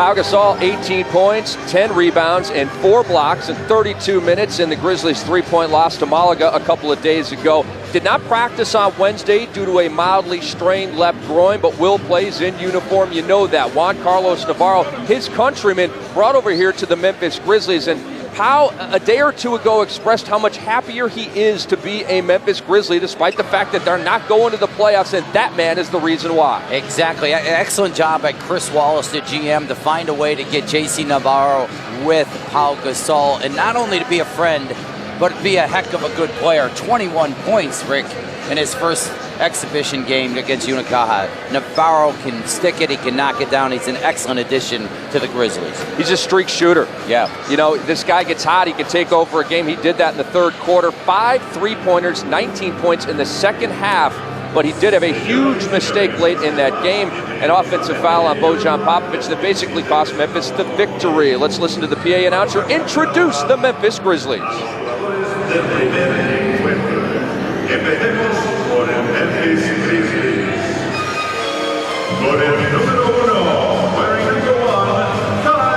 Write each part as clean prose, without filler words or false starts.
Pau Gasol, 18 points, 10 rebounds, and 4 blocks in 32 minutes in the Grizzlies' 3-point loss to Malaga a couple of days ago. Did not practice on Wednesday due to a mildly strained left groin, but Will plays in uniform. You know that. Juan Carlos Navarro, his countryman, brought over here to the Memphis Grizzlies, and Pau, a day or two ago, expressed how much happier he is to be a Memphis Grizzly, despite the fact that they're not going to the playoffs, and that man is the reason why. Exactly. Excellent job by Chris Wallace, the GM, to find a way to get Jasen Navarro with Pau Gasol, and not only to be a friend, but be a heck of a good player. 21 points, Rick, in his first exhibition game against Unicaja. Navarro can stick it, he can knock it down. He's an excellent addition to the Grizzlies. He's a streak shooter. Yeah. You know, this guy gets hot, he can take over a game. He did that in the third quarter. 5 3-pointers, 19 points in the second half. But he did have a huge mistake late in that game, an offensive foul on Bojan Popovic that basically cost Memphis the victory. Let's listen to the PA announcer introduce the Memphis Grizzlies. Empecemos por el Memphis Grizzlies. Con el número 1, wearing number 1, Lowry.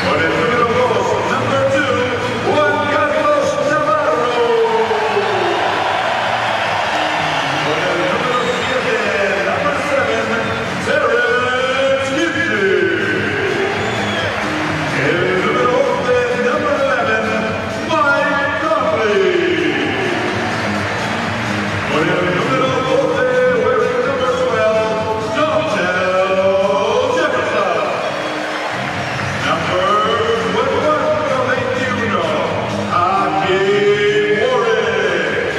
Con el número 2, number 2, Juan Carlos Navarro. Con el número 7, number 7, Torres. El número 11, number 11, Marc Conley. Con el número 12, wearing number 12, Jefferson. Number 21, Warrick.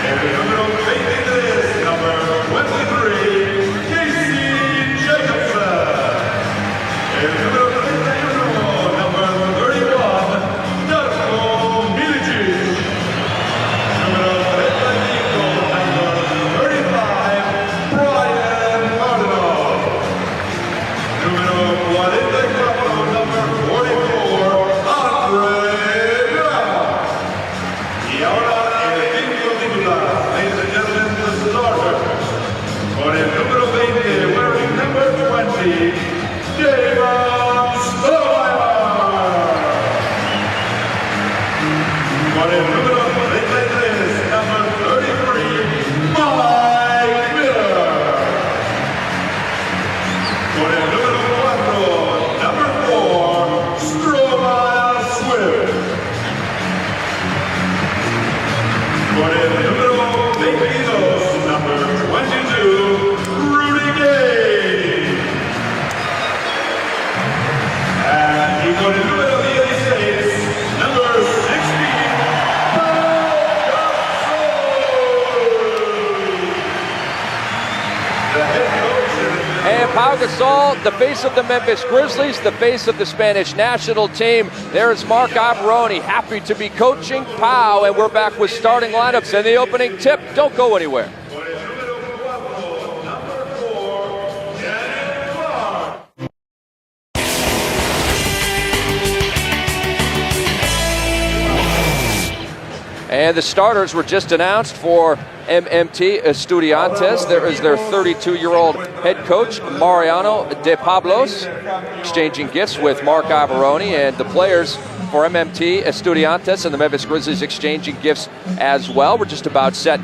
El número 23, number 23, Kinsey, Jacobsen. El número 31, number 31, Milicic. Número 35, number 35, Cardinal. Número 44, number 44, Octubre. Y ahora el equipo titular, ladies and gentlemen, the starters. Con el número 20, wearing number 20, Stoudamire. Con el número 33, number 33, Marc. Con el número 4, number 4, Stoudamire. Con el número 22, number 22, y con el número 16, number 16, And Pau Gasol, the face of the Memphis Grizzlies, the face of the Spanish national team. There's Marc Iavaroni, happy to be coaching Pau, and we're back with starting lineups and the opening tip. Don't go anywhere. And the starters were just announced for MMT Estudiantes. There is their 32-year-old head coach, Mariano de Pablos, exchanging gifts with Marc Iavaroni, and the players for MMT Estudiantes and the Memphis Grizzlies exchanging gifts as well. We're just about set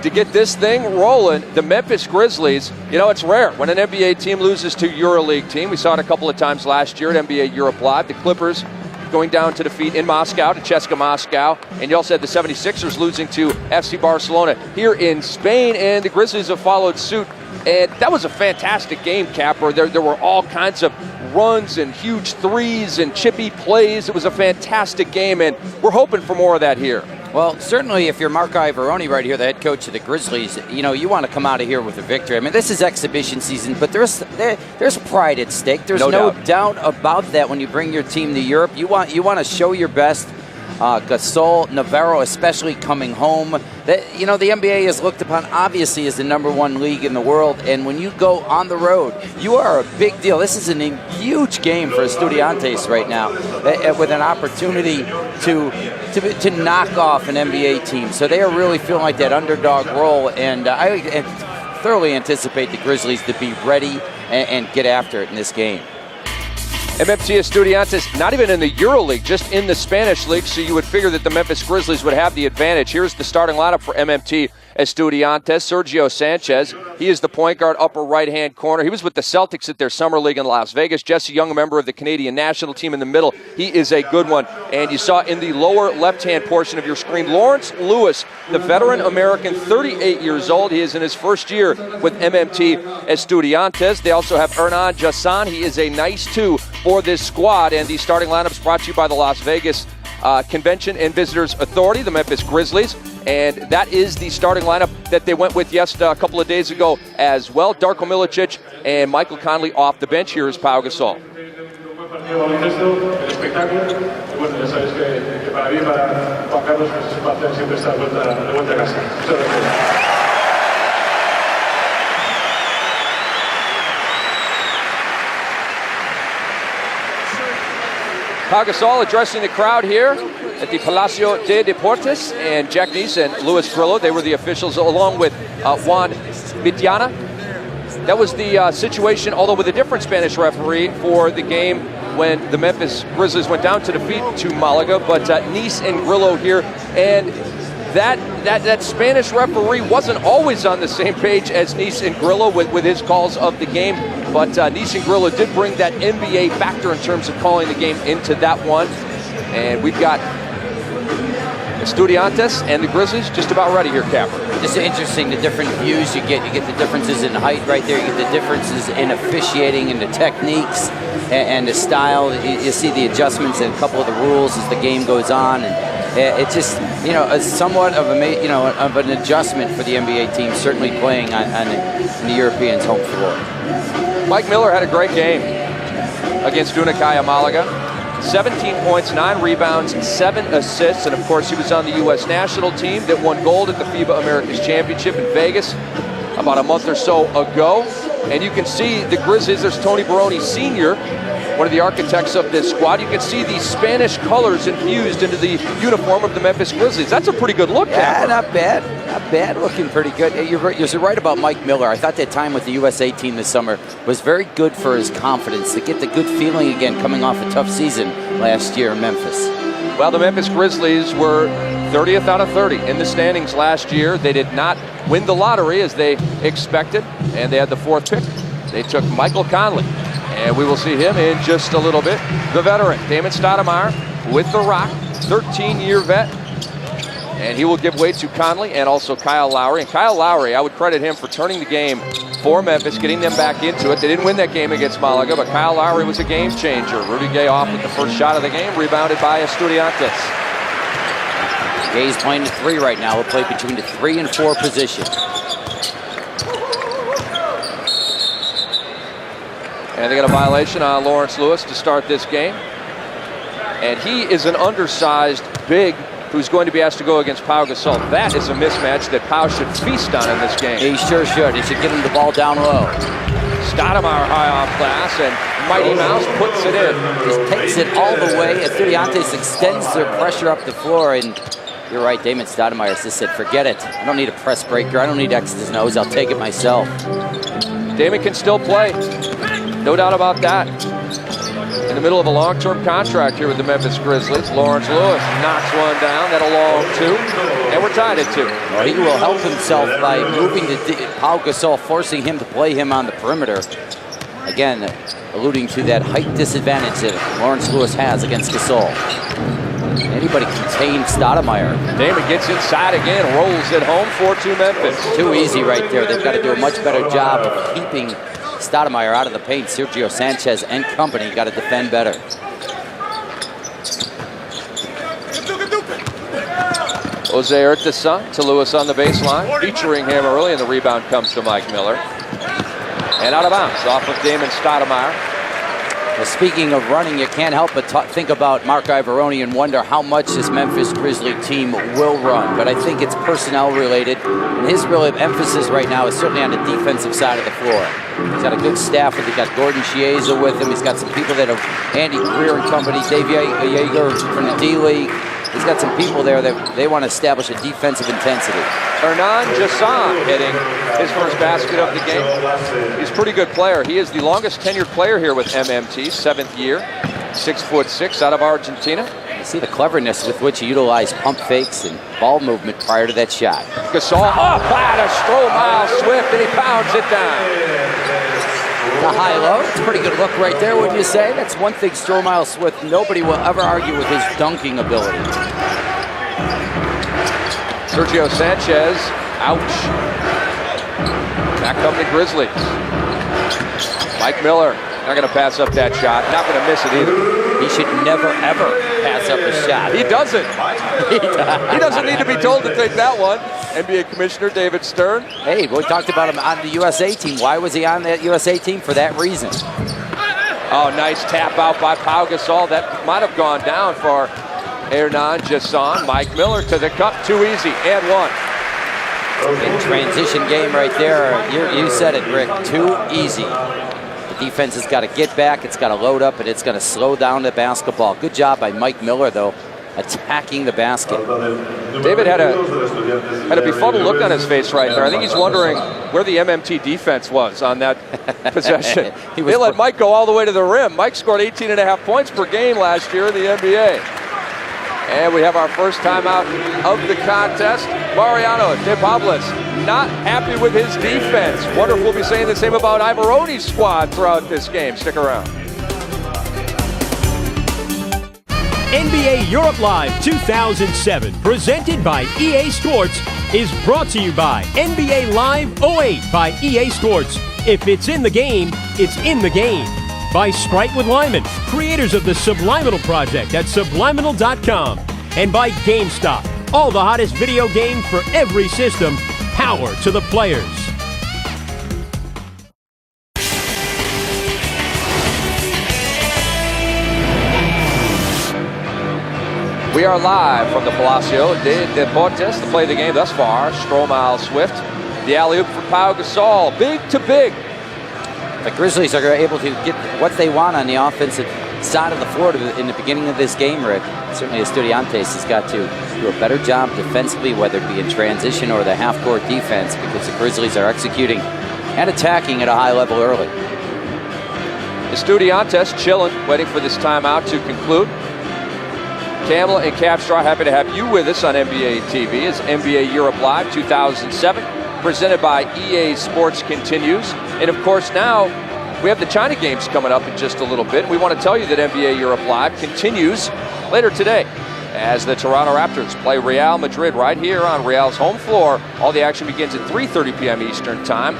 to get this thing rolling. The Memphis Grizzlies, you know, it's rare when an NBA team loses to a EuroLeague team. We saw it a couple of times last year at NBA Europe Live. The Clippers going down to defeat in Moscow to CSKA Moscow, and you also had the 76ers losing to FC Barcelona here in Spain, and the Grizzlies have followed suit, and that was a fantastic game, Capper. There were all kinds of runs and huge threes and chippy plays. It was a fantastic game, and we're hoping for more of that here. Well, certainly if you're Marc Iavaroni right here, the head coach of the Grizzlies, you know, you want to come out of here with a victory. I mean, this is exhibition season, but there's pride at stake. There's no doubt about that when you bring your team to Europe. You want to show your best. Gasol, Navarro, especially coming home. You know, the NBA is looked upon obviously as the #1 league in the world, and when you go on the road, you are a big deal. This is a huge game for Estudiantes right now, with an opportunity to knock off an NBA team. So they are really feeling like that underdog role, and thoroughly anticipate the Grizzlies to be ready and get after it in this game. MMT Estudiantes, not even in the EuroLeague, just in the Spanish League, so you would figure that the Memphis Grizzlies would have the advantage. Here's the starting lineup for MMT Estudiantes. Sergio Sánchez, he is the point guard, upper right-hand corner. He was with the Celtics at their summer league in Las Vegas. Jesse Young, a member of the Canadian national team in the middle. He is a good one. And you saw in the lower left-hand portion of your screen, Lawrence Lewis, the veteran American, 38 years old. He is in his first year with MMT Estudiantes. They also have Hernan Jasen. He is a nice two for this squad. And the starting lineups brought to you by the Las Vegas Convention and Visitors Authority, the Memphis Grizzlies. And that is the starting lineup that they went with a couple of days ago as well. Darko Milicic and Michael Conley off the bench. Here is Pau Gasol. Pau Gasol addressing the crowd here at the Palacio de Deportes, and Jack Neese and Luis Grillo, they were the officials, along with Juan Vitiana. That was the situation, although with a different Spanish referee for the game when the Memphis Grizzlies went down to defeat to Malaga, but Neese and Grillo here, and that Spanish referee wasn't always on the same page as Neese and Grillo with his calls of the game, but Neese and Grillo did bring that NBA factor in terms of calling the game into that one. And we've got Estudiantes and the Grizzlies just about ready here, Capper. Just interesting, the different views you get. You get the differences in height right there. You get the differences in officiating and the techniques and the style. You see the adjustments in a couple of the rules as the game goes on. And it's just, somewhat of an adjustment for the NBA team, certainly playing on the Europeans' home floor. Mike Miller had a great game against Unicaya Malaga. 17 points, 9 rebounds, 7 assists, and of course he was on the U.S. national team that won gold at the FIBA Americas Championship in Vegas about a month or so ago. And you can see the Grizzlies, there's Tony Baroni Sr., one of the architects of this squad. You can see the Spanish colors infused into the uniform of the Memphis Grizzlies. That's a pretty good look. Yeah, not bad. Not bad, looking pretty good. You're right about Mike Miller. I thought that time with the USA team this summer was very good for his confidence, to get the good feeling again coming off a tough season last year in Memphis. Well, the Memphis Grizzlies were 30th out of 30 in the standings last year. They did not win the lottery as they expected, and they had the 4th pick. They took Michael Conley, and we will see him in just a little bit. The veteran, Damon Stoudamire, with the Rock, 13-year vet. And he will give way to Conley and also Kyle Lowry. And Kyle Lowry, I would credit him for turning the game for Memphis, getting them back into it. They didn't win that game against Malaga, but Kyle Lowry was a game changer. Rudy Gay off with the first shot of the game, rebounded by Estudiantes. Gay's playing the 3 right now. We'll play between the 3 and 4 position. And they got a violation on Lawrence Lewis to start this game. And he is an undersized big who's going to be asked to go against Pau Gasol. That is a mismatch that Pau should feast on in this game. He sure should. He should give him the ball down low. Stoudamire high off glass, and Mighty Mouse puts it in. Just takes it all the way. Estudiantes extends their pressure up the floor, and you're right, Damon Stoudamire just said, forget it. I don't need a press breaker. I don't need X's and O's. I'll take it myself. Damon can still play. No doubt about that. In the middle of a long-term contract here with the Memphis Grizzlies. Lawrence Lewis knocks one down. That a long 2. And we're tied at 2. Well, he will help himself by moving to Pau Gasol, forcing him to play him on the perimeter. Again, alluding to that height disadvantage that Lawrence Lewis has against Gasol. Anybody contain Stoudamire. Damon gets inside again, rolls it home, 4-2 Memphis. Too easy right there. They've got to do a much better job of keeping Stoudamire out of the paint. Sergio Sánchez and company got to defend better. Jose Urtasun to Lewis on the baseline, featuring him early, and the rebound comes to Mike Miller. And out of bounds, off of Damon Stoudamire. Well, speaking of running, you can't help but think about Marc Iavaroni and wonder how much this Memphis Grizzly team will run. But I think it's personnel related, and his real emphasis right now is certainly on the defensive side of the floor. He's got a good staff. He's got Gordon Chiesa with him. He's got some people that are Andy Greer and company, Dave Yeager from the D-League. he's got some people there that they want to establish a defensive intensity. Jasen hitting his first basket of the game. He's a pretty good player. He is the longest tenured player here with MMT, 7th year, 6'6", out of Argentina. You see the cleverness with which he utilized pump fakes and ball movement prior to that shot. Gasol up at a Stoudamire Swift, and he pounds it down. The high-low, it's a pretty good look right there, wouldn't you say? That's one thing Stoudamire Swift, nobody will ever argue with his dunking ability. Sergio Sánchez, ouch. Back come the Grizzlies. Mike Miller, not going to pass up that shot. Not going to miss it either. He should never, ever pass up a shot. He doesn't. He doesn't need to be told to take that one. NBA Commissioner David Stern. Hey, we talked about him on the USA team. Why was he on that USA team? For that reason. Oh, nice tap out by Pau Gasol. That might have gone down for Jasen. Mike Miller to the cup. Too easy. And one. Big transition game right there. You said it, Rick. Too easy. The defense has got to get back. It's got to load up, and it's going to slow down the basketball. Good job by Mike Miller, though, attacking the basket. David had a befuddled look on his face right there. I think he's wondering where the MMT defense was on that possession. They let Mike go all the way to the rim. Mike scored 18.5 points per game last year in the NBA. And we have our first timeout of the contest. Mariano de Pablos not happy with his defense. Wonder if we'll be saying the same about Ivoroni's squad throughout this game. Stick around. NBA Europe Live 2007, presented by EA Sports, is brought to you by NBA Live 08 by EA Sports. If it's in the game, it's in the game. By Sprite with Lyman, creators of the Subliminal Project at subliminal.com. And by GameStop, all the hottest video games for every system, power to the players. We are live from the Palacio de Deportes to play the game thus far. Stoudamire Swift, the alley-oop for Pau Gasol, big to big. The Grizzlies are able to get what they want on the offensive side of the floor in the beginning of this game, Rick. Certainly Estudiantes has got to do a better job defensively, whether it be in transition or the half-court defense, because the Grizzlies are executing and attacking at a high level early. Estudiantes chilling, waiting for this timeout to conclude. Camel and Capstraw, happy to have you with us on NBA TV as NBA Europe Live 2007, presented by EA Sports continues. And of course now we have the China games coming up in just a little bit. We want to tell you that NBA Europe Live continues later today as the Toronto Raptors play Real Madrid right here on Real's home floor. All the action begins at 3:30 p.m. Eastern Time.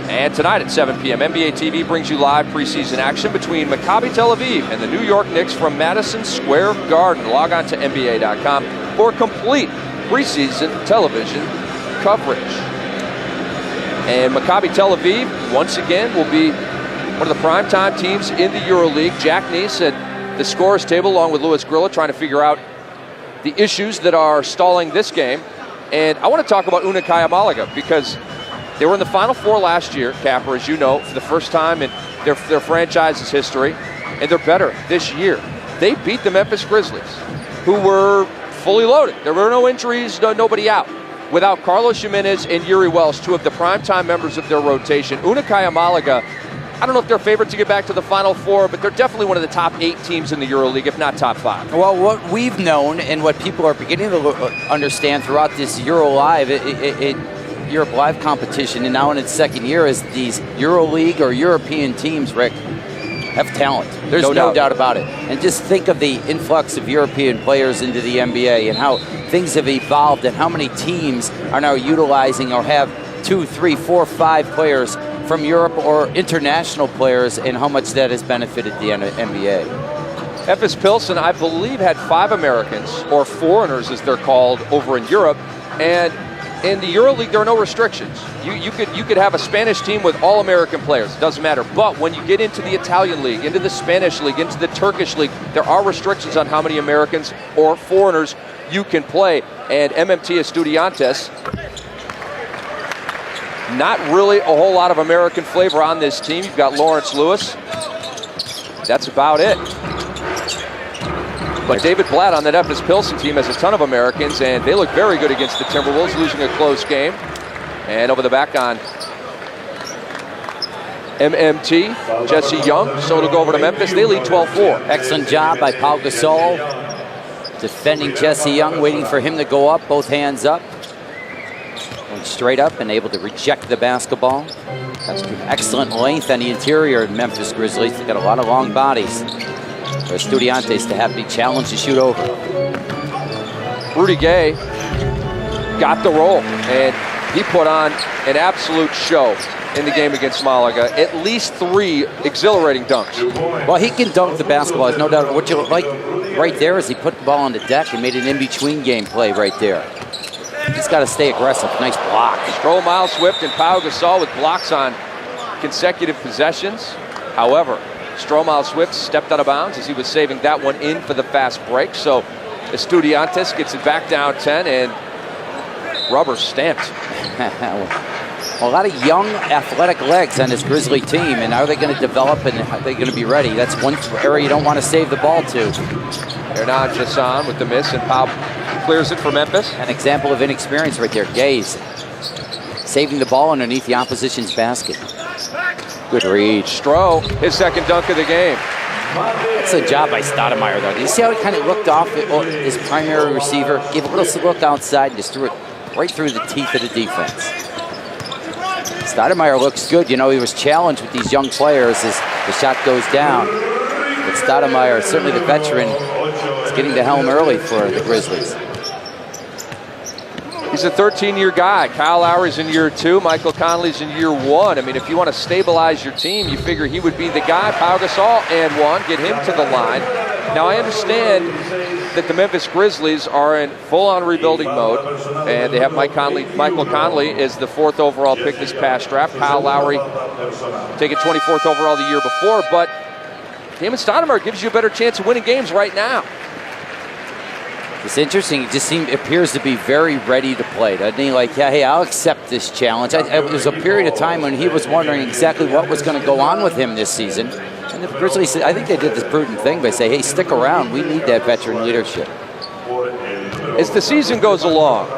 And tonight at 7 p.m., NBA TV brings you live preseason action between Maccabi Tel Aviv and the New York Knicks from Madison Square Garden. Log on to NBA.com for complete preseason television coverage. And Maccabi Tel Aviv, once again, will be one of the primetime teams in the EuroLeague. Jack Neese at the scorer's table along with Louis Grilla trying to figure out the issues that are stalling this game. And I want to talk about Unicaja Malaga because they were in the Final Four last year, Capper, as you know, for the first time in their franchise's history, and they're better this year. They beat the Memphis Grizzlies, who were fully loaded. There were no injuries, nobody out. Without Carlos Jimenez and Yuri Wells, two of the primetime members of their rotation, Unicaja Malaga, I don't know if they're favored to get back to the Final Four, but they're definitely one of the top 8 teams in the EuroLeague, if not top 5. Well, what we've known and what people are beginning to understand throughout this Euro Live, Europe Live competition, and now in its second year, is these EuroLeague or European teams, Rick, have talent. There's no doubt about it. And just think of the influx of European players into the NBA and how things have evolved and how many teams are now utilizing or have 2, 3, 4, 5 players from Europe or international players, and how much that has benefited the NBA. Efes Pilsen, I believe, had 5 Americans, or foreigners as they're called, over in Europe. And in the EuroLeague, there are no restrictions. You could have a Spanish team with all American players. It doesn't matter. But when you get into the Italian league, into the Spanish league, into the Turkish league, there are restrictions on how many Americans or foreigners you can play. And MMT Estudiantes, not really a whole lot of American flavor on this team. You've got Lawrence Lewis. That's about it. But David Blatt on that Memphis Pilsen team has a ton of Americans, and they look very good against the Timberwolves, losing a close game. And over the back on MMT, Jesse Young. So it'll go over to Memphis. They lead 12-4. Excellent job by Pau Gasol. Defending Jesse Young, waiting for him to go up, both hands up. Went straight up and able to reject the basketball. That's excellent length on the interior of Memphis Grizzlies. They've got a lot of long bodies for Estudiantes to have to be challenged to shoot over. Rudy Gay got the roll, and he put on an absolute show in the game against Malaga. At least 3 exhilarating dunks. Well, he can dunk the basketball, there's no doubt. What you like right there is he put the ball on the deck and made an in-between game play right there. He's got to stay aggressive. Nice block. Stromile, Swift, and Pau Gasol with blocks on consecutive possessions. However, Stromile Swift stepped out of bounds as he was saving that one in for the fast break. So Estudiantes gets it back down 10 and rubber stamped. A lot of young, athletic legs on this Grizzly team, and are they going to develop and are they going to be ready? That's one area you don't want to save the ball to. Hernan Jasen with the miss, and Pau clears it for Memphis. An example of inexperience right there. Gaze saving the ball underneath the opposition's basket. Good read. Stroh, his second dunk of the game. That's a job by Stoudamire, though. Do you see how he kind of looked off at his primary receiver? Gave a little look outside and just threw it right through the teeth of the defense. Stoudamire looks good. You know, he was challenged with these young players as the shot goes down. But Stoudamire, certainly the veteran, is getting the helm early for the Grizzlies. He's a 13-year guy. Kyle Lowry's in year 2. Michael Conley's in year 1. I mean, if you want to stabilize your team, you figure he would be the guy. Pau Gasol and 1. Get him to the line. Now, I understand that the Memphis Grizzlies are in full-on rebuilding mode, and they have Michael Conley is the 4th overall pick this past draft. Kyle Lowry taken 24th overall the year before, but Damon Stoudamire gives you a better chance of winning games right now. It's interesting. He just appears to be very ready to play. Doesn't he? Like, yeah, hey, I'll accept this challenge. There was a period of time when he was wondering exactly what was going to go on with him this season. And the Grizzlies, I think they did this prudent thing by saying, hey, stick around. We need that veteran leadership. As the season goes along,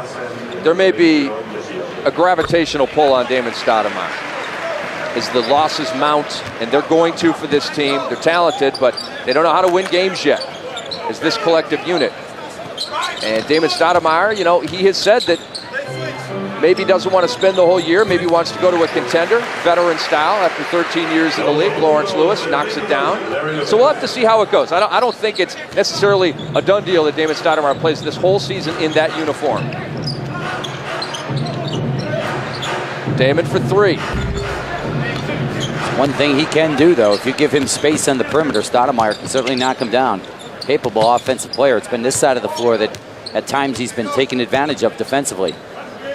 there may be a gravitational pull on Damon Stoudamire. As the losses mount, and they're going to for this team. They're talented, but they don't know how to win games yet as this collective unit. And Damon Stoudamire, you know, he has said that maybe doesn't want to spend the whole year. Maybe wants to go to a contender, veteran style. After 13 years in the league, Lawrence Lewis knocks it down. So we'll have to see how it goes. I don't think it's necessarily a done deal that Damon Stoudamire plays this whole season in that uniform. Damon for 3. One thing he can do, though, if you give him space on the perimeter, Stoudamire can certainly knock him down. Capable offensive player. It's been this side of the floor that at times he's been taken advantage of defensively.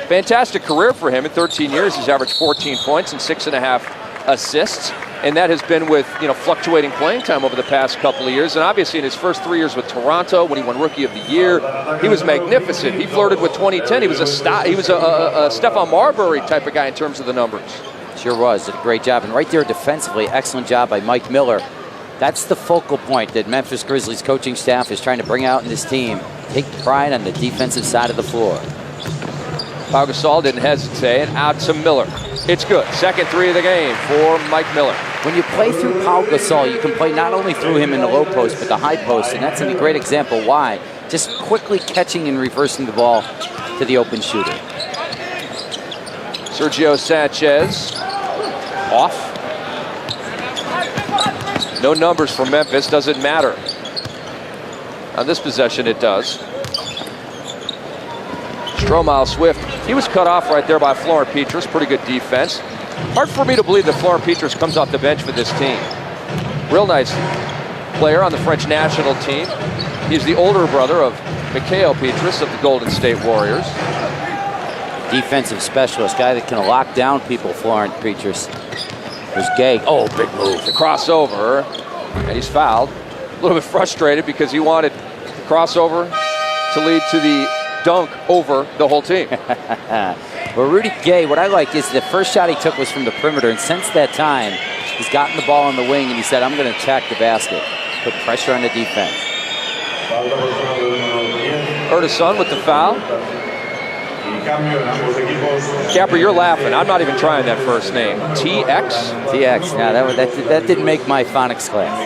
Fantastic career for him. In 13 years, he's averaged 14 points and 6.5 assists. And that has been with, you know, fluctuating playing time over the past couple of years. And obviously in his first 3 years with Toronto, when he won Rookie of the Year, he was magnificent. He flirted with 2010. He was a Stephon Marbury type of guy in terms of the numbers. Sure was. Did a great job. And right there defensively, excellent job by Mike Miller. That's the focal point that Memphis Grizzlies coaching staff is trying to bring out in this team. Take pride on the defensive side of the floor. Pau Gasol didn't hesitate. Out to Miller. It's good. Second 3 of the game for Mike Miller. When you play through Pau Gasol, you can play not only through him in the low post, but the high post, and that's a great example why. Just quickly catching and reversing the ball to the open shooter. Sergio Sánchez off. No numbers for Memphis, doesn't matter. On this possession, it does. Stromile Swift, he was cut off right there by Florent Pietrus. Pretty good defense. Hard for me to believe that Florent Pietrus comes off the bench for this team. Real nice player on the French national team. He's the older brother of Mikhail Pietrus of the Golden State Warriors. Defensive specialist, guy that can lock down people, Florent Pietrus. There's Gay. Oh, big move. The crossover, and he's fouled. A little bit frustrated because he wanted the crossover to lead to the dunk over the whole team. Well, Rudy Gay, what I like is the first shot he took was from the perimeter, and since that time, he's gotten the ball on the wing, and he said, I'm going to attack the basket, put pressure on the defense. Urtasun with the foul. Capper, you're laughing. I'm not even trying that first name. TX? TX. Yeah, that didn't make my phonics class.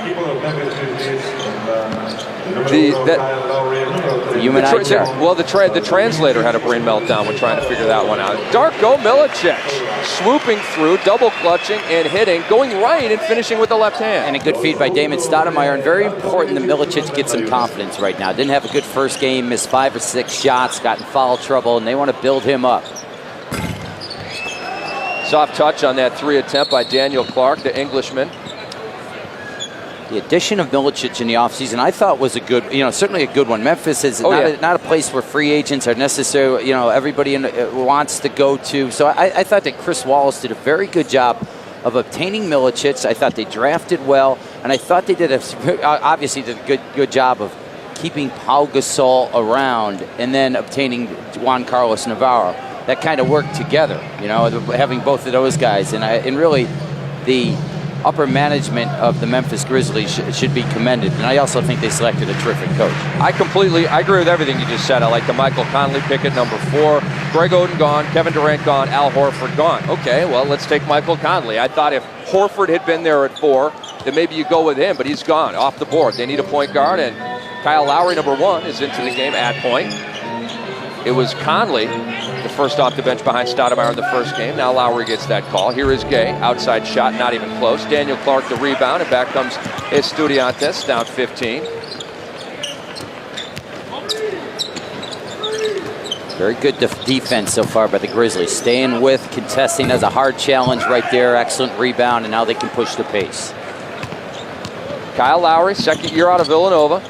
The translator had a brain meltdown when trying to figure that one out. Darko Milicic swooping through, double clutching and hitting, going right and finishing with the left hand. And a good feed by Damon Stoudamire, and very important that Milicic get some confidence right now. Didn't have a good first game, missed 5 or 6 shots, got in foul trouble, and they want to build him up. Soft touch on that 3 attempt by Daniel Clark, the Englishman. The addition of Milicic in the offseason, I thought was a good, certainly a good one. Memphis is not a place where free agents are necessarily, everybody wants to go to. So I thought that Chris Wallace did a very good job of obtaining Milicic. I thought they drafted well, and I thought they did obviously did a good job of keeping Pau Gasol around and then obtaining Juan Carlos Navarro. That kind of worked together, having both of those guys, and really the upper management of the Memphis Grizzlies should be commended. And I also think they selected a terrific coach. I agree with everything you just said. I like the Michael Conley pick at number 4. Greg Oden gone, Kevin Durant gone, Al Horford gone. Okay, well, let's take Michael Conley. I thought if Horford had been there at 4, then maybe you go with him, but he's gone, off the board. They need a point guard, and Kyle Lowry, number 1, is into the game at point. It was Conley, the first off the bench behind Stoudamire in the first game. Now Lowry gets that call. Here is Gay, outside shot, not even close. Daniel Clark the rebound, and back comes Estudiantes, down 15. Very good defense so far by the Grizzlies. Staying with, contesting as a hard challenge right there. Excellent rebound, and now they can push the pace. Kyle Lowry, second year out of Villanova.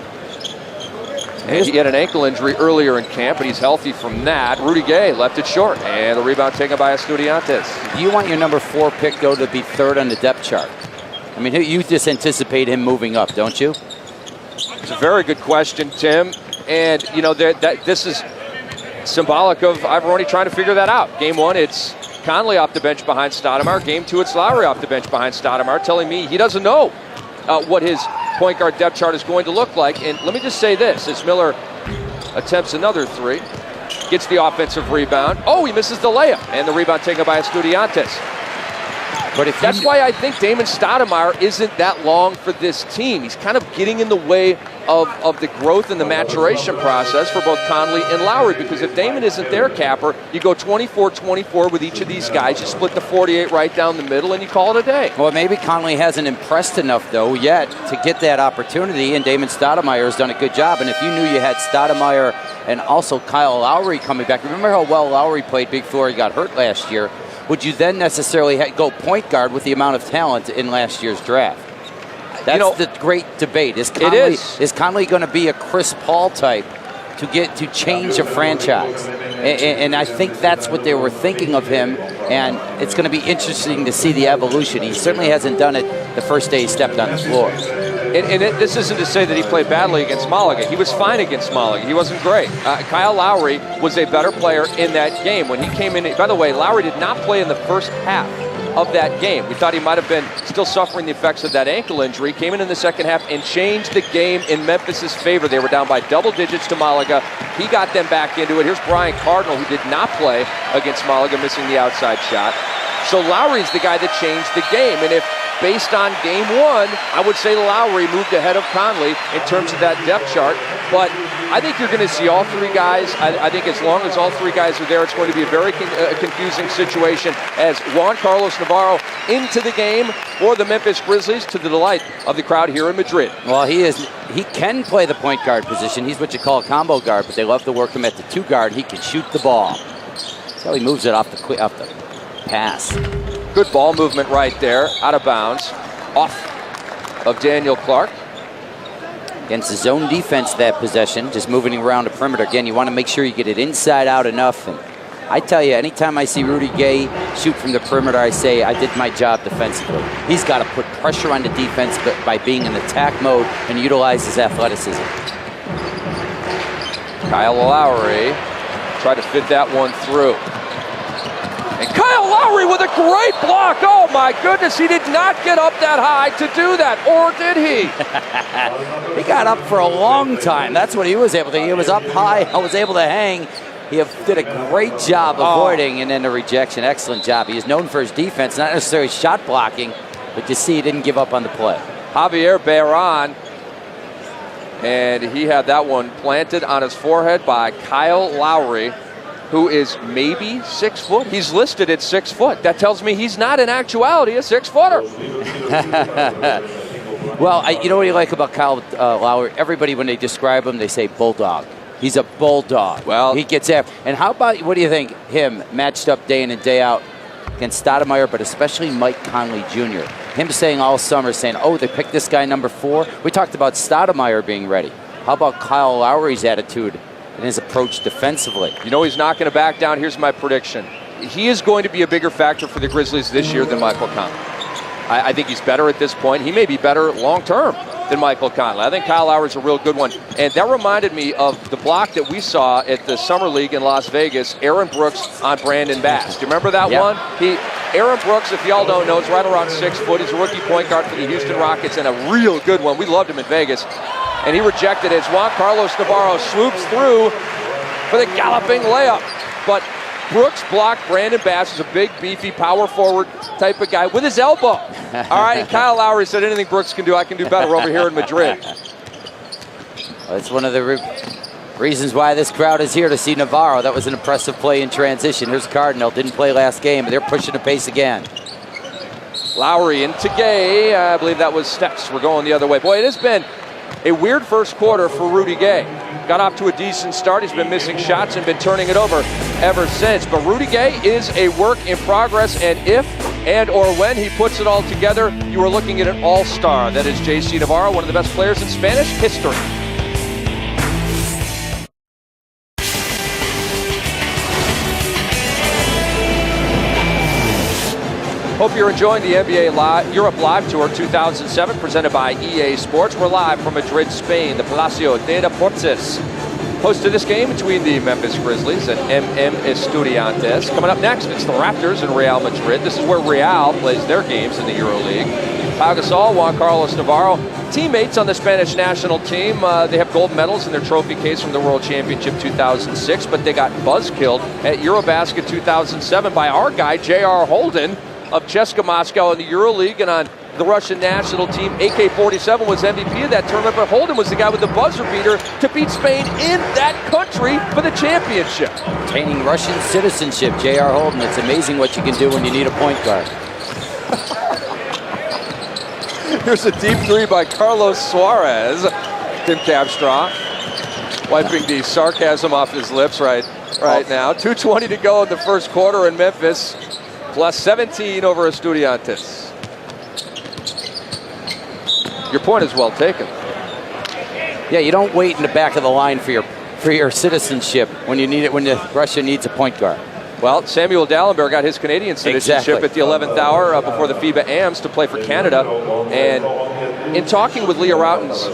And he had an ankle injury earlier in camp, but he's healthy from that. Rudy Gay left it short, and the rebound taken by Estudiantes. You want your number 4 pick, though, to be 3rd on the depth chart. I mean, you just anticipate him moving up, don't you? It's a very good question, Tim. And, this is symbolic of Ivoroni trying to figure that out. Game 1, it's Conley off the bench behind Stoudamire. Game 2, it's Lowry off the bench behind Stoudamire, telling me he doesn't know what his point guard depth chart is going to look like. And let me just say this, as Miller attempts another 3, gets the offensive rebound. Oh, he misses the layup, and the rebound taken by Estudiantes. But that's why I think Damon Stoudamire isn't that long for this team. He's kind of getting in the way of the growth and the maturation process for both Conley and Lowry, because if Damon isn't there, Capper, you go 24-24 with each of these guys. You split the 48 right down the middle, and you call it a day. Well, maybe Conley hasn't impressed enough, though, yet to get that opportunity, and Damon Stoudamire has done a good job. And if you knew you had Stoudamire and also Kyle Lowry coming back, remember how well Lowry played before he got hurt last year? Would you then necessarily go point guard with the amount of talent in last year's draft? That's the great debate. Is Conley going to be a Chris Paul type to change a franchise? And I think that's what they were thinking of him, and it's going to be interesting to see the evolution. He certainly hasn't done it the first day he stepped on the floor. This isn't to say that he played badly against Malaga. He was fine against Malaga. He wasn't great. Kyle Lowry was a better player in that game. When he came in, by the way, Lowry did not play in the first half of that game. We thought he might have been still suffering the effects of that ankle injury. Came in the second half and changed the game in Memphis's favor. They were down by double digits to Malaga. He got them back into it. Here's Brian Cardinal, who did not play against Malaga, missing the outside shot. So Lowry's the guy that changed the game. And if based on game 1, I would say Lowry moved ahead of Conley in terms of that depth chart. But I think you're going to see all 3 guys. I think as long as all 3 guys are there, it's going to be a very confusing situation as Juan Carlos Navarro into the game for the Memphis Grizzlies, to the delight of the crowd here in Madrid. Well, he can play the point guard position. He's what you call a combo guard, but they love to work him at the 2 guard. He can shoot the ball. That's how he moves it off the pass. Good ball movement right there, out of bounds, off of Daniel Clark. Against the zone defense, that possession, just moving around the perimeter. Again, you want to make sure you get it inside out enough. And I tell you, anytime I see Rudy Gay shoot from the perimeter, I say I did my job defensively. He's got to put pressure on the defense by being in attack mode and utilize his athleticism. Kyle Lowry tried to fit that one through. And Kyle Lowry with a great block. Oh my goodness, he did not get up that high to do that, or did he? He got up for a long time. That's what he was able to do. He was up high, I was able to hang. He did a great job avoiding and then the rejection. Excellent job. He is known for his defense, not necessarily shot blocking, but you see he didn't give up on the play. Javier Beirán, and he had that one planted on his forehead by Kyle Lowry, who is maybe 6 foot. He's listed at 6 foot. That tells me he's not in actuality a 6-footer. Well, you know what you like about Kyle Lowry? Everybody, when they describe him, they say bulldog. He's a bulldog. Well, he gets after. And how about, what do you think, him matched up day in and day out against Stoudamire, but especially Mike Conley Jr.? Him saying all summer, saying, oh, they picked this guy number 4. We talked about Stoudamire being ready. How about Kyle Lowry's attitude and his approach defensively? You know he's not going to back down. Here's my prediction. He is going to be a bigger factor for the Grizzlies this year than Michael Conley. I think he's better at this point. He may be better long-term than Michael Conley. I think Kyle Lowry's a real good one. And that reminded me of the block that we saw at the Summer League in Las Vegas, Aaron Brooks on Brandon Bass. Do you remember that one? Aaron Brooks, if y'all don't know, is right around 6 foot. He's a rookie point guard for the Houston Rockets and a real good one. We loved him in Vegas. And he rejected it as Juan Carlos Navarro swoops through for the galloping layup. But Brooks blocked Brandon Bass, who's a big, beefy, power forward type of guy, with his elbow. All right, and Kyle Lowry said, anything Brooks can do, I can do better over here in Madrid. Well, it's one of the reasons why this crowd is here, to see Navarro. That was an impressive play in transition. Here's Cardinal, didn't play last game, but they're pushing the pace again. Lowry into Gay. I believe that was steps. We're going the other way. Boy, it has been a weird first quarter for Rudy Gay. Got off to a decent start. He's been missing shots and been turning it over ever since. But Rudy Gay is a work in progress, and if and or when he puts it all together, you are looking at an all-star. That is J.C. Navarro, one of the best players in Spanish history. Hope you're enjoying the NBA Europe Live Tour 2007 presented by EA Sports. We're live from Madrid, Spain, the Palacio de Deportes. Host of this game between the Memphis Grizzlies and MMT Estudiantes. Coming up next, it's the Raptors and Real Madrid. This is where Real plays their games in the EuroLeague. Pau Gasol, Juan Carlos Navarro, teammates on the Spanish national team. They have gold medals in their trophy case from the World Championship 2006, but they got buzzkilled at Eurobasket 2007 by our guy, J.R. Holden, of CSKA Moscow in the EuroLeague, and on the Russian national team, AK-47 was MVP of that tournament, but Holden was the guy with the buzzer beater to beat Spain in that country for the championship. Obtaining Russian citizenship, J.R. Holden. It's amazing what you can do when you need a point guard. Here's a deep three by Carlos Suárez. Tim Capstraw wiping the sarcasm off his lips right now. 2:20 to go in the first quarter in Memphis. Plus 17 over Estudiantes. Your point is well taken. Yeah, you don't wait in the back of the line for your citizenship when you need it, when Russia needs a point guard. Well, Samuel Dallenberg got his Canadian citizenship at the 11th hour before the FIBA AMS to play for Canada. And in talking with Leah Routens,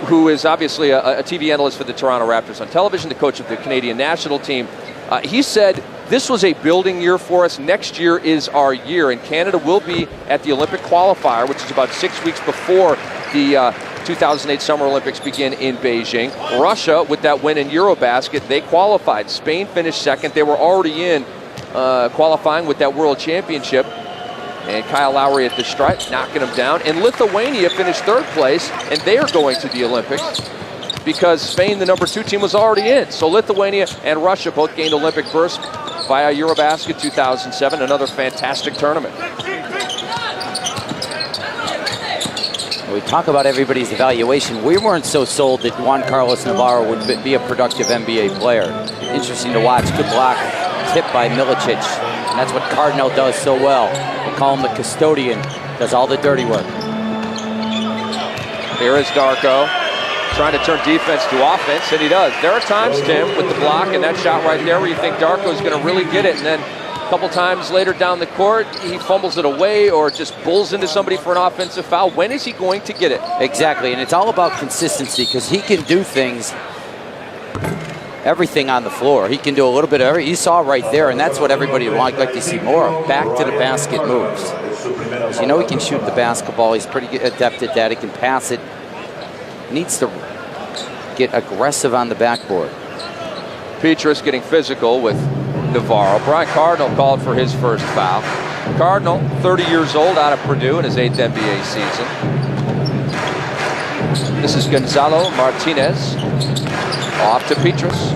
who is obviously a TV analyst for the Toronto Raptors on television, the coach of the Canadian national team, he said, this was a building year for us. Next year is our year, and Canada will be at the Olympic qualifier, which is about 6 weeks before the 2008 Summer Olympics begin in Beijing. Russia, with that win in Eurobasket, they qualified. Spain finished second. They were already in qualifying with that World Championship. And Kyle Lowry at the stripe, knocking them down. And Lithuania finished third place, and they are going to the Olympics, because Spain, the number 2 team, was already in. So Lithuania and Russia both gained Olympic berths via Eurobasket 2007, another fantastic tournament. We talk about everybody's evaluation. We weren't so sold that Juan Carlos Navarro would be a productive NBA player. Interesting to watch. Good block, tip by Milicic. And that's what Cardinal does so well. We call him the custodian, does all the dirty work. Here is Darko, trying to turn defense to offense, and he does. There are times, Tim, with the block and that shot right there where you think Darko's going to really get it, and then a couple times later down the court, he fumbles it away or just bulls into somebody for an offensive foul. When is he going to get it? Exactly, and it's all about consistency, because he can do things everything on the floor. He can do a little bit of everything. You saw right there, and that's what everybody would like to see more of. Back to the basket moves. As you know, he can shoot the basketball. He's pretty adept at that. He can pass it. Needs to get aggressive on the backboard. Pietrus getting physical with Navarro. Brian Cardinal called for his first foul. Cardinal, 30 years old, out of Purdue in his 8th NBA season. This is Gonzalo Martínez. Off to Pietrus.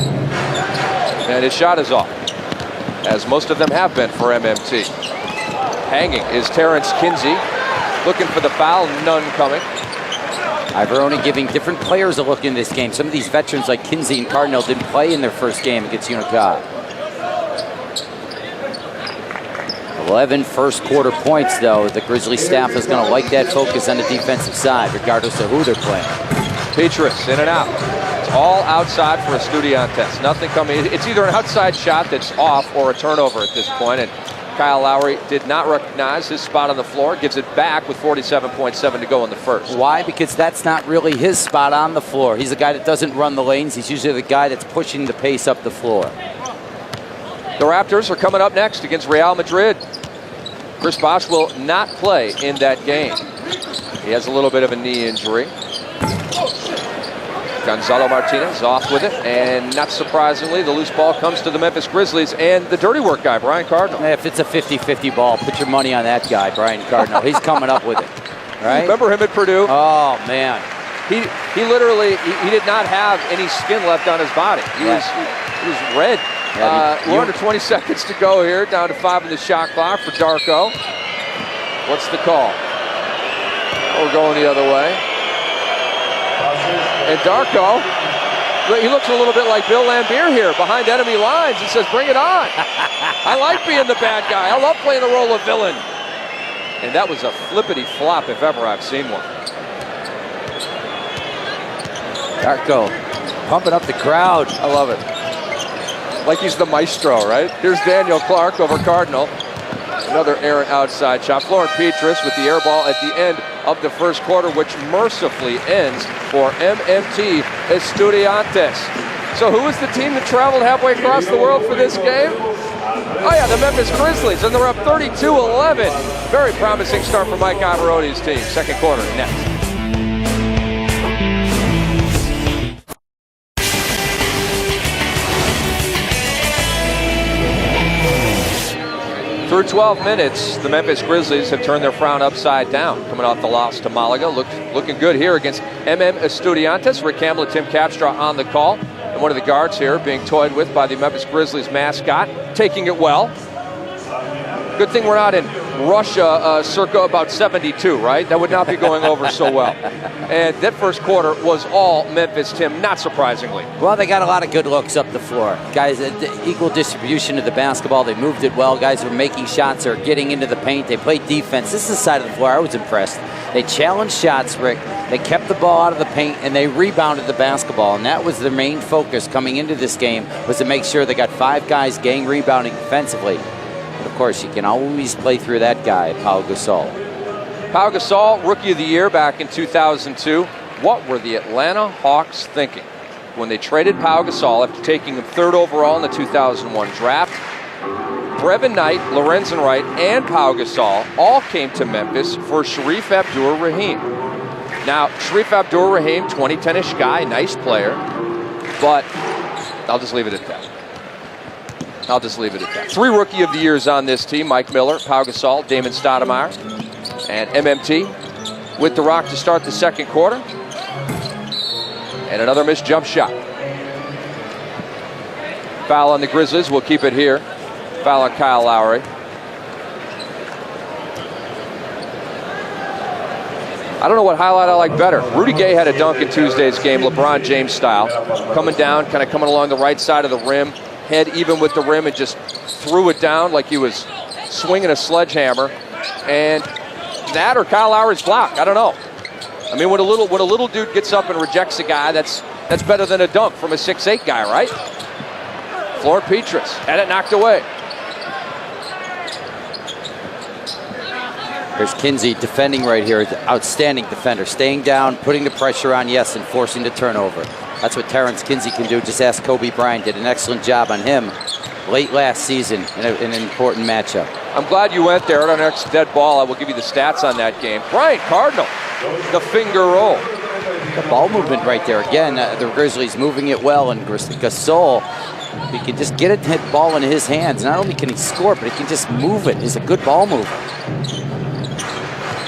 And his shot is off, as most of them have been for MMT. Hanging is Terrence Kinsey. Looking for the foul, none coming. Ivoroni giving different players a look in this game. Some of these veterans like Kinsey and Cardinal didn't play in their first game against Unicod. 11 first quarter points, though. The Grizzly staff is going to like that focus on the defensive side, regardless of who they're playing. Pietrus in and out. It's all outside for Estudiantes. Nothing coming. It's either an outside shot that's off or a turnover at this point. And Kyle Lowry did not recognize his spot on the floor. Gives it back with 47.7 to go in the first. Why? Because that's not really his spot on the floor. He's a guy that doesn't run the lanes. He's usually the guy that's pushing the pace up the floor. The Raptors are coming up next against Real Madrid. Chris Bosh will not play in that game. He has a little bit of a knee injury. Gonzalo Martínez off with it, and not surprisingly, the loose ball comes to the Memphis Grizzlies and the dirty work guy, Brian Cardinal. If it's a 50-50 ball, put your money on that guy, Brian Cardinal. He's coming up with it, right? Remember him at Purdue? Oh, man. He literally, he did not have any skin left on his body. He was red. We're under 20 seconds to go here, down to 5 in the shot clock for Darko. What's the call? We're going the other way. And Darko, he looks a little bit like Bill Lambier here, behind enemy lines. He says, bring it on. I like being the bad guy. I love playing the role of villain. And that was a flippity flop if ever I've seen one. Darko pumping up the crowd. I love it. Like he's the maestro, right? Here's Daniel Clark over Cardinal. Another errant outside shot. Florent Pietrus with the air ball at the end of the first quarter, which mercifully ends for MMT Estudiantes. So who was the team that traveled halfway across the world for this game? Oh yeah, the Memphis Grizzlies, and they're up 32-11. Very promising start for Mike Ivoroni's team. Second quarter next. Through 12 minutes, the Memphis Grizzlies have turned their frown upside down, coming off the loss to Malaga. Looking good here against MM Estudiantes. Rick Campbell and Tim Capstraw on the call. And one of the guards here being toyed with by the Memphis Grizzlies mascot, taking it well. Good thing we're not in Russia circa about 72, right? That would not be going over so well. And that first quarter was all Memphis, Tim, not surprisingly. Well, they got a lot of good looks up the floor. Guys, equal distribution of the basketball. They moved it well. Guys were making shots or getting into the paint. They played defense. This is the side of the floor I was impressed. They challenged shots, Rick. They kept the ball out of the paint, and they rebounded the basketball. And that was their main focus coming into this game, was to make sure they got 5 guys gang rebounding defensively. But of course, you can always play through that guy, Pau Gasol. Pau Gasol, Rookie of the Year back in 2002. What were the Atlanta Hawks thinking when they traded Pau Gasol after taking him 3rd overall in the 2001 draft? Brevin Knight, Lorenzen Wright, and Pau Gasol all came to Memphis for Sharif Abdur-Rahim. Now, Sharif Abdur-Rahim, 2010-ish guy, nice player, but I'll just leave it at that. 3 Rookie of the Years on this team: Mike Miller, Pau Gasol, Damon Stoudamire, and MMT with the rock to start the second quarter. And another missed jump shot. Foul on the Grizzlies. We'll keep it here. Foul on Kyle Lowry. I don't know what highlight I like better. Rudy Gay had a dunk in Tuesday's game, LeBron James style. Coming down, kind of coming along the right side of the rim. Head even with the rim and just threw it down like he was swinging a sledgehammer. And that or Kyle Lowry's block, I don't know. I mean, when a little dude gets up and rejects a guy, that's better than a dunk from a 6'8" guy, right? Florent Pietrus had it knocked away. There's Kinsey defending right here. Outstanding defender. Staying down, putting the pressure on, yes, and forcing the turnover. That's what Terrence Kinsey can do. Just ask Kobe Bryant. Did an excellent job on him late last season in an important matchup. I'm glad you went there. On our next dead ball, I will give you the stats on that game. Bryant Cardinal, the finger roll. The ball movement right there. Again, the Grizzlies moving it well, and Gasol, he can just get it, hit ball in his hands. Not only can he score, but he can just move it. He's a good ball mover.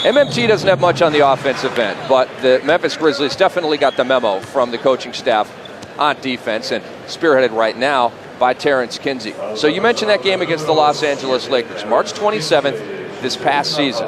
MMT doesn't have much on the offensive end, but the Memphis Grizzlies definitely got the memo from the coaching staff on defense, and spearheaded right now by Terrence Kinsey. So you mentioned that game against the Los Angeles Lakers, March 27th this past season,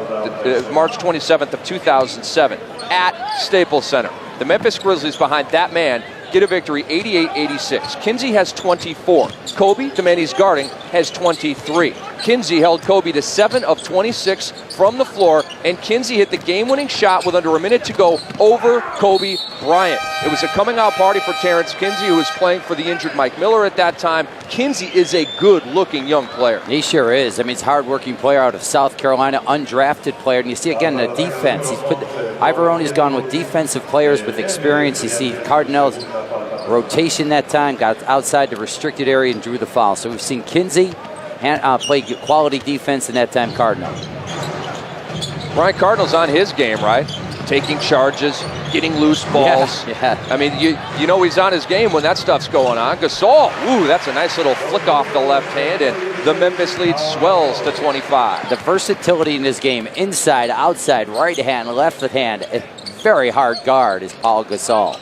March 27th of 2007 at Staples Center. The Memphis Grizzlies, behind that man, get a victory 88-86. Kinsey has 24. Kobe, the man he's guarding, has 23. Kinsey held Kobe to 7 of 26 from the floor, and Kinsey hit the game-winning shot with under a minute to go over Kobe Bryant. It was a coming-out party for Terrence Kinsey, who was playing for the injured Mike Miller at that time. Kinsey is a good-looking young player. He sure is. I mean, he's a hard-working player out of South Carolina, undrafted player. And you see, again, the defense. Ivoroni's gone with defensive players with experience. You see Cardinal's rotation that time, got outside the restricted area and drew the foul. So we've seen Kinsey play quality defense, and that time Cardinal. Bryant Cardinal's on his game, right? Taking charges, getting loose balls. Yeah. I mean, you know he's on his game when that stuff's going on. Gasol, ooh, that's a nice little flick off the left hand, and the Memphis lead swells to 25. The versatility in this game, inside, outside, right hand, left hand, a very hard guard is Paul Gasol.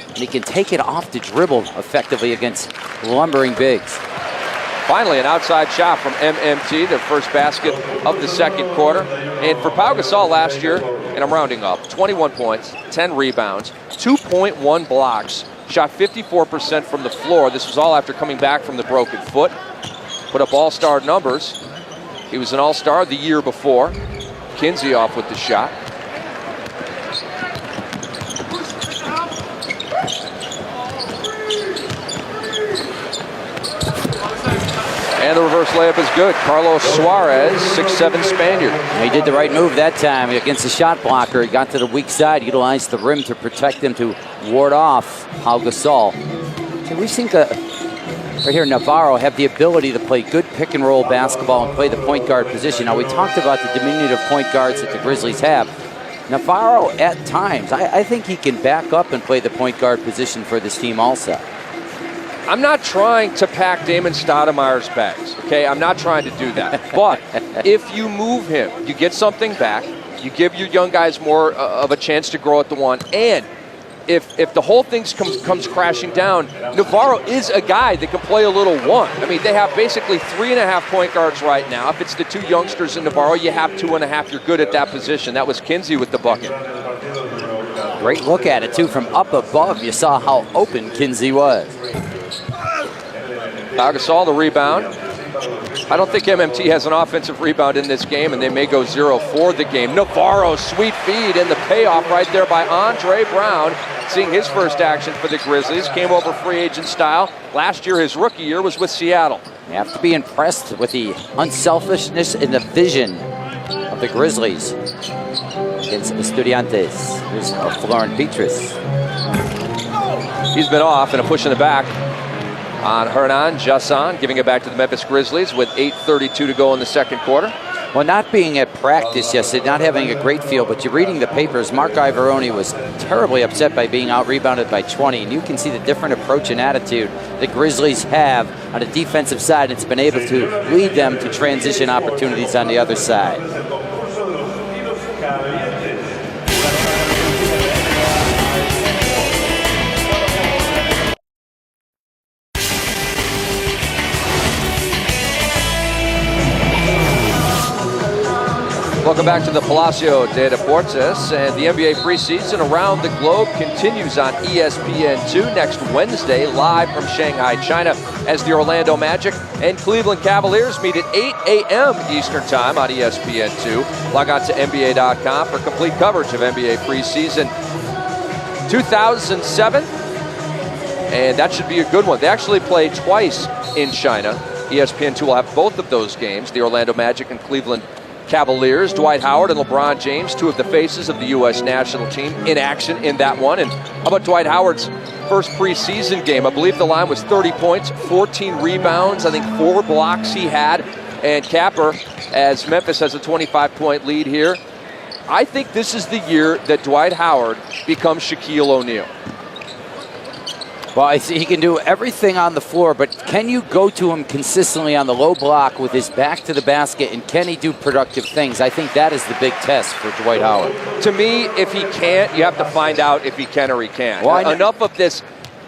And he can take it off the dribble effectively against lumbering bigs. Finally, an outside shot from MMT, their first basket of the second quarter. And for Pau Gasol last year, and I'm rounding up, 21 points, 10 rebounds, 2.1 blocks, shot 54% from the floor. This was all after coming back from the broken foot. Put up all-star numbers. He was an all-star the year before. Kinsey off with the shot. And the reverse layup is good. Carlos Suárez, 6'7" Spaniard. He did the right move that time against the shot blocker. He got to the weak side, utilized the rim to protect him, to ward off Pau Gasol. And we've seen right here Navarro have the ability to play good pick and roll basketball and play the point guard position. Now, we talked about the diminutive point guards that the Grizzlies have. Navarro, at times, I think he can back up and play the point guard position for this team also. I'm not trying to pack Damon Stoudamire's bags, okay? I'm not trying to do that. But if you move him, you get something back, you give your young guys more of a chance to grow at the one, and if the whole thing comes crashing down, Navarro is a guy that can play a little one. I mean, they have basically 3.5 point guards right now. If it's the two youngsters in Navarro, you have 2.5. You're good at that position. That was Kinsey with the bucket. Great look at it, too. From up above, you saw how open Kinsey was. Pau Gasol, the rebound. I don't think MMT has an offensive rebound in this game, and they may go 0 for the game. Navarro, sweet feed, and the payoff right there by Andre Brown. Seeing his first action for the Grizzlies. Came over free agent style. Last year, his rookie year, was with Seattle. You have to be impressed with the unselfishness and the vision of the Grizzlies against Estudiantes. Here's Florent Pietrus. He's been off, and a push in the back on Hernan Jasen, giving it back to the Memphis Grizzlies with 8:32 to go in the second quarter. Well, not being at practice yesterday, not having a great feel, but you're reading the papers, Marc Ivoroni was terribly upset by being out-rebounded by 20, and you can see the different approach and attitude the Grizzlies have on the defensive side. It's been able to lead them to transition opportunities on the other side. Welcome back to the Palacio de Deportes, and the NBA preseason around the globe continues on ESPN2 next Wednesday, live from Shanghai, China, as the Orlando Magic and Cleveland Cavaliers meet at 8 a.m. Eastern Time on ESPN2. Log on to NBA.com for complete coverage of NBA preseason 2007, and that should be a good one. They actually play twice in China. ESPN2 will have both of those games, the Orlando Magic and Cleveland Cavaliers. Dwight Howard and LeBron James, two of the faces of the U.S. national team, in action in that one. And how about Dwight Howard's first preseason game? I believe the line was 30 points, 14 rebounds, I think 4 blocks he had. And Capper, as Memphis has a 25-point lead here, I think this is the year that Dwight Howard becomes Shaquille O'Neal. Well, I see he can do everything on the floor, but can you go to him consistently on the low block with his back to the basket, and can he do productive things? I think that is the big test for Dwight Howard. To me, if he can't, you have to find out if he can or he can't. Well, enough of this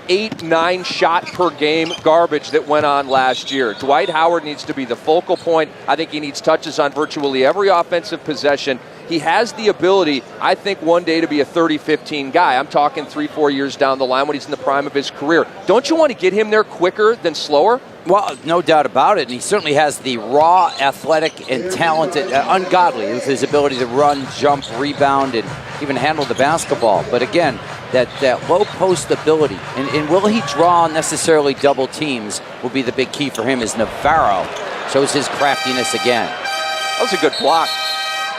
8-9 shot per game garbage that went on last year. Dwight Howard needs to be the focal point. I think he needs touches on virtually every offensive possession. He has the ability, I think, one day to be a 30-15 guy. I'm talking 3-4 years down the line when he's in the prime of his career. Don't you want to get him there quicker than slower? Well, no doubt about it. And he certainly has the raw, athletic, and talented, ungodly, with his ability to run, jump, rebound, and even handle the basketball. But again, that low post ability, and will he draw necessarily double teams will be the big key for him, as Navarro shows his craftiness again. That was a good block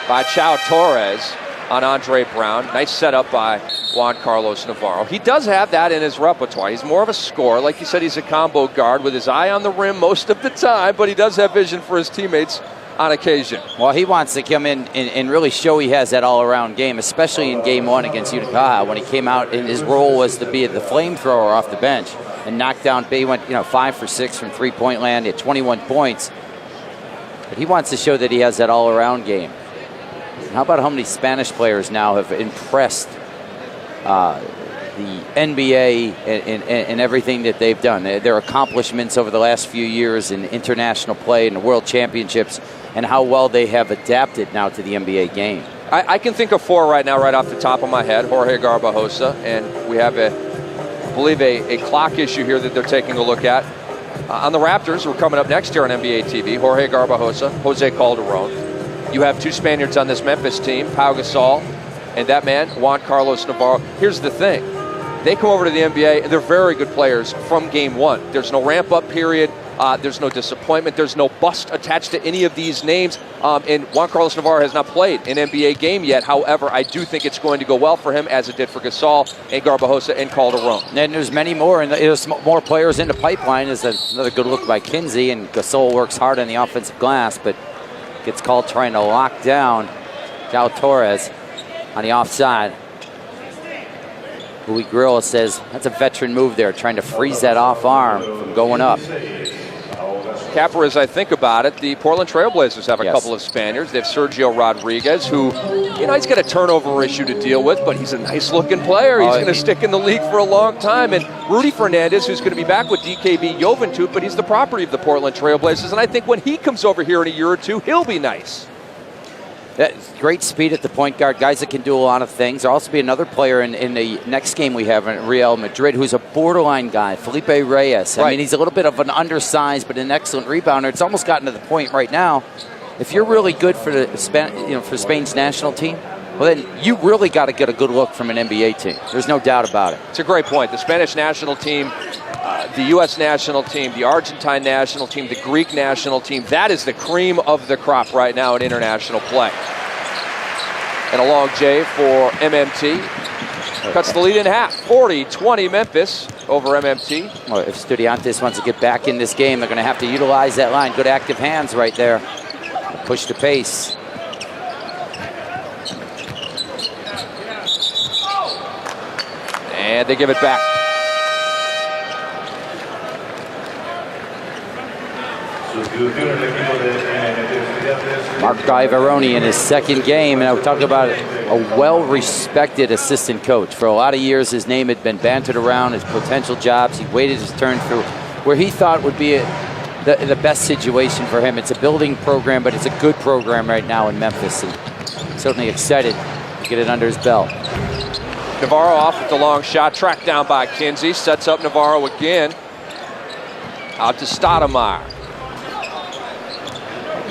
by Torres on Andre Brown. Nice setup by Juan Carlos Navarro. He does have that in his repertoire. He's more of a scorer. Like you said, he's a combo guard with his eye on the rim most of the time, but he does have vision for his teammates on occasion. Well, he wants to come in and really show he has that all-around game, especially in Game 1 against Utica, when he came out and his role was to be the flamethrower off the bench and knock down. He went 5 for 6 from three-point land. He had 21 points. But he wants to show that he has that all-around game. How about how many Spanish players now have impressed the NBA and everything that they've done, their accomplishments over the last few years in international play and the World Championships, and how well they have adapted now to the NBA game. I can think of 4 right now, right off the top of my head. Jorge Garbajosa, and we have, I believe, a clock issue here that they're taking a look at. On the Raptors, who are coming up next year on NBA TV, Jorge Garbajosa, Jose Calderon. You have 2 Spaniards on this Memphis team, Pau Gasol, and that man, Juan Carlos Navarro. Here's the thing. They come over to the NBA, and they're very good players from Game 1. There's no ramp-up period. There's no disappointment. There's no bust attached to any of these names. And Juan Carlos Navarro has not played an NBA game yet. However, I do think it's going to go well for him, as it did for Gasol and Garbajosa and Calderon. And there's many more, and there's more players in the pipeline. There's another good look by Kinsey, and Gasol works hard on the offensive glass, but gets called trying to lock down Torres on the offside. Louis Grillo says that's a veteran move there, trying to freeze that off arm from going up. Capper, as I think about it, the Portland Trailblazers have a couple of Spaniards. They have Sergio Rodriguez, who, he's got a turnover issue to deal with, but he's a nice-looking player. He's going to stick in the league for a long time. And Rudy Fernandez, who's going to be back with DKB Juventud, but he's the property of the Portland Trailblazers. And I think when he comes over here in a year or two, he'll be nice. Great speed at the point guard, guys that can do a lot of things. There'll also be another player in the next game we have in Real Madrid who's a borderline guy, Felipe Reyes. I mean, he's a little bit of an undersized but an excellent rebounder. It's almost gotten to the point right now, if you're really good for the for Spain's national team, well, then you really got to get a good look from an NBA team. There's no doubt about it. It's a great point. The Spanish national team, the U.S. national team, the Argentine national team, the Greek national team, that is the cream of the crop right now in international play. And a long J for MMT. Cuts the lead in half. 40-20 Memphis over MMT. Well, if Estudiantes wants to get back in this game, they're going to have to utilize that line. Good active hands right there. Push the pace. And they give it back. Marc Iavaroni in his second game, and I talk about a well-respected assistant coach. For a lot of years, his name had been bantered around, his potential jobs. He waited his turn through where he thought would be the best situation for him. It's a building program, but it's a good program right now in Memphis, and certainly excited to get it under his belt. Navarro off with the long shot, tracked down by Kinsey. Sets up Navarro again. Out to Stoudamire.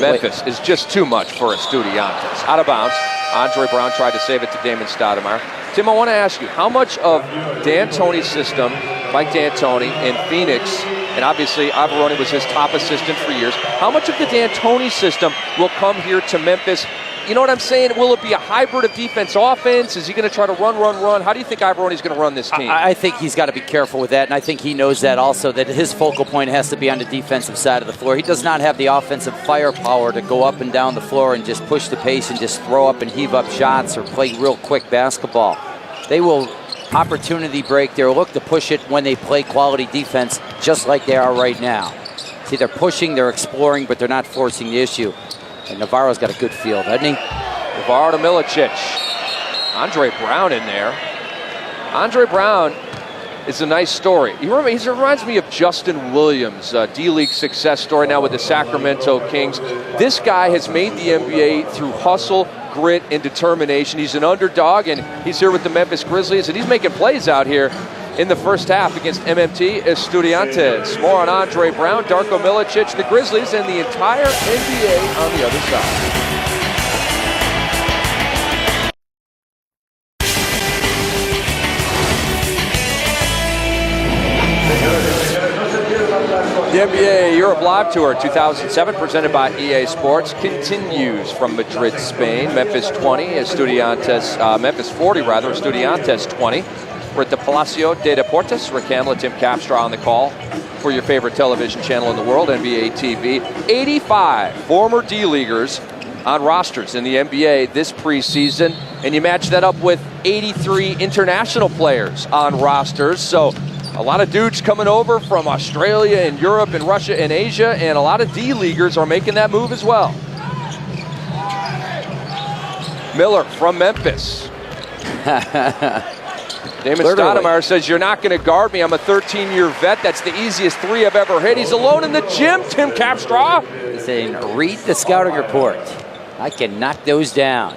Memphis is just too much for Estudiantes. Out of bounds. Andre Brown tried to save it to Damon Stoudamire. Tim, I want to ask you, how much of D'Antoni's system, Mike D'Antoni in Phoenix, and obviously Iavaroni was his top assistant for years. How much of the D'Antoni system will come here to Memphis? You know what I'm saying? Will it be a hybrid of defense-offense? Is he going to try to run? How do you think Iavaroni's going to run this team? I think he's got to be careful with that, and I think he knows that also, that his focal point has to be on the defensive side of the floor. He does not have the offensive firepower to go up and down the floor and just push the pace and just throw up and heave up shots or play real quick basketball. They will opportunity break. They'll look to push it when they play quality defense, just like they are right now. See, they're pushing, they're exploring, but they're not forcing the issue. And Navarro's got a good field, hasn't he? Navarro to Milicic. Andre Brown in there. Andre Brown is a nice story. He reminds me of Justin Williams, D-League success story now with the Sacramento Kings. This guy has made the NBA through hustle, grit, and determination. He's an underdog, and he's here with the Memphis Grizzlies, and he's making plays out here in the first half against MMT Estudiantes. More on Andre Brown, Darko Milicic, the Grizzlies, and the entire NBA on the other side. The NBA Europe Live Tour 2007, presented by EA Sports, continues from Madrid, Spain. Memphis 20, Estudiantes, Memphis 40 rather, Estudiantes 20. We're at the Palacio de Deportes. Rick Hamlet, Tim Capstra on the call for your favorite television channel in the world, NBA TV. 85 former D-Leaguers on rosters in the NBA this preseason, and you match that up with 83 international players on rosters. So a lot of dudes coming over from Australia and Europe and Russia and Asia, and a lot of D-Leaguers are making that move as well. Miller from Memphis. Damon Stoudamire says, "You're not going to guard me. I'm a 13-year vet. That's the easiest three I've ever hit." He's alone in the gym, Tim Capstra. He's saying, read the scouting report. I can knock those down.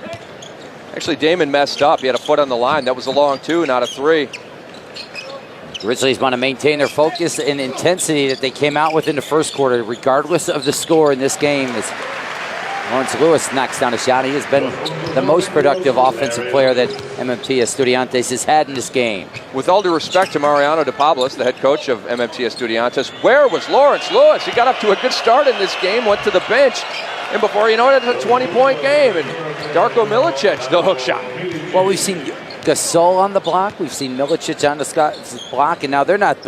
Actually, Damon messed up. He had a foot on the line. That was a long two, not a three. Grizzlies want to maintain their focus and intensity that they came out with in the first quarter, regardless of the score in this game. As Lawrence Lewis knocks down a shot, he has been the most productive offensive player that MMT Estudiantes has had in this game. With all due respect to Mariano de Pablos, the head coach of MMT Estudiantes, where was Lawrence Lewis? He got up to a good start in this game, went to the bench, and before you know it, it's a 20-point game. And Darko Milicic, the hook shot. Well, we've seen Gasol on the block. We've seen Milicic on the block, and now they're not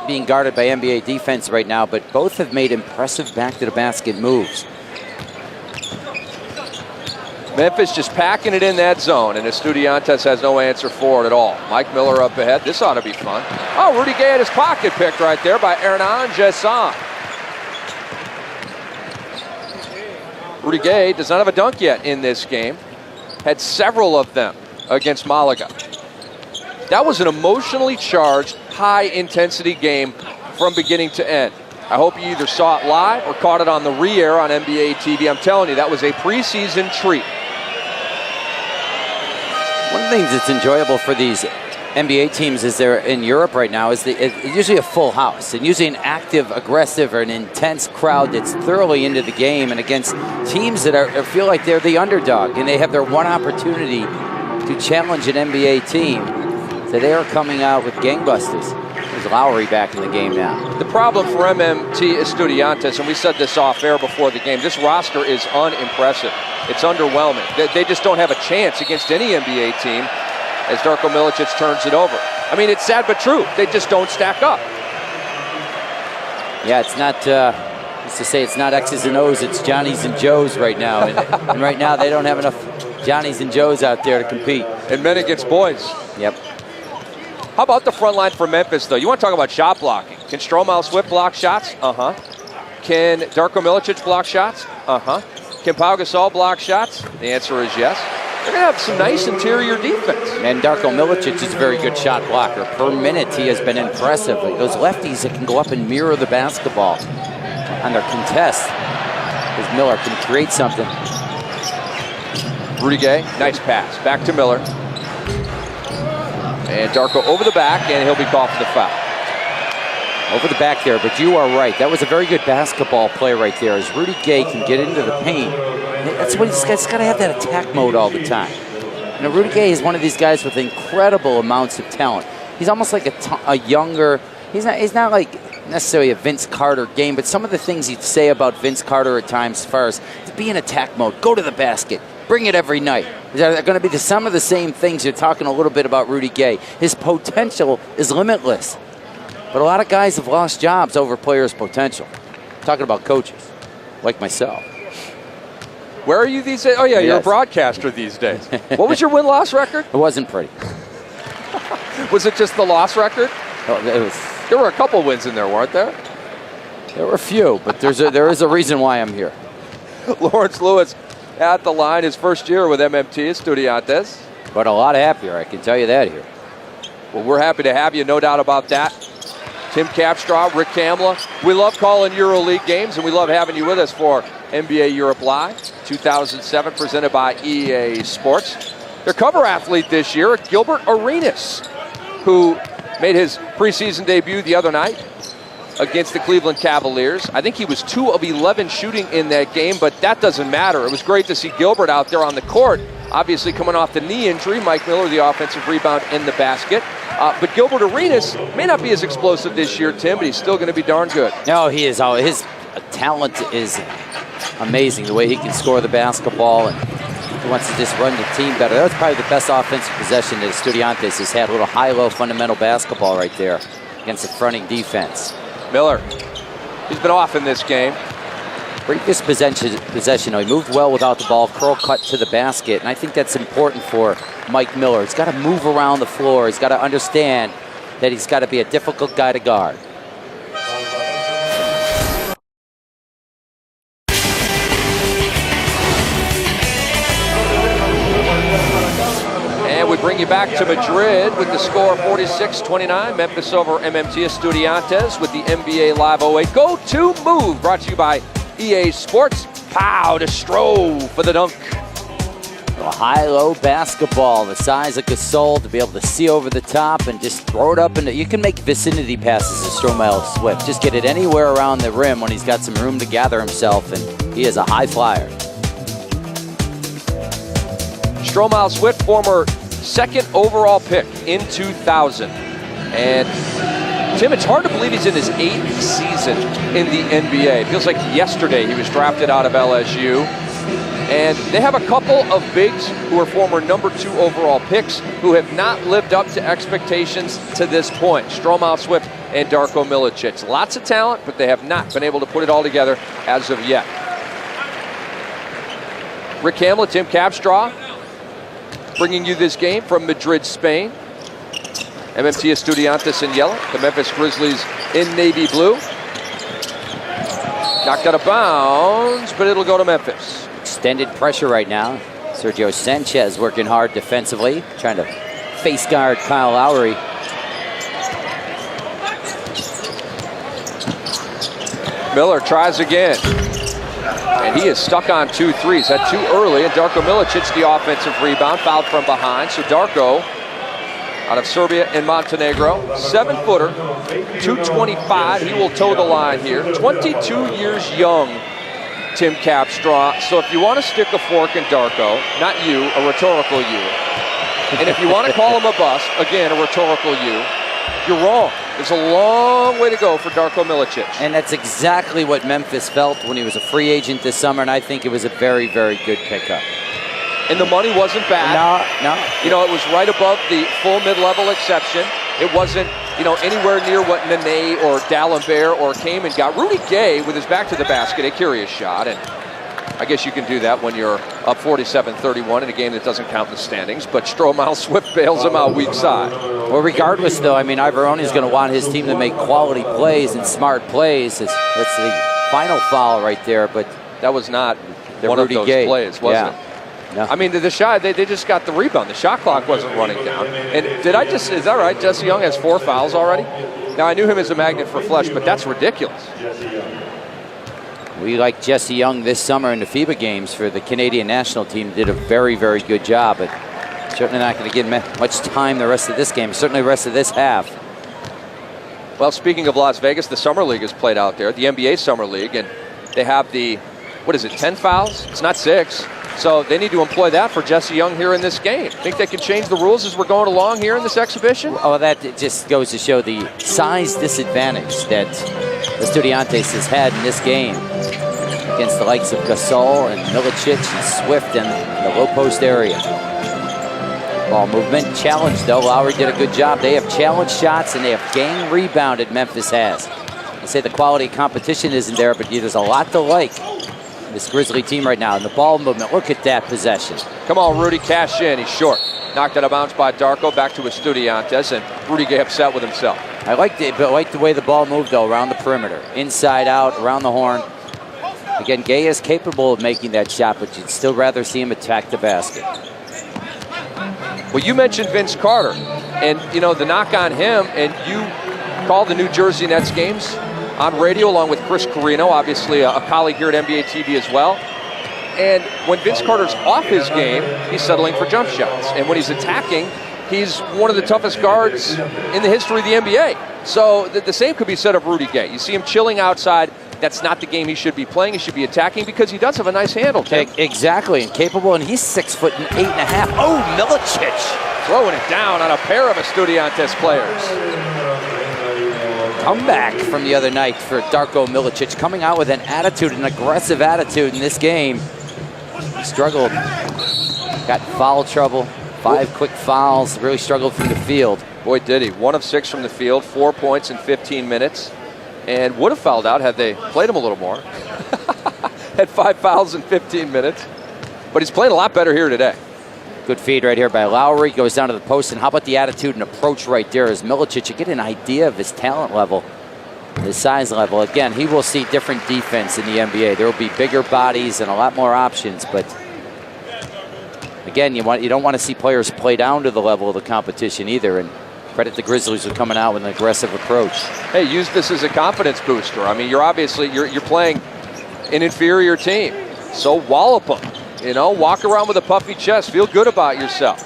being guarded by NBA defense right now, but both have made impressive back-to-the-basket moves. Memphis just packing it in that zone, and Estudiantes has no answer for it at all. Mike Miller up ahead. This ought to be fun. Oh, Rudy Gay had his pocket picked right there by Hernan Jasen. Rudy Gay does not have a dunk yet in this game. Had several of them against Malaga. That was an emotionally charged, high-intensity game from beginning to end. I hope you either saw it live or caught it on the re-air on NBA TV. I'm telling you, that was a preseason treat. One of the things that's enjoyable for these NBA teams is they're in Europe right now is it's usually a full house and usually an active, aggressive, or an intense crowd that's thoroughly into the game, and against teams that feel like they're the underdog and they have their one opportunity to challenge an NBA team. So they are coming out with gangbusters. There's Lowry back in the game now. The problem for MMT Estudiantes, and we said this off air before the game, this roster is unimpressive. It's underwhelming. They just don't have a chance against any NBA team as Darko Milicic turns it over. I mean, it's sad but true. They just don't stack up. Yeah, it's not, used to say it's not X's and O's, it's Johnny's and Joe's right now. And right now they don't have enough Johnny's and Joe's out there to compete. And men against boys. Yep. How about the front line for Memphis, though? You want to talk about shot blocking. Can Stromile Swift block shots? Uh-huh. Can Darko Milicic block shots? Uh-huh. Can Pau Gasol block shots? The answer is yes. They're going to have some nice interior defense. And Darko Milicic is a very good shot blocker. Per minute, he has been impressive. Those lefties that can go up and mirror the basketball on their contest, as Miller can create something. Rudy Gay, nice pass. Back to Miller. And Darko over the back, and he'll be called for the foul. Over the back there, but you are right. That was a very good basketball play right there, as Rudy Gay can get into the paint. That's what he's got to have, that attack mode all the time. You know, Rudy Gay is one of these guys with incredible amounts of talent. He's almost like a younger, he's not like necessarily a Vince Carter game, but some of the things he'd say about Vince Carter at times, as far as to be in attack mode, go to the basket, bring it every night. They're going to be some of the same things. You're talking a little bit about Rudy Gay. His potential is limitless. But a lot of guys have lost jobs over players' potential. I'm talking about coaches, like myself. Where are you these days? Oh, yeah, you're a broadcaster these days. What was your win-loss record? It wasn't pretty. Was it just the loss record? Oh, There were a couple wins in there, weren't there? There were a few, but there is a reason why I'm here. Lawrence Lewis at the line, his first year with MMT Estudiantes. But a lot happier, I can tell you that here. Well, we're happy to have you, no doubt about that. Tim Capstraw, Rick Kamla. We love calling EuroLeague games, and we love having you with us for NBA Europe Live 2007, presented by EA Sports. Their cover athlete this year, Gilbert Arenas, who made his preseason debut the other night against the Cleveland Cavaliers. I think he was 2 of 11 shooting in that game, but that doesn't matter. It was great to see Gilbert out there on the court, obviously coming off the knee injury. Mike Miller, the offensive rebound in the basket. But Gilbert Arenas may not be as explosive this year, Tim, but he's still going to be darn good. No, he is. His talent is amazing, the way he can score the basketball, and he wants to just run the team better. That was probably the best offensive possession that Estudiantes has had. A little high-low fundamental basketball right there against the fronting defense. Miller, he's been off in this game. Previous possession, he moved well without the ball, curl cut to the basket, and I think that's important for Mike Miller. He's got to move around the floor. He's got to understand that he's got to be a difficult guy to guard. And we bring you back to Madrid with the score 46-29. Memphis over MMT Estudiantes with the NBA Live 08 Go-To Move, brought to you by EA Sports. Pow to Stroh for the dunk. A high-low basketball, the size of Gasol, to be able to see over the top and just throw it up. You can make vicinity passes to Stromile Swift. Just get it anywhere around the rim when he's got some room to gather himself, and he is a high flyer. Stromile Swift, former 2nd overall pick in 2000. And Tim, it's hard to believe he's in his 8th season in the NBA. It feels like yesterday he was drafted out of LSU. And they have a couple of bigs who are former number 2 overall picks who have not lived up to expectations to this point. Stromile Swift and Darko Milicic. Lots of talent, but they have not been able to put it all together as of yet. Rick Kamla, Tim Capstraw, bringing you this game from Madrid, Spain. MMT Estudiantes in yellow, the Memphis Grizzlies in navy blue. Knocked out of bounds, but it'll go to Memphis. Extended pressure right now. Sergio Sánchez working hard defensively, trying to face guard Kyle Lowry. Miller tries again. And he is stuck on 2 threes. Had 2 early, and Darko Milicic the offensive rebound, fouled from behind. So Darko, out of Serbia and Montenegro, 7-footer, 225. He will toe the line here. 22 years young, Tim Capstraw. So if you want to stick a fork in Darko, not you, a rhetorical you, and if you want to call him a bust, again, a rhetorical you, you're wrong. There's a long way to go for Darko Milicic. And that's exactly what Memphis felt when he was a free agent this summer, and I think it was a very, very good pickup. And the money wasn't bad. No. You know, it was right above the full mid-level exception. It wasn't, anywhere near what Nene or D'Alembert or Kamen got. Rudy Gay, with his back to the basket, a curious shot, and I guess you can do that when you're up 47-31 in a game that doesn't count in the standings, but Stromile Swift bails him out weak side. Well, regardless, though, Ivaroni's going to want his team to make quality plays and smart plays. That's the final foul right there, but that was not one of those plays, was it? No. The shot, they just got the rebound. The shot clock wasn't running down. And is that right? Jesse Young has 4 fouls already? Now, I knew him as a magnet for flesh, but that's ridiculous. We like Jesse Young this summer in the FIBA games for the Canadian national team. Did a very, very good job, but certainly not going to get much time the rest of this game, certainly the rest of this half. Well, speaking of Las Vegas, the Summer League is played out there, the NBA Summer League, and they have 10 fouls? It's not 6. So they need to employ that for Jesse Young here in this game. Think they can change the rules as we're going along here in this exhibition? Oh, that just goes to show the size disadvantage that Estudiantes has had in this game against the likes of Gasol and Milicic and Swift in the low post area. Ball movement challenged though. Lowry did a good job. They have challenge shots and they have gang rebounded. Memphis has. I say the quality of competition isn't there, but there's a lot to like this Grizzly team right now. And the ball movement, look at that possession. Come on, Rudy, cash in. He's short. Knocked out of bounds by Darko, back to Estudiantes, and Rudy get upset with himself. I like the way the ball moved, though, around the perimeter. Inside out, around the horn. Again, Gay is capable of making that shot, but you'd still rather see him attack the basket. Well, you mentioned Vince Carter, and, you know, the knock on him, and you call the New Jersey Nets games on radio along with Chris Carino, obviously a colleague here at NBA TV as well. And when Vince Carter's off his game, he's settling for jump shots. And when he's attacking, he's one of the toughest guards in the history of the NBA. So the same could be said of Rudy Gay. You see him chilling outside. That's not the game he should be playing. He should be attacking because he does have a nice handle, Tim. Exactly, and capable, and he's 6 foot and 8.5. Oh, Milicic! Throwing it down on a pair of Estudiantes players. Comeback from the other night for Darko Milicic, coming out with an attitude, an aggressive attitude in this game. He struggled, got foul trouble, 5 quick fouls, really struggled from the field. Boy, did he. 1 of 6 from the field, 4 points in 15 minutes. And would have fouled out had they played him a little more. Had 5 fouls in 15 minutes. But he's playing a lot better here today. Good feed right here by Lowry. Goes down to the post. And how about the attitude and approach right there as Milicic? You get an idea of his talent level, his size level. Again, he will see different defense in the NBA. There will be bigger bodies and a lot more options. But again, you don't want to see players play down to the level of the competition either. And credit the Grizzlies for coming out with an aggressive approach. Hey, use this as a confidence booster. I mean, you're playing an inferior team. So wallop them. You know, walk around with a puffy chest. Feel good about yourself.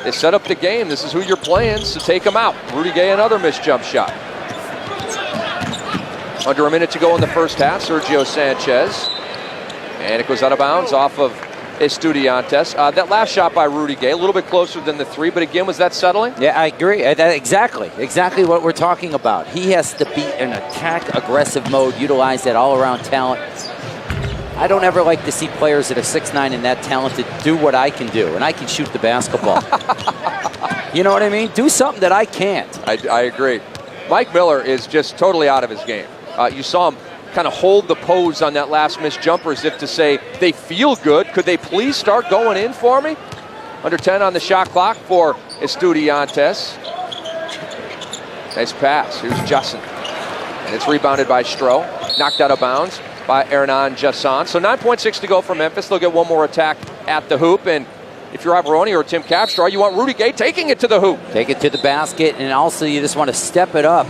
They set up the game. This is who you're playing, so take them out. Rudy Gay, another missed jump shot. Under a minute to go in the first half. Sergio Sánchez. And it goes out of bounds off of Estudiantes. That last shot by Rudy Gay, a little bit closer than the 3, but again, was that settling? Yeah, I agree. Exactly what we're talking about. He has to be in attack aggressive mode, utilize that all-around talent. I don't ever like to see players that are 6'9" and that talented do what I can do, and I can shoot the basketball. You know what I mean? Do something that I can't. I agree. Mike Miller is just totally out of his game. You saw him kind of hold the pose on that last missed jumper as if to say, they feel good. Could they please start going in for me? Under 10 on the shot clock for Estudiantes. Nice pass. Here's Jasen. And it's rebounded by Stroh. Knocked out of bounds by Hernan Jasen. So 9.6 to go for Memphis. They'll get one more attack at the hoop. And if you're Ivoroni or Tim Capstraw, you want Rudy Gay taking it to the hoop. Take it to the basket, and also you just want to step it up.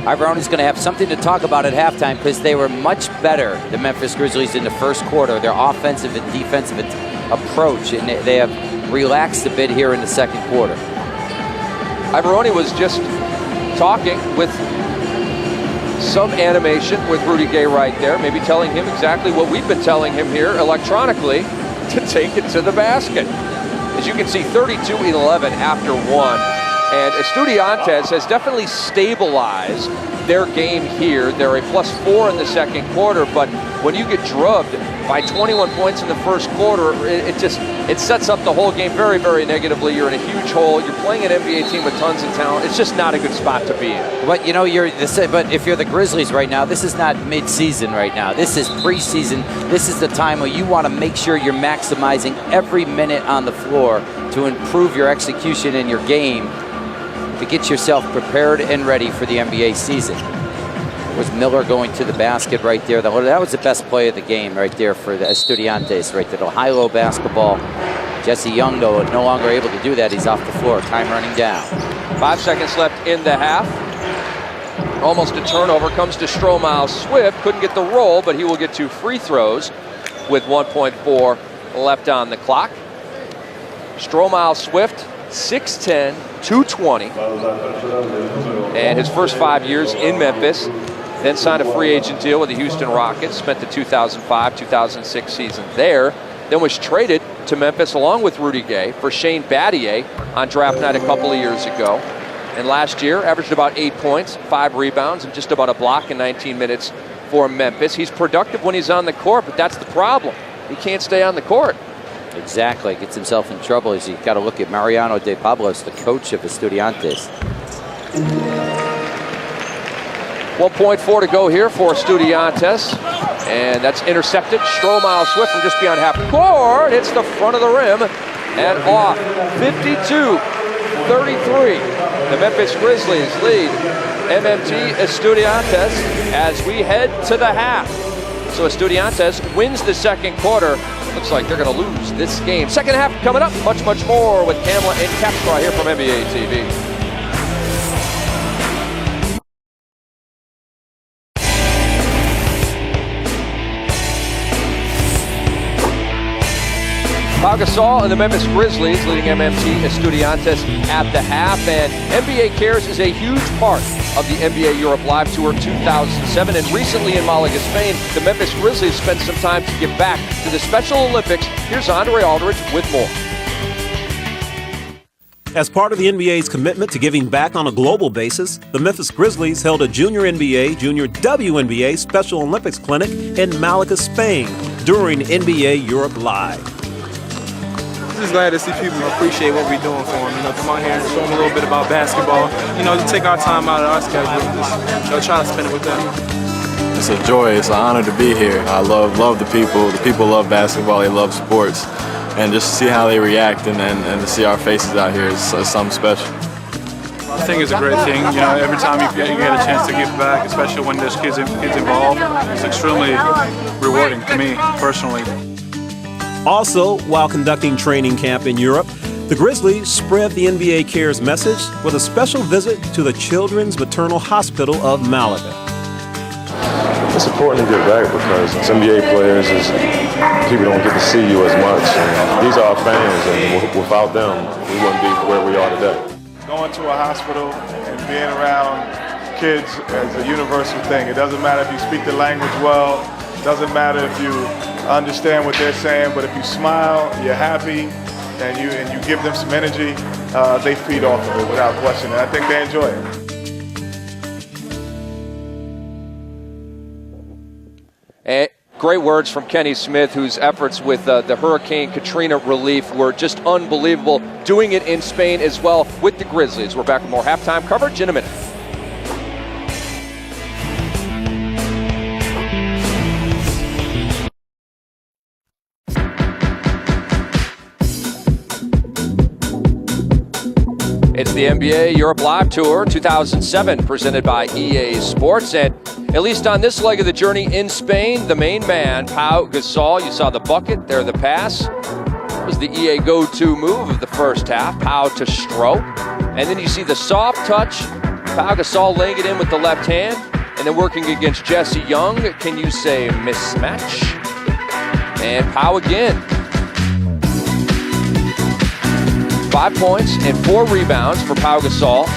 Ivoroni's going to have something to talk about at halftime because they were much better, the Memphis Grizzlies, in the first quarter. Their offensive and defensive approach, and they have relaxed a bit here in the second quarter. Ivoroni was just talking with some animation with Rudy Gay right there, maybe telling him exactly what we've been telling him here electronically, to take it to the basket. As you can see, 32-11 after 1. And Estudiantes has definitely stabilized their game here. They're a +4 in the second quarter, but when you get drubbed by 21 points in the first quarter, it sets up the whole game very, very negatively. You're in a huge hole. You're playing an NBA team with tons of talent. It's just not a good spot to be in. But you know, but if you're the Grizzlies right now, this is not mid-season right now. This is preseason. This is the time where you want to make sure you're maximizing every minute on the floor to improve your execution in your game, to get yourself prepared and ready for the NBA season. It was Miller going to the basket right there. That was the best play of the game right there for the Estudiantes right there. The high-low basketball. Jesse Young, though, no longer able to do that. He's off the floor. Time running down. 5 seconds left in the half. Almost a turnover. Comes to Stromile Swift. Couldn't get the roll, but he will get 2 free throws with 1.4 left on the clock. Stromile Swift, 6'10", 220, and his first 5 years in Memphis, then signed a free agent deal with the Houston Rockets, spent the 2005-2006 season there, then was traded to Memphis along with Rudy Gay for Shane Battier on draft night a couple of years ago. And last year, averaged about 8 points, 5 rebounds, and just about a block in 19 minutes for Memphis. He's productive when he's on the court, but that's the problem. He can't stay on the court. Exactly. Gets himself in trouble as you got to look at Mariano de Pablos, the coach of Estudiantes. 1.4 to go here for Estudiantes. And that's intercepted. Stromile Swift from just beyond half court. Hits the front of the rim and off. 52-33. The Memphis Grizzlies lead MMT Estudiantes as we head to the half. So Estudiantes wins the second quarter. Looks like they're going to lose this game. Second half coming up. Much more with Kamla and Capstra here from NBA TV. Pau Gasol and the Memphis Grizzlies leading MMT Estudiantes at the half. And NBA Cares is a huge part of the NBA Europe Live Tour 2007. And recently in Malaga, Spain, the Memphis Grizzlies spent some time to give back to the Special Olympics. Here's Andre Aldridge with more. As part of the NBA's commitment to giving back on a global basis, the Memphis Grizzlies held a Junior NBA, Junior WNBA Special Olympics clinic in Malaga, Spain during NBA Europe Live. Just glad to see people appreciate what we're doing for them. You know, come out here and show them a little bit about basketball. You know, to take our time out of our schedule and just, you know, try to spend it with them. It's a joy. It's an honor to be here. I love the people. The people love basketball. They love sports. And just to see how they react and to see our faces out here is something special. I think it's a great thing. You know, every time you get a chance to give back, especially when there's kids involved, it's extremely rewarding to me personally. Also, while conducting training camp in Europe, the Grizzlies spread the NBA Cares message with a special visit to the Children's Maternal Hospital of Malaga. It's important to give back because as NBA players, people don't get to see you as much. And these are our fans, and without them, we wouldn't be where we are today. Going to a hospital and being around kids is a universal thing. It doesn't matter if you speak the language well. It doesn't matter if you understand what they're saying, but if you smile, you're happy, and you give them some energy, they feed off of it without question, and I think they enjoy it. And great words from Kenny Smith, whose efforts with the Hurricane Katrina relief were just unbelievable, doing it in Spain as well with the Grizzlies. We're back with more halftime coverage in a minute. It's the NBA Europe Live Tour 2007 presented by EA Sports. And at least on this leg of the journey in Spain, the main man, Pau Gasol, you saw the bucket, there the pass. It was the EA go-to move of the first half, Pau to Stroh. And then you see the soft touch, Pau Gasol laying it in with the left hand, and then working against Jesse Young. Can you say mismatch? And Pau again. 5 points and 4 rebounds for Pau Gasol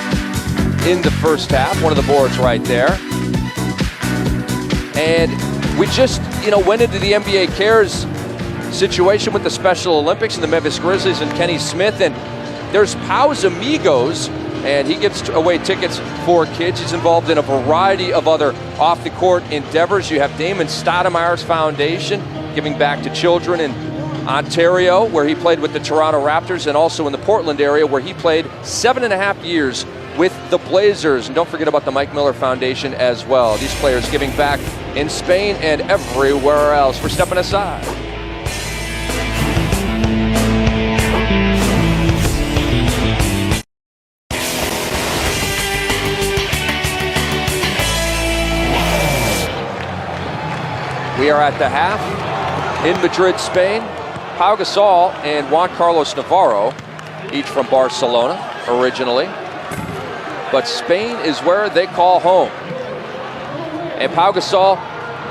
in the first half. One of the boards right there. And we just, went into the NBA Cares situation with the Special Olympics and the Memphis Grizzlies and Kenny Smith. And there's Pau's Amigos, and he gives away tickets for kids. He's involved in a variety of other off-the-court endeavors. You have Damon Stoudamire's foundation, giving back to children in Ontario, where he played with the Toronto Raptors, and also in the Portland area, where he played 7.5 years with the Blazers. And don't forget about the Mike Miller Foundation as well. These players giving back in Spain and everywhere else. We're stepping aside. We are at the half in Madrid, Spain. Pau Gasol and Juan Carlos Navarro, each from Barcelona originally. But Spain is where they call home. And Pau Gasol,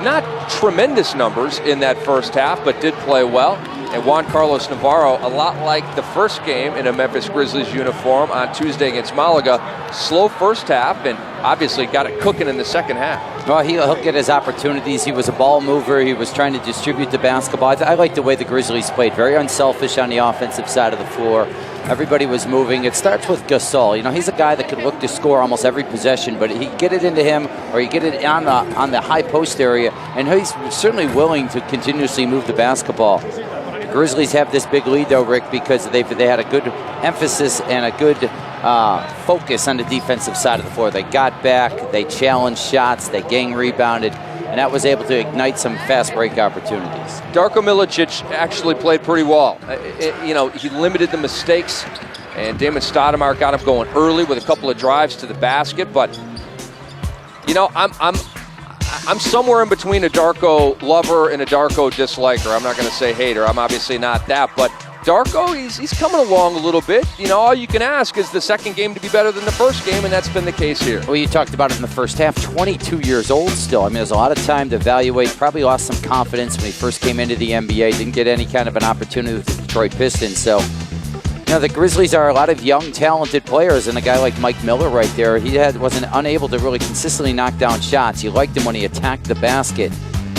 not tremendous numbers in that first half, but did play well. And Juan Carlos Navarro, a lot like the first game in a Memphis Grizzlies uniform on Tuesday against Malaga. Slow first half, and obviously got it cooking in the second half. Well, he'll get his opportunities. He was a ball mover. He was trying to distribute the basketball. I like the way the Grizzlies played. Very unselfish on the offensive side of the floor. Everybody was moving. It starts with Gasol. You know, he's a guy that could look to score almost every possession, but he get it into him, or you get it on the high post area, and he's certainly willing to continuously move the basketball. The Grizzlies have this big lead, though, Rick, because they had a good emphasis and a good focus on the defensive side of the floor. They got back, they challenged shots, they gang rebounded, and that was able to ignite some fast break opportunities. Darko Milicic actually played pretty well. You know, he limited the mistakes, and Damon Stoudamire got him going early with a couple of drives to the basket. But you know, I'm somewhere in between a Darko lover and a Darko disliker. I'm not going to say hater. I'm obviously not that, but Darko, he's coming along a little bit. You know, all you can ask is the second game to be better than the first game, and that's been the case here. Well, you talked about it in the first half. 22 years old still. I mean, there's a lot of time to evaluate. Probably lost some confidence when he first came into the NBA. Didn't get any kind of an opportunity with the Detroit Pistons. So, you know, the Grizzlies are a lot of young, talented players, and a guy like Mike Miller right there, wasn't unable to really consistently knock down shots. You liked him when he attacked the basket.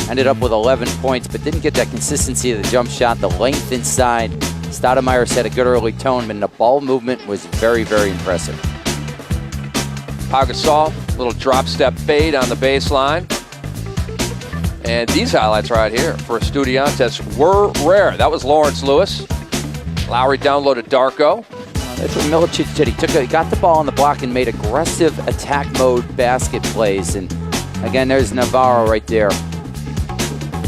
Ended up with 11 points, but didn't get that consistency of the jump shot, the length inside. Stoudamire set a good early tone, and the ball movement was very, very impressive. Pau Gasol, little drop step fade on the baseline. And these highlights right here for Estudiantes were rare. That was Lawrence Lewis. Lowry downloaded Darko. That's what Milicic did. He got the ball on the block and made aggressive attack mode basket plays. And again, there's Navarro right there.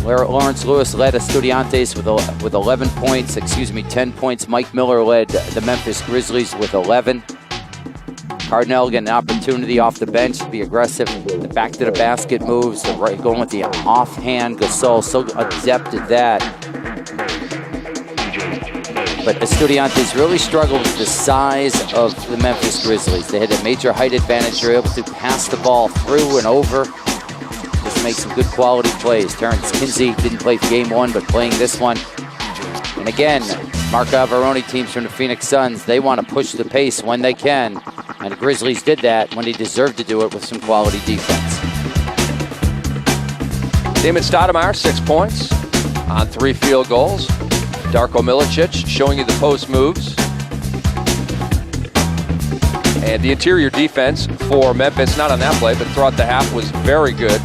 Lawrence Lewis led Estudiantes with 11 points, 10 points. Mike Miller led the Memphis Grizzlies with 11. Cardinal getting an opportunity off the bench to be aggressive. The back to the basket moves, going with the offhand. Gasol so adept at that. But Estudiantes really struggled with the size of the Memphis Grizzlies. They had a major height advantage. They were able to pass the ball through and over. Just make some good quality plays. Terrence Kinsey didn't play game one, but playing this one. And again, Marc Iavaroni teams from the Phoenix Suns, they want to push the pace when they can. And the Grizzlies did that when they deserved to do it with some quality defense. Damon Stoudamire, 6 points on 3 field goals. Darko Milicic showing you the post moves. And the interior defense for Memphis, not on that play, but throughout the half, was very good.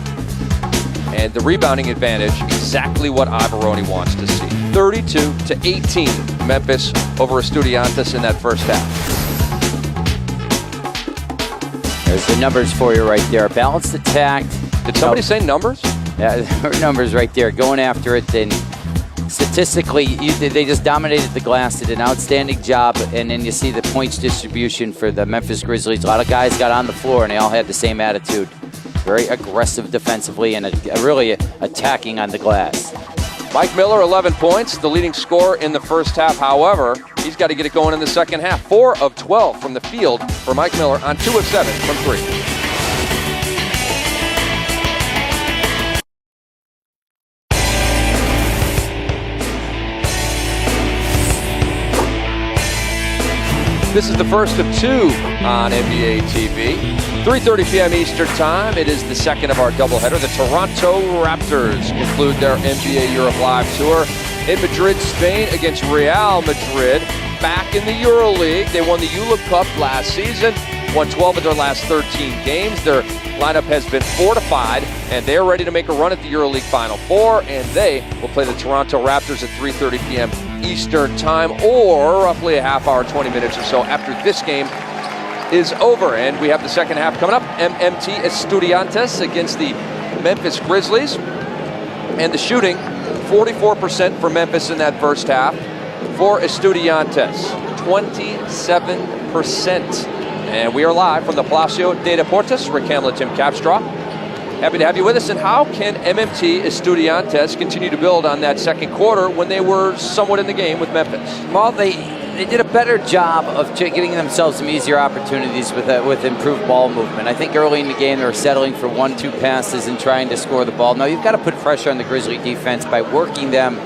And the rebounding advantage, exactly what Iavaroni wants to see. 32-18, Memphis over Estudiantes in that first half. There's the numbers for you right there. Balanced attack. Did somebody say numbers? Yeah, there are numbers right there. Going after it, then statistically, they just dominated the glass, did an outstanding job, and then you see the points distribution for the Memphis Grizzlies. A lot of guys got on the floor, and they all had the same attitude. Very aggressive defensively and really attacking on the glass. Mike Miller, 11 points, the leading scorer in the first half. However, he's got to get it going in the second half. 4 of 12 from the field for Mike Miller on 2 of 7 from 3. This is the first of 2 on NBA TV. 3:30 p.m. Eastern Time. It is the second of our doubleheader. The Toronto Raptors conclude their NBA Europe Live Tour in Madrid, Spain, against Real Madrid. Back in the EuroLeague, they won the ULEB Cup last season, won 12 of their last 13 games. Their lineup has been fortified, and they're ready to make a run at the EuroLeague Final Four, and they will play the Toronto Raptors at 3:30 p.m. Eastern Time, or roughly a half hour, 20 minutes or so after this game is over. And we have the second half coming up. MMT Estudiantes against the Memphis Grizzlies. And the shooting, 44% for Memphis in that first half. For Estudiantes, 27%. And we are live from the Palacio de Deportes. Rick Hamlin, Tim Capstraw. Happy to have you with us. And how can MMT Estudiantes continue to build on that second quarter when they were somewhat in the game with Memphis? Well, they did a better job of getting themselves some easier opportunities with improved ball movement. I think early in the game they were settling for 1-2 passes and trying to score the ball. No, you've got to put pressure on the Grizzly defense by working them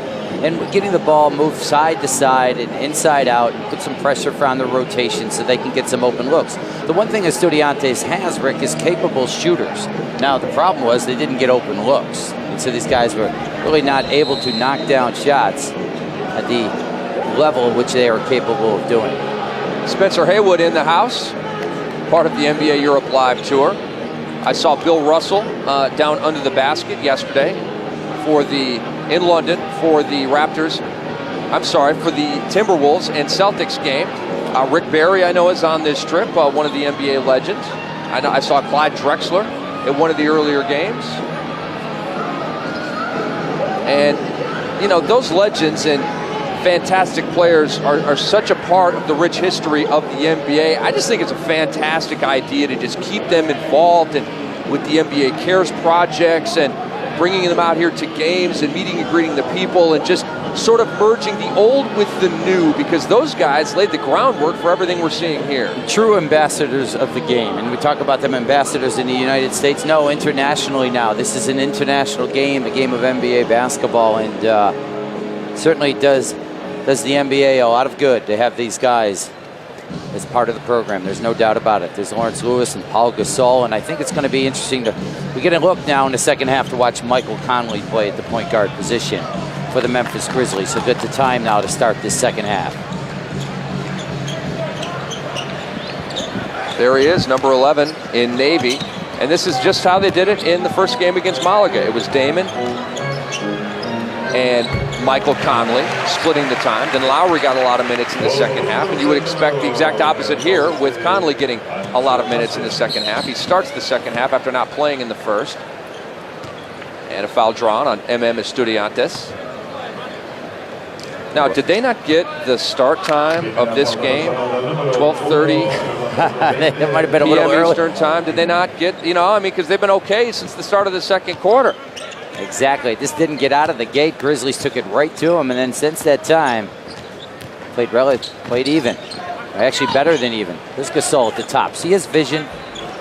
and getting the ball moved side to side and inside out and put some pressure on the rotation so they can get some open looks. The one thing Estudiantes has, Rick, is capable shooters. Now, the problem was they didn't get open looks. And so these guys were really not able to knock down shots at the level which they are capable of doing. Spencer Haywood in the house, part of the NBA Europe Live Tour. I saw Bill Russell down under the basket yesterday in London for the Raptors. I'm sorry, for the Timberwolves and Celtics game. Rick Barry, I know, is on this trip, one of the NBA legends. I saw Clyde Drexler at one of the earlier games. And, you know, those legends and fantastic players are such a part of the rich history of the NBA. I just think it's a fantastic idea to just keep them involved with the NBA Cares projects and bringing them out here to games and meeting and greeting the people and just sort of merging the old with the new, because those guys laid the groundwork for everything we're seeing here. True ambassadors of the game. And we talk about them ambassadors in the United States. No, internationally now. This is an international game, a game of NBA basketball, and certainly does the NBA a lot of good to have these guys as part of the program. There's no doubt about it. There's Lawrence Lewis and Paul Gasol, and I think it's going to be interesting we get a look now in the second half to watch Michael Conley play at the point guard position for the Memphis Grizzlies. So good to time now to start this second half. There he is, number 11 in Navy. And this is just how they did it in the first game against Malaga. It was Damon and Michael Conley splitting the time. Then Lowry got a lot of minutes in the second half, and you would expect the exact opposite here with Conley getting a lot of minutes in the second half. He starts the second half after not playing in the first. And a foul drawn on Estudiantes. Now, did they not get the start time of this game? 12:30 that might have been a little early. Eastern time. Did they not get, because they've been okay since the start of the second quarter. Exactly. This didn't get out of the gate. Grizzlies took it right to them, and then since that time, played even. Actually, better than even. There's Gasol at the top. See his vision?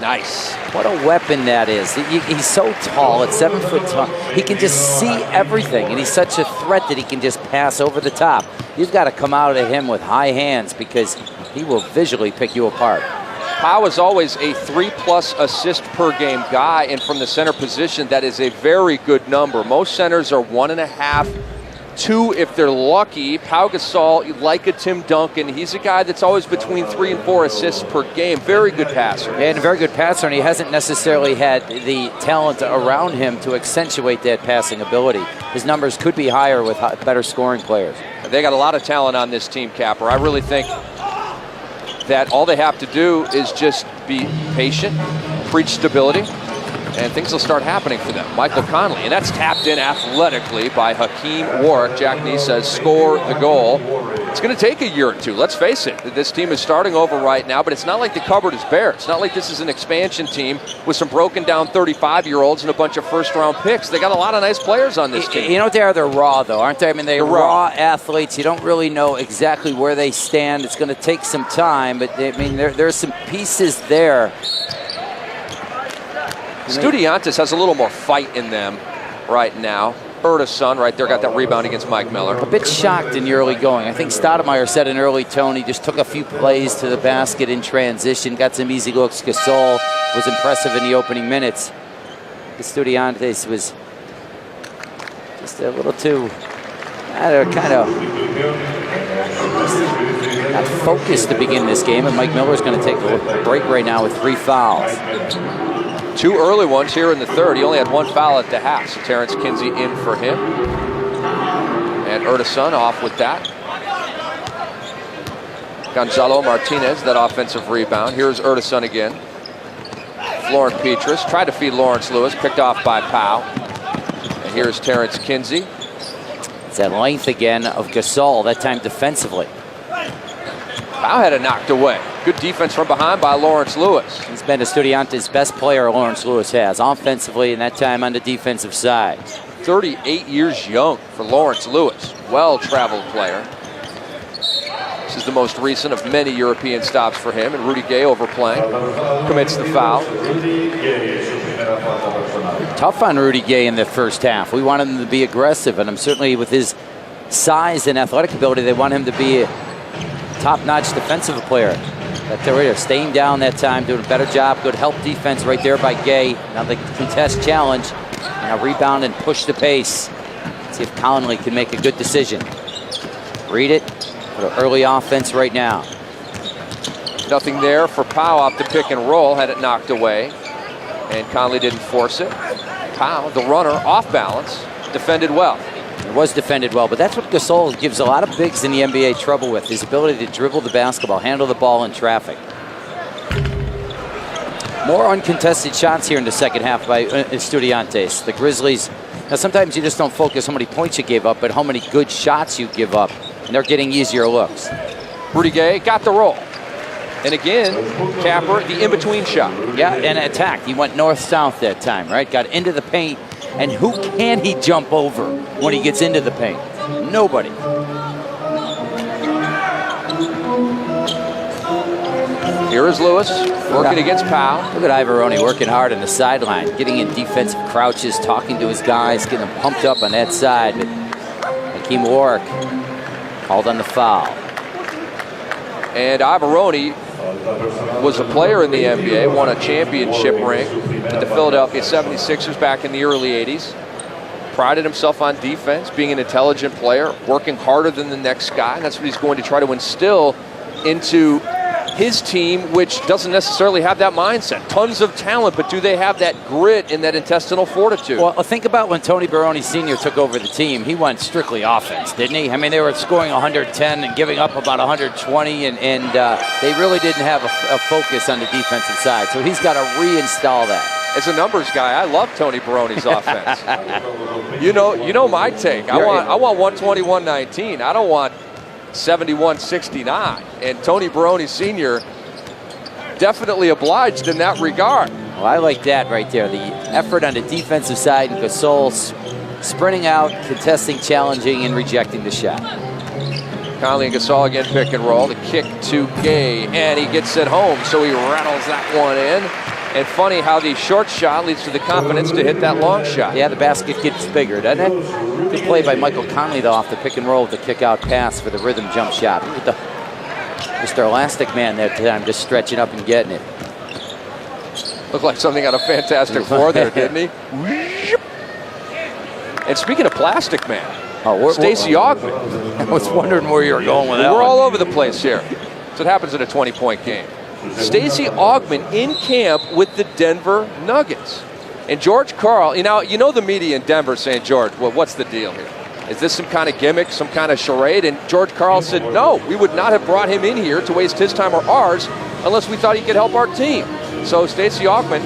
Nice. What a weapon that is. He's so tall, at 7 foot tall. He can just see everything, and he's such a threat that he can just pass over the top. You've got to come out at him with high hands because he will visually pick you apart. Pau is always a 3+ assist per game guy, and from the center position, that is a very good number. Most centers are 1.5, 2 if they're lucky. Pau Gasol, like a Tim Duncan, he's a guy that's always between 3 and 4 assists per game. Very good passer. And a very good passer, and he hasn't necessarily had the talent around him to accentuate that passing ability. His numbers could be higher with better scoring players. They got a lot of talent on this team, Capper. I really think that all they have to do is just be patient, preach stability, and things will start happening for them. Michael Conley, and that's tapped in athletically by Hakeem Warrick. Jack Nee says, score the goal. It's going to take a year or two. Let's face it. This team is starting over right now, but it's not like the cupboard is bare. It's not like this is an expansion team with some broken down 35-year-olds and a bunch of first-round picks. They got a lot of nice players on this team. You know what they are? They're raw, though, aren't they? I mean, they're raw athletes. You don't really know exactly where they stand. It's going to take some time, but there's some pieces there. Estudiantes has a little more fight in them right now. Urtasun right there got that rebound against Mike Miller. A bit shocked in the early going. I think Stoudamire set an early tone. He just took a few plays to the basket in transition, got some easy looks. Gasol was impressive in the opening minutes. Estudiantes was just a little too kind of not focused to begin this game, and Mike Miller's going to take a break right now with 3 fouls. 2 early ones here in the third. He only had 1 foul at the half, so Terrence Kinsey in for him. And Urtasun off with that. Gonzalo Martínez, that offensive rebound. Here's Urtasun again. Florent Pietrus tried to feed Lawrence Lewis, picked off by Pau. And here's Terrence Kinsey. It's that length again of Gasol, that time defensively. Pau had it knocked away. Good defense from behind by Lawrence Lewis. He's been Estudiantes' best player, Lawrence Lewis has, offensively, and that time on the defensive side. 38 years young for Lawrence Lewis. Well-traveled player. This is the most recent of many European stops for him, and Rudy Gay overplaying. Commits the foul. Tough on Rudy Gay in the first half. We wanted him to be aggressive, and I'm certainly with his size and athletic ability. They want him to be a top-notch defensive player. That they're right, staying down that time, doing a better job. Good help defense right there by Gay. Now the contest challenge. Now rebound and push the pace. See if Conley can make a good decision. Read it. Put an early offense right now. Nothing there for Powell off the pick and roll. Had it knocked away. And Conley didn't force it. Powell, the runner, off balance. Defended well. It was defended well, but that's what Gasol gives a lot of bigs in the NBA trouble with, his ability to dribble the basketball, handle the ball in traffic. More uncontested shots here in the second half by Estudiantes. The Grizzlies, now sometimes you just don't focus how many points you gave up, but how many good shots you give up, and they're getting easier looks. Rudy Gay got the roll. And again, Capper, the in-between shot. Yeah, and attacked. He went north-south that time, right? Got into the paint. And who can he jump over when he gets into the paint? Nobody. Here is Lewis working against Powell. Look at Ivoroni working hard on the sideline, getting in defensive crouches, talking to his guys, getting them pumped up on that side. But Hakeem Warrick called on the foul. And Ivoroni was a player in the NBA, won a championship ring with the Philadelphia 76ers back in the early 80s. Prided himself on defense, being an intelligent player, working harder than the next guy. And that's what he's going to try to instill into his team, which doesn't necessarily have that mindset. Tons of talent, but do they have that grit and that intestinal fortitude? Well, think about when Tony Barone Sr. took over the team. He went strictly offense, didn't he? I mean, they were scoring 110 and giving up about 120, and they really didn't have a focus on the defensive side. So he's got to reinstall that. As a numbers guy, I love Tony Barone's offense. You know my take. I want 121-19. I don't want 71-69, and Tony Barone Sr. definitely obliged in that regard. Well, I like that right there. The effort on the defensive side, and Gasol sprinting out, contesting, challenging, and rejecting the shot. Conley and Gasol again pick and roll. The kick to Gay, and he gets it home, so he rattles that one in. And funny how the short shot leads to the confidence to hit that long shot. Yeah, the basket gets bigger, doesn't it? Good play by Michael Conley, though, off the pick and roll with the kick-out pass for the rhythm jump shot. Look at the Mr. Elastic Man that time, just stretching up and getting it. Looked like something out of Fantastic Four there, didn't he? And speaking of Plastic Man, Stacey Augmon. I was wondering where you were going with that. We're all over the place here. So it happens in a 20-point game. Stacey Augmon in camp with the Denver Nuggets. And George Karl, you know the media in Denver saying, George, well, what's the deal here? Is this some kind of gimmick, some kind of charade? And George Karl said, no, we would not have brought him in here to waste his time or ours unless we thought he could help our team. So Stacey Augmon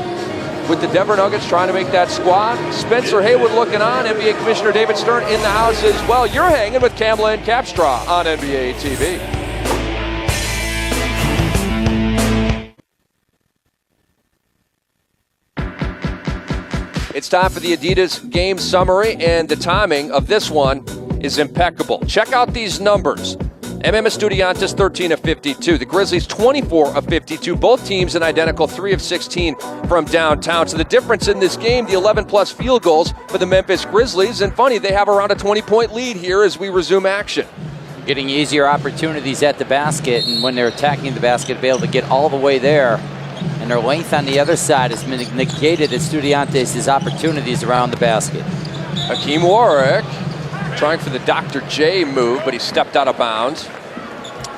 with the Denver Nuggets trying to make that squad. Spencer Haywood looking on. NBA Commissioner David Stern in the house as well. You're hanging with Kamla and Capstraw on NBA TV. It's time for the Adidas game summary, and the timing of this one is impeccable. Check out these numbers. Estudiantes 13 of 52. The Grizzlies 24 of 52. Both teams an identical 3 of 16 from downtown. So the difference in this game, the 11-plus field goals for the Memphis Grizzlies. And funny, they have around a 20-point lead here as we resume action. Getting easier opportunities at the basket, and when they're attacking the basket, be able to get all the way there. And their length on the other side has negated Estudiantes' opportunities around the basket. Hakeem Warrick trying for the Dr. J move, but he stepped out of bounds.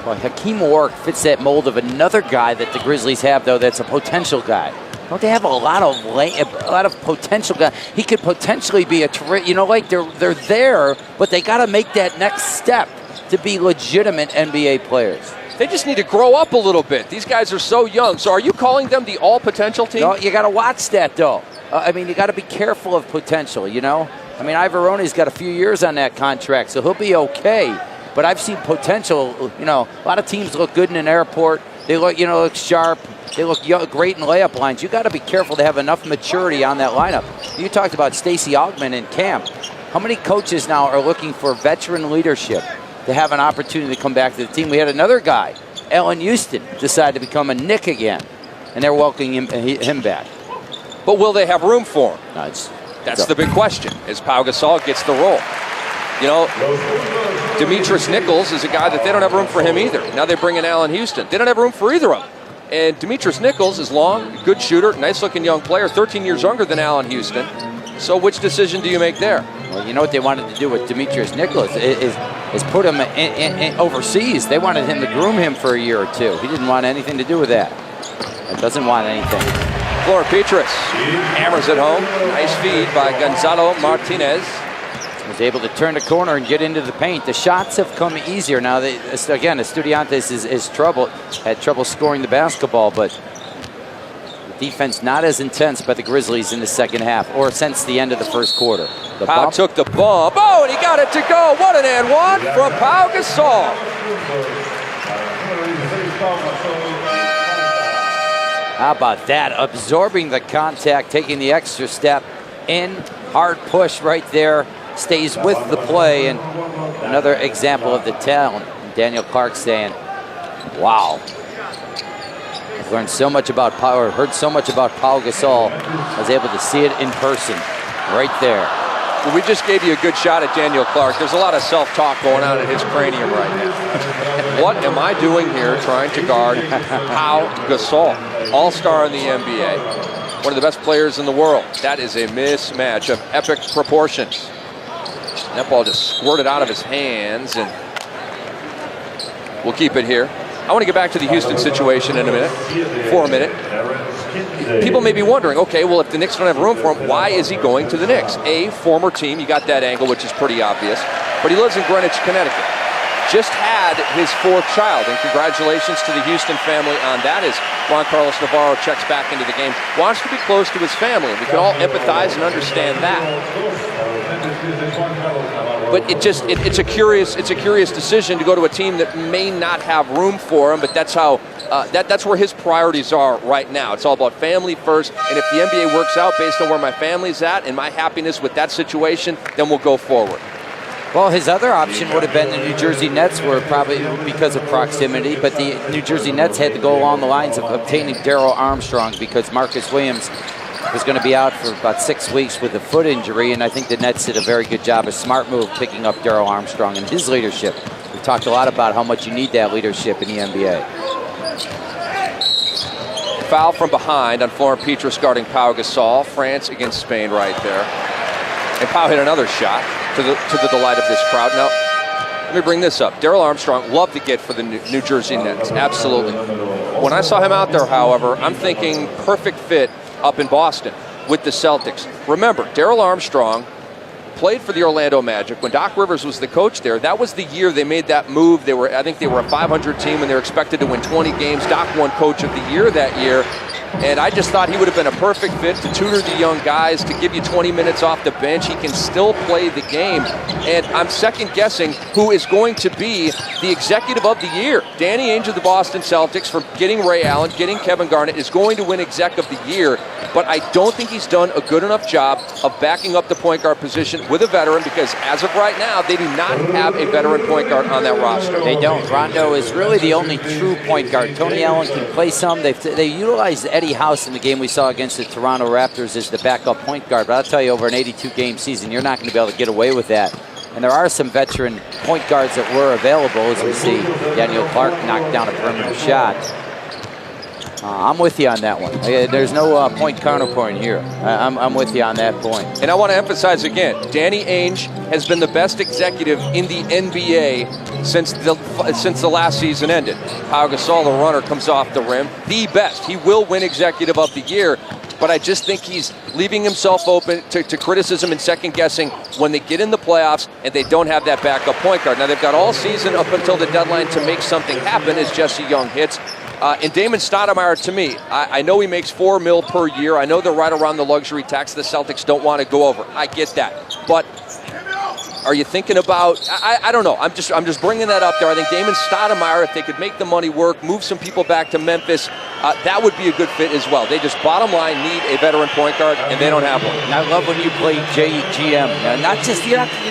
Well, Hakeem Warrick fits that mold of another guy that the Grizzlies have, though, that's a potential guy. Don't they have a lot of potential guys? He could potentially be they're there, but they got to make that next step to be legitimate NBA players. They just need to grow up a little bit. These guys are so young. So are you calling them the all-potential team? No, you got to watch that, though. You got to be careful of potential, Ivoroni's got a few years on that contract, so he'll be okay. But I've seen potential, a lot of teams look good in an airport. They look sharp. They look great in layup lines. You got to be careful to have enough maturity on that lineup. You talked about Stacey Augmon in camp. How many coaches now are looking for veteran leadership to have an opportunity to come back to the team? We had another guy, Allen Houston, decide to become a Knick again, and they're welcoming him back. But will they have room for him? No, that's the big question, as Pau Gasol gets the role. Demetrius Nichols is a guy that they don't have room for him either. Now they bring in Allen Houston. They don't have room for either of them. And Demetrius Nichols is long, good shooter, nice-looking young player, 13 years younger than Allen Houston. So which decision do you make there? Well, you know what they wanted to do with Demetrius Nichols is put him in overseas. They wanted him to groom him for a year or two. He didn't want anything to do with that. He doesn't want anything. Pietrus hammers it home. Nice feed by Gonzalo Martínez. Was able to turn the corner and get into the paint. The shots have come easier now. Again, Estudiantes had trouble scoring the basketball, but the defense not as intense by the Grizzlies in the second half or since the end of the first quarter. Pau took the bump. Oh, and he got it to go. What an and one from Pau Gasol. How about that? Absorbing the contact, taking the extra step in, hard push right there. Stays with the play, and another example of the talent. Daniel Clark saying, wow. I've learned so much about Pau, or heard so much about Pau Gasol. I was able to see it in person right there. Well, we just gave you a good shot at Daniel Clark. There's a lot of self-talk going on in his cranium right now. What am I doing here trying to guard Pau Gasol? All-star in the NBA. One of the best players in the world. That is a mismatch of epic proportions. That ball just squirted out of his hands, and we'll keep it here. I want to get back to the Houston situation in a minute, for a minute. People may be wondering, okay, well, if the Knicks don't have room for him, why is he going to the Knicks? A former team, you got that angle, which is pretty obvious, but he lives in Greenwich, Connecticut. Just had his fourth child, and congratulations to the Houston family on that as Juan Carlos Navarro checks back into the game. Wants to be close to his family, and we can all empathize and understand that. But it's a curious decision to go to a team that may not have room for him, but that's how that's where his priorities are right now. It's all about family first, and if the NBA works out based on where my family's at and my happiness with that situation, then we'll go forward. Well, his other option would have been the New Jersey Nets, were probably because of proximity, but the New Jersey Nets had to go along the lines of obtaining Darrell Armstrong because Marcus Williams was going to be out for about 6 weeks with a foot injury, and I think the Nets did a very good job, a smart move, picking up Darrell Armstrong and his leadership. We've talked a lot about how much you need that leadership in the NBA. Foul from behind on Florent Pietrus guarding Pau Gasol. France against Spain right there. And Pau hit another shot to the delight of this crowd. Now, let me bring this up. Darrell Armstrong, loved to get for the New Jersey Nets, absolutely. When I saw him out there, however, I'm thinking perfect fit up in Boston with the Celtics. Remember, Darrell Armstrong played for the Orlando Magic when Doc Rivers was the coach there. That was the year they made that move. I think they were a 500 team and they were expected to win 20 games. Doc won Coach of the Year that year. And I just thought he would have been a perfect fit to tutor the young guys, to give you 20 minutes off the bench. He can still play the game. And I'm second guessing who is going to be the executive of the year. Danny Ainge of the Boston Celtics, for getting Ray Allen, getting Kevin Garnett, is going to win exec of the year. But I don't think he's done a good enough job of backing up the point guard position with a veteran, because as of right now, they do not have a veteran point guard on that roster. They don't. Rondo is really the only true point guard. Tony Allen can play some. They utilized Eddie House in the game we saw against the Toronto Raptors as the backup point guard. But I'll tell you, over an 82-game season, you're not going to be able to get away with that. And there are some veteran point guards that were available, as we see Daniel Clark knock down a perimeter shot. I'm with you on that one. There's no point counterpoint here. I'm with you on that point. And I want to emphasize again, Danny Ainge has been the best executive in the NBA since the last season ended. Pau Gasol, the runner, comes off the rim. The best. He will win executive of the year. But I just think he's leaving himself open to criticism and second guessing when they get in the playoffs and they don't have that backup point guard. Now, they've got all season up until the deadline to make something happen as Jesse Young hits. And Damon Stoudamire, to me, I know he makes $4 million per year. I know they're right around the luxury tax the Celtics don't want to go over. I get that. But are you thinking about, I don't know. I'm just bringing that up there. I think Damon Stoudamire, if they could make the money work, move some people back to Memphis, that would be a good fit as well. They just, bottom line, need a veteran point guard, and they don't have one. And I love when you play JGM.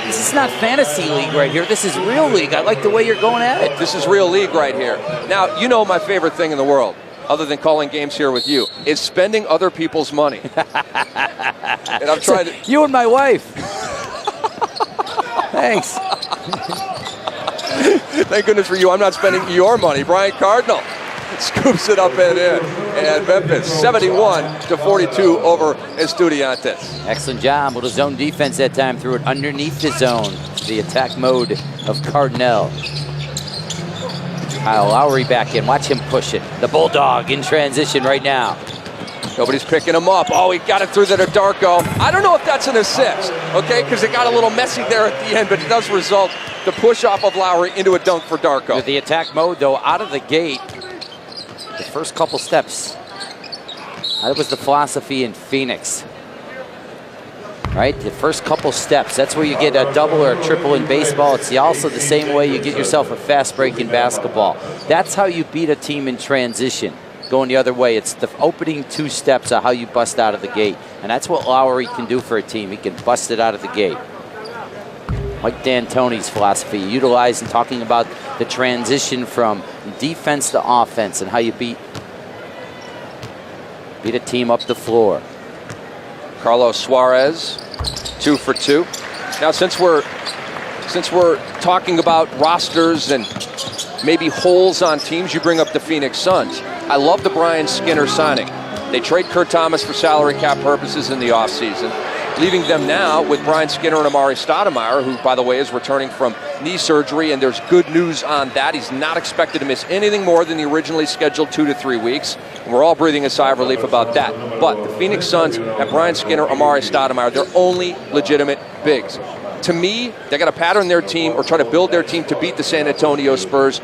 This is not fantasy league right here. This is real league. I like the way you're going at it. This is real league right here. Now, you know my favorite thing in the world, other than calling games here with you, is spending other people's money. And I'm trying to... You and my wife. Thanks. Thank goodness for you, I'm not spending your money. Brian Cardinal scoops it up and in. And Memphis 71-42 over Estudiantes. Excellent job. Little zone defense that time. Threw it underneath the zone. The attack mode of Cardinal. Kyle Lowry back in. Watch him push it. The Bulldog in transition right now. Nobody's picking him up. Oh, he got it through the Darko. I don't know if that's an assist, okay, because it got a little messy there at the end, but it does result the push off of Lowry into a dunk for Darko. With the attack mode, though, out of the gate, the first couple steps. That was the philosophy in Phoenix. Right? The first couple steps. That's where you get a double or a triple in baseball. It's also the same way you get yourself a fast break in basketball. That's how you beat a team in transition. Going the other way, it's the opening 2 steps of how you bust out of the gate. And that's what Lowry can do for a team. He can bust it out of the gate. Mike D'Antoni's philosophy, utilizing, talking about the transition from defense to offense and how you beat a team up the floor. Carlos Suárez, 2 for 2. Now, since we're talking about rosters and maybe holes on teams, you bring up the Phoenix Suns. I love the Brian Skinner signing. They trade Kurt Thomas for salary cap purposes in the offseason, leaving them now with Brian Skinner and Amari Stoudamire, who, by the way, is returning from knee surgery, and there's good news on that. He's not expected to miss anything more than the originally scheduled 2 to 3 weeks, and we're all breathing a sigh of relief about that. But the Phoenix Suns have Brian Skinner, Amari Stoudamire. They're only legitimate bigs. To me, they got to pattern their team or try to build their team to beat the San Antonio Spurs,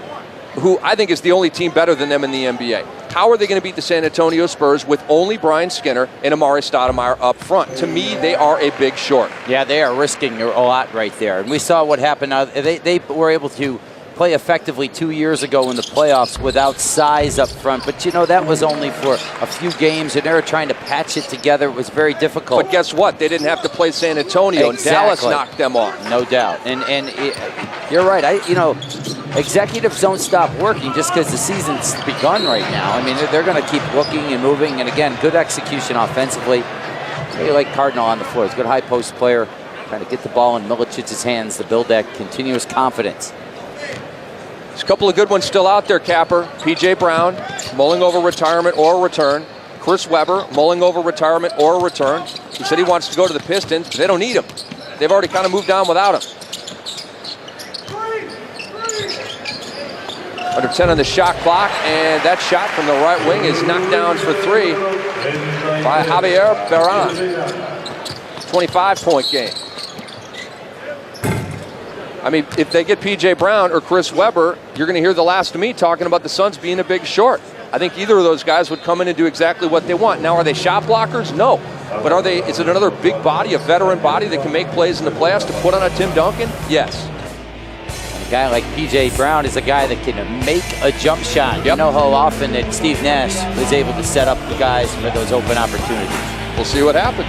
who I think is the only team better than them in the NBA. How are they going to beat the San Antonio Spurs with only Brian Skinner and Amari Stoudamire up front? To me, they are a big short. Yeah, they are risking a lot right there. And we saw what happened. They were able to play effectively 2 years ago in the playoffs without size up front. But, you know, that was only for a few games, and they were trying to patch it together. It was very difficult. But guess what? They didn't have to play San Antonio. Exactly. Dallas knocked them off. No doubt. And you're right. Executives don't stop working just because the season's begun right now. I mean, they're going to keep looking and moving. And, again, good execution offensively. They like Cardinal on the floor. He's a good high post player, trying to get the ball in Milicic's hands to build that continuous confidence. There's a couple of good ones still out there, Capper. P.J. Brown, mulling over retirement or return. Chris Webber, mulling over retirement or return. He said he wants to go to the Pistons, but they don't need him. They've already kind of moved on without him. Under 10 on the shot clock, and that shot from the right wing is knocked down for 3 by Javier Beirán. 25-point game. I mean, if they get P.J. Brown or Chris Webber, you're going to hear the last of me talking about the Suns being a big short. I think either of those guys would come in and do exactly what they want. Now, are they shot blockers? No. But is it another big body, a veteran body that can make plays in the playoffs to put on a Tim Duncan? Yes. A guy like P.J. Brown is a guy that can make a jump shot. Yep. You know how often that Steve Nash was able to set up the guys for those open opportunities. We'll see what happens.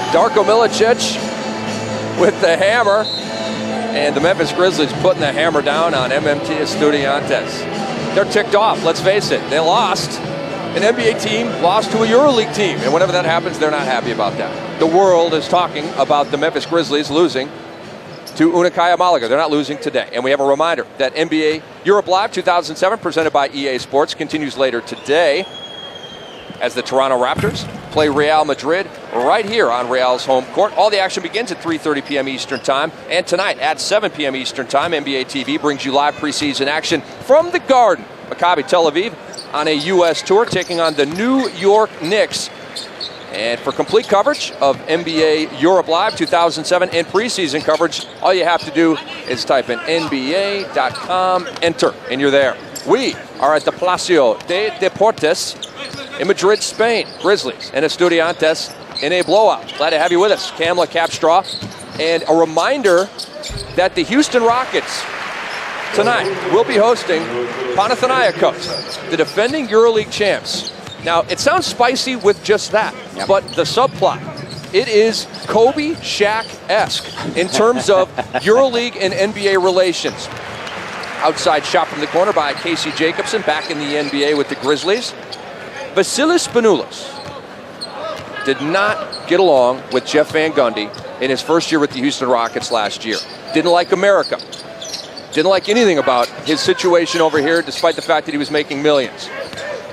Darko Milicic with the hammer, and the Memphis Grizzlies putting the hammer down on MMT Estudiantes. They're ticked off, let's face it. They lost. An NBA team lost to a EuroLeague team, and whenever that happens, they're not happy about that. The world is talking about the Memphis Grizzlies losing to Unicaja Malaga. They're not losing today. And we have a reminder that NBA Europe Live 2007, presented by EA Sports, continues later today as the Toronto Raptors play Real Madrid right here on Real's home court. All the action begins at 3:30 p.m. Eastern Time. And tonight at 7 p.m. Eastern Time, NBA TV brings you live preseason action from the Garden. Maccabi Tel Aviv on a U.S. tour, taking on the New York Knicks. And for complete coverage of NBA Europe Live 2007 and preseason coverage, all you have to do is type in NBA.com, enter, and you're there. We are at the Palacio de Deportes in Madrid, Spain. Grizzlies and Estudiantes in a blowout. Glad to have you with us. Kamla Capstraw. And a reminder that the Houston Rockets tonight will be hosting Panathinaikos, the defending EuroLeague champs. Now, it sounds spicy with just that, but the subplot, it is Kobe Shaq-esque in terms of EuroLeague and NBA relations. Outside shot from the corner by Casey Jacobsen, back in the NBA with the Grizzlies. Vasilis Spanoulis did not get along with Jeff Van Gundy in his first year with the Houston Rockets last year. Didn't like America. Didn't like anything about his situation over here, despite the fact that he was making millions.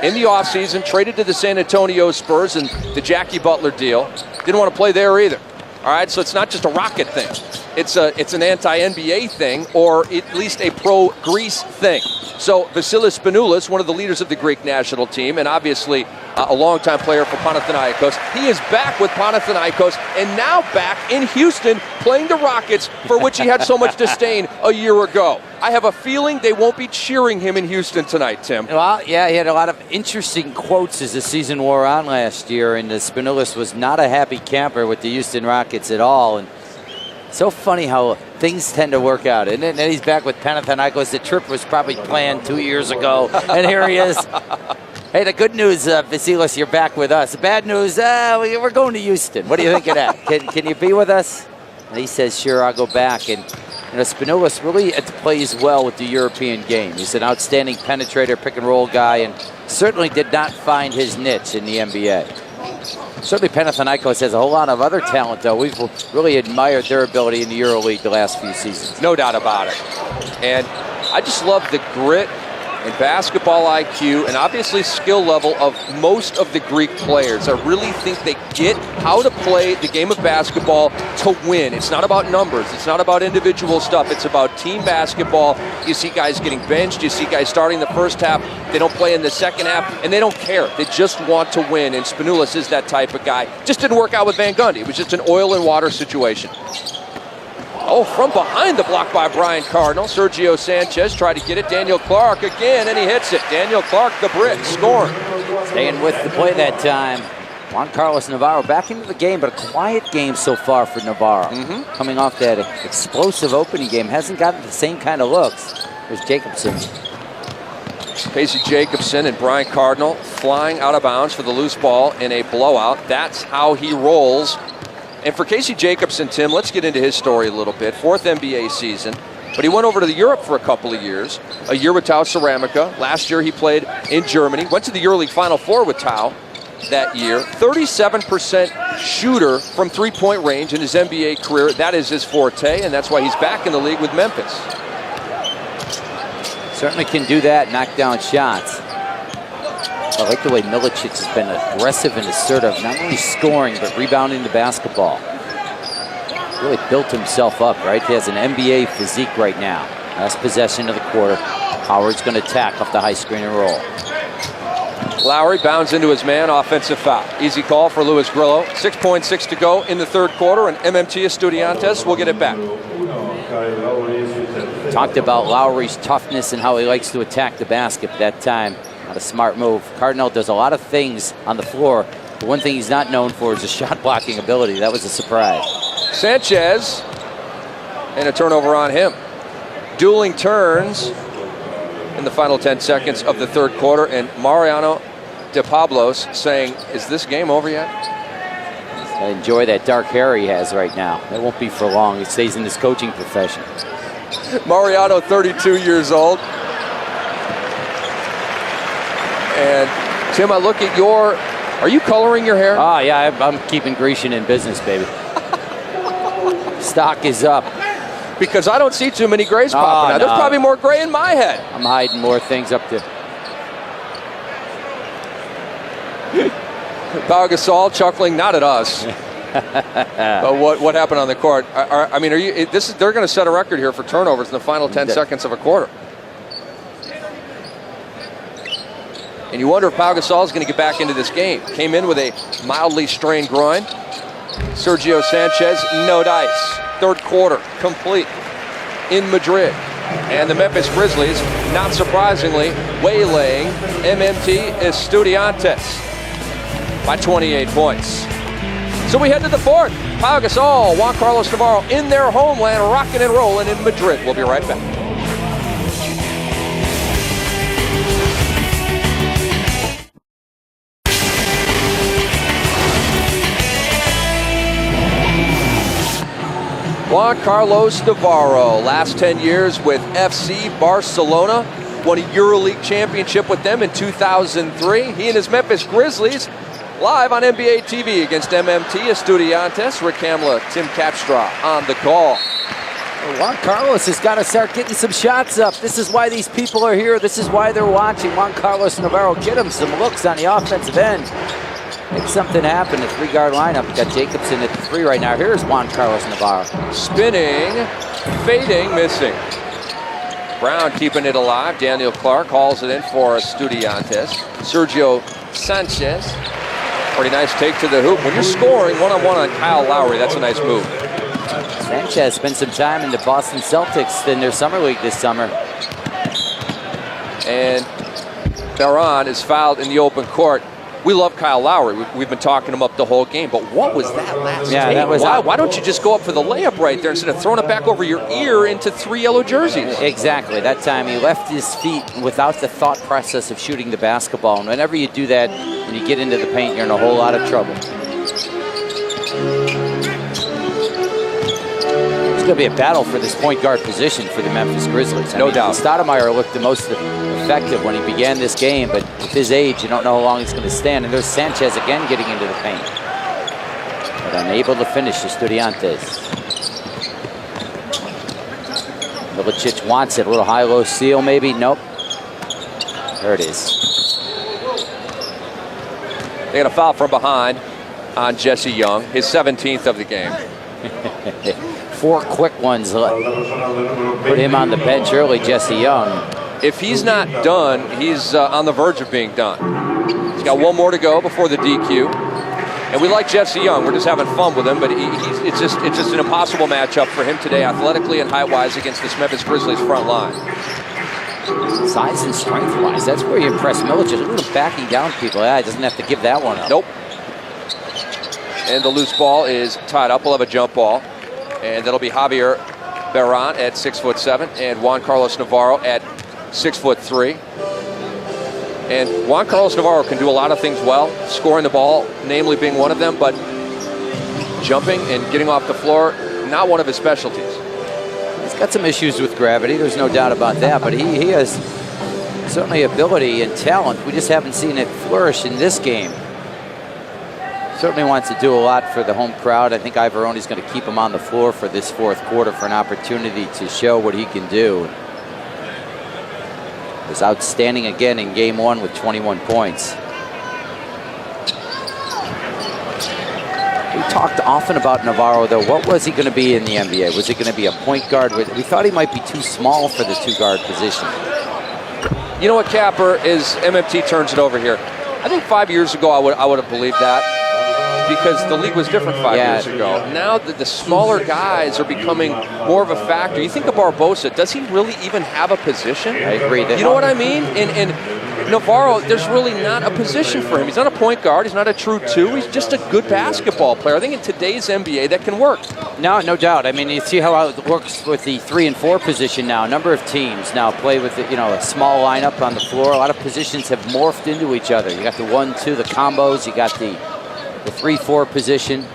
In the offseason, traded to the San Antonio Spurs and the Jackie Butler deal. Didn't want to play there either. All right, so it's not just a Rocket thing. It's an anti-NBA thing, or at least a pro-Greece thing. So Vasilis Spanoulis, one of the leaders of the Greek national team, and obviously a longtime player for Panathinaikos, he is back with Panathinaikos and now back in Houston playing the Rockets, for which he had so much disdain a year ago. I have a feeling they won't be cheering him in Houston tonight, Tim. Well, yeah, he had a lot of interesting quotes as the season wore on last year, and Spanoulis was not a happy camper with the Houston Rockets at all. And so funny how things tend to work out, isn't it? And then he's back with Panathinaikos. The trip was probably planned 2 years ago, and here he is. Hey, the good news, Vasilis, you're back with us. The bad news, we're going to Houston. What do you think of that? Can you be with us? And he says, sure, I'll go back. And Spanoulis really plays well with the European game. He's an outstanding penetrator, pick-and-roll guy, and certainly did not find his niche in the NBA. Certainly Panathinaikos has a whole lot of other talent, though. We've really admired their ability in the EuroLeague the last few seasons. No doubt about it. And I just love the grit and basketball IQ and obviously skill level of most of the Greek players. I really think they get how to play the game of basketball to win. It's not about numbers. It's not about individual stuff. It's about team basketball. You see guys getting benched. You see guys starting the first half. They don't play in the second half, and they don't care. They just want to win, and Spanoulis is that type of guy. Just didn't work out with Van Gundy. It was just an oil and water situation. Oh, from behind the block by Brian Cardinal. Sergio Sánchez tried to get it. Daniel Clark again, and he hits it. Daniel Clark, the brick, scoring. Staying with the play that time. Juan Carlos Navarro back into the game, but a quiet game so far for Navarro. Coming off that explosive opening game. Hasn't gotten the same kind of looks. There's Jacobsen. Casey Jacobsen and Brian Cardinal flying out of bounds for the loose ball in a blowout. That's how he rolls. And for Casey Jacobsen, Tim, let's get into his story a little bit. 4th NBA season, but he went over to Europe for a couple of years. A year with Tau Ceramica. Last year he played in Germany. Went to the EuroLeague Final Four with Tau that year. 37% shooter from three-point range in his NBA career. That is his forte, and that's why he's back in the league with Memphis. Certainly can do that, knock down shots. I like the way Milicic has been aggressive and assertive, not only scoring, but rebounding the basketball. Really built himself up, right? He has an NBA physique right now. Last possession of the quarter. Howard's going to attack off the high screen and roll. Lowry bounds into his man, offensive foul. Easy call for Luis Grillo. 6.6 to go in the third quarter, and MMT Estudiantes will get it back. Talked about Lowry's toughness and how he likes to attack the basket at that time. Not a smart move. Cardinal does a lot of things on the floor. The one thing he's not known for is his shot blocking ability. That was a surprise. Sánchez, and a turnover on him. Dueling turns in the final 10 seconds of the third quarter, and Mariano de Pablos saying, is this game over yet? I enjoy that dark hair he has right now. That won't be for long. He stays in his coaching profession. Mariano, 32 years old. And Tim, I look at your, are you coloring your hair? Oh, yeah, I'm keeping Grecian in business, baby. Stock is up. Because I don't see too many grays popping out. No. There's probably more gray in my head. I'm hiding more things up to. Pau Gasol chuckling, not at us. But what happened on the court? I mean, they're going to set a record here for turnovers in the final 10 seconds of a quarter. And you wonder if Pau Gasol is going to get back into this game. Came in with a mildly strained groin. Sergio Sánchez, no dice. Third quarter, complete in Madrid. And the Memphis Grizzlies, not surprisingly, waylaying MMT Estudiantes by 28 points. So we head to the fourth. Pau Gasol, Juan Carlos Navarro in their homeland, rocking and rolling in Madrid. We'll be right back. Juan Carlos Navarro, last 10 years with FC Barcelona. won a EuroLeague championship with them in 2003. He and his Memphis Grizzlies live on NBA TV against MMT Estudiantes. Rick Hamla, Tim Capstraw on the call. Juan Carlos has got to start getting some shots up. This is why these people are here. This is why they're watching Juan Carlos Navarro get him some looks on the offensive end. Make something happen. The three-guard lineup. We've got Jacobsen at the 3 right now. Here's Juan Carlos Navarro. Spinning, fading, missing. Brown keeping it alive. Daniel Clark hauls it in for Estudiantes. Sergio Sánchez. Pretty nice take to the hoop. When you're scoring one-on-one on Kyle Lowry, that's a nice move. Sanchez spent some time in the Boston Celtics in their summer league this summer. And Beirán is fouled in the open court. We love Kyle Lowry. We've been talking him up the whole game, but what was that last take? That was why don't you just go up for the layup right there instead of throwing it back over your ear into 3 yellow jerseys? Exactly. That time he left his feet without the thought process of shooting the basketball. And whenever you do that and you get into the paint, you're in a whole lot of trouble. It's going to be a battle for this point guard position for the Memphis Grizzlies. No doubt. Stoudamire looked the most effective when he began this game, but with his age, you don't know how long he's going to stand. And there's Sanchez again getting into the paint. But unable to finish Estudiantes. Milicic wants it. A little high-low seal maybe. Nope. There it is. They got a foul from behind on Jesse Young, his 17th of the game. 4 quick ones. Put him on the bench early, Jesse Young. If he's not done, he's on the verge of being done. He's got 1 more to go before the DQ. And we like Jesse Young. We're just having fun with him, but it's just an impossible matchup for him today, athletically and height-wise, against this Memphis Grizzlies front line. Size and strength-wise, that's where you impress Milicic. Look at him backing down people. Yeah, he doesn't have to give that one up. Nope. And the loose ball is tied up. We'll have a jump ball. And that'll be Javier Beirán at 6'7" and Juan Carlos Navarro at 6'3". And Juan Carlos Navarro can do a lot of things well, scoring the ball, namely being one of them, but jumping and getting off the floor, not one of his specialties. He's got some issues with gravity, there's no doubt about that, but he has certainly ability and talent. We just haven't seen it flourish in this game. Certainly wants to do a lot for the home crowd. I think Ivaroni's going to keep him on the floor for this 4th quarter for an opportunity to show what he can do. He was outstanding again in game 1 with 21 points. We talked often about Navarro, though. What was he going to be in the NBA? Was he going to be a point guard? We thought he might be too small for the 2-guard position. You know what, Capper, is MMT turns it over here. I think 5 years ago I would have believed that, because the league was different 5 years ago. Now the smaller guys are becoming more of a factor. You think of Barbosa, does he really even have a position? I agree. You know what I mean? And Navarro, there's really not a position for him. He's not a point guard. He's not a true 2. He's just a good basketball player. I think in today's NBA that can work. No doubt. I mean, you see how it works with the 3 and 4 position now. A number of teams now play with a small lineup on the floor. A lot of positions have morphed into each other. You got the 1-2, the combos. You got the 3-4 position.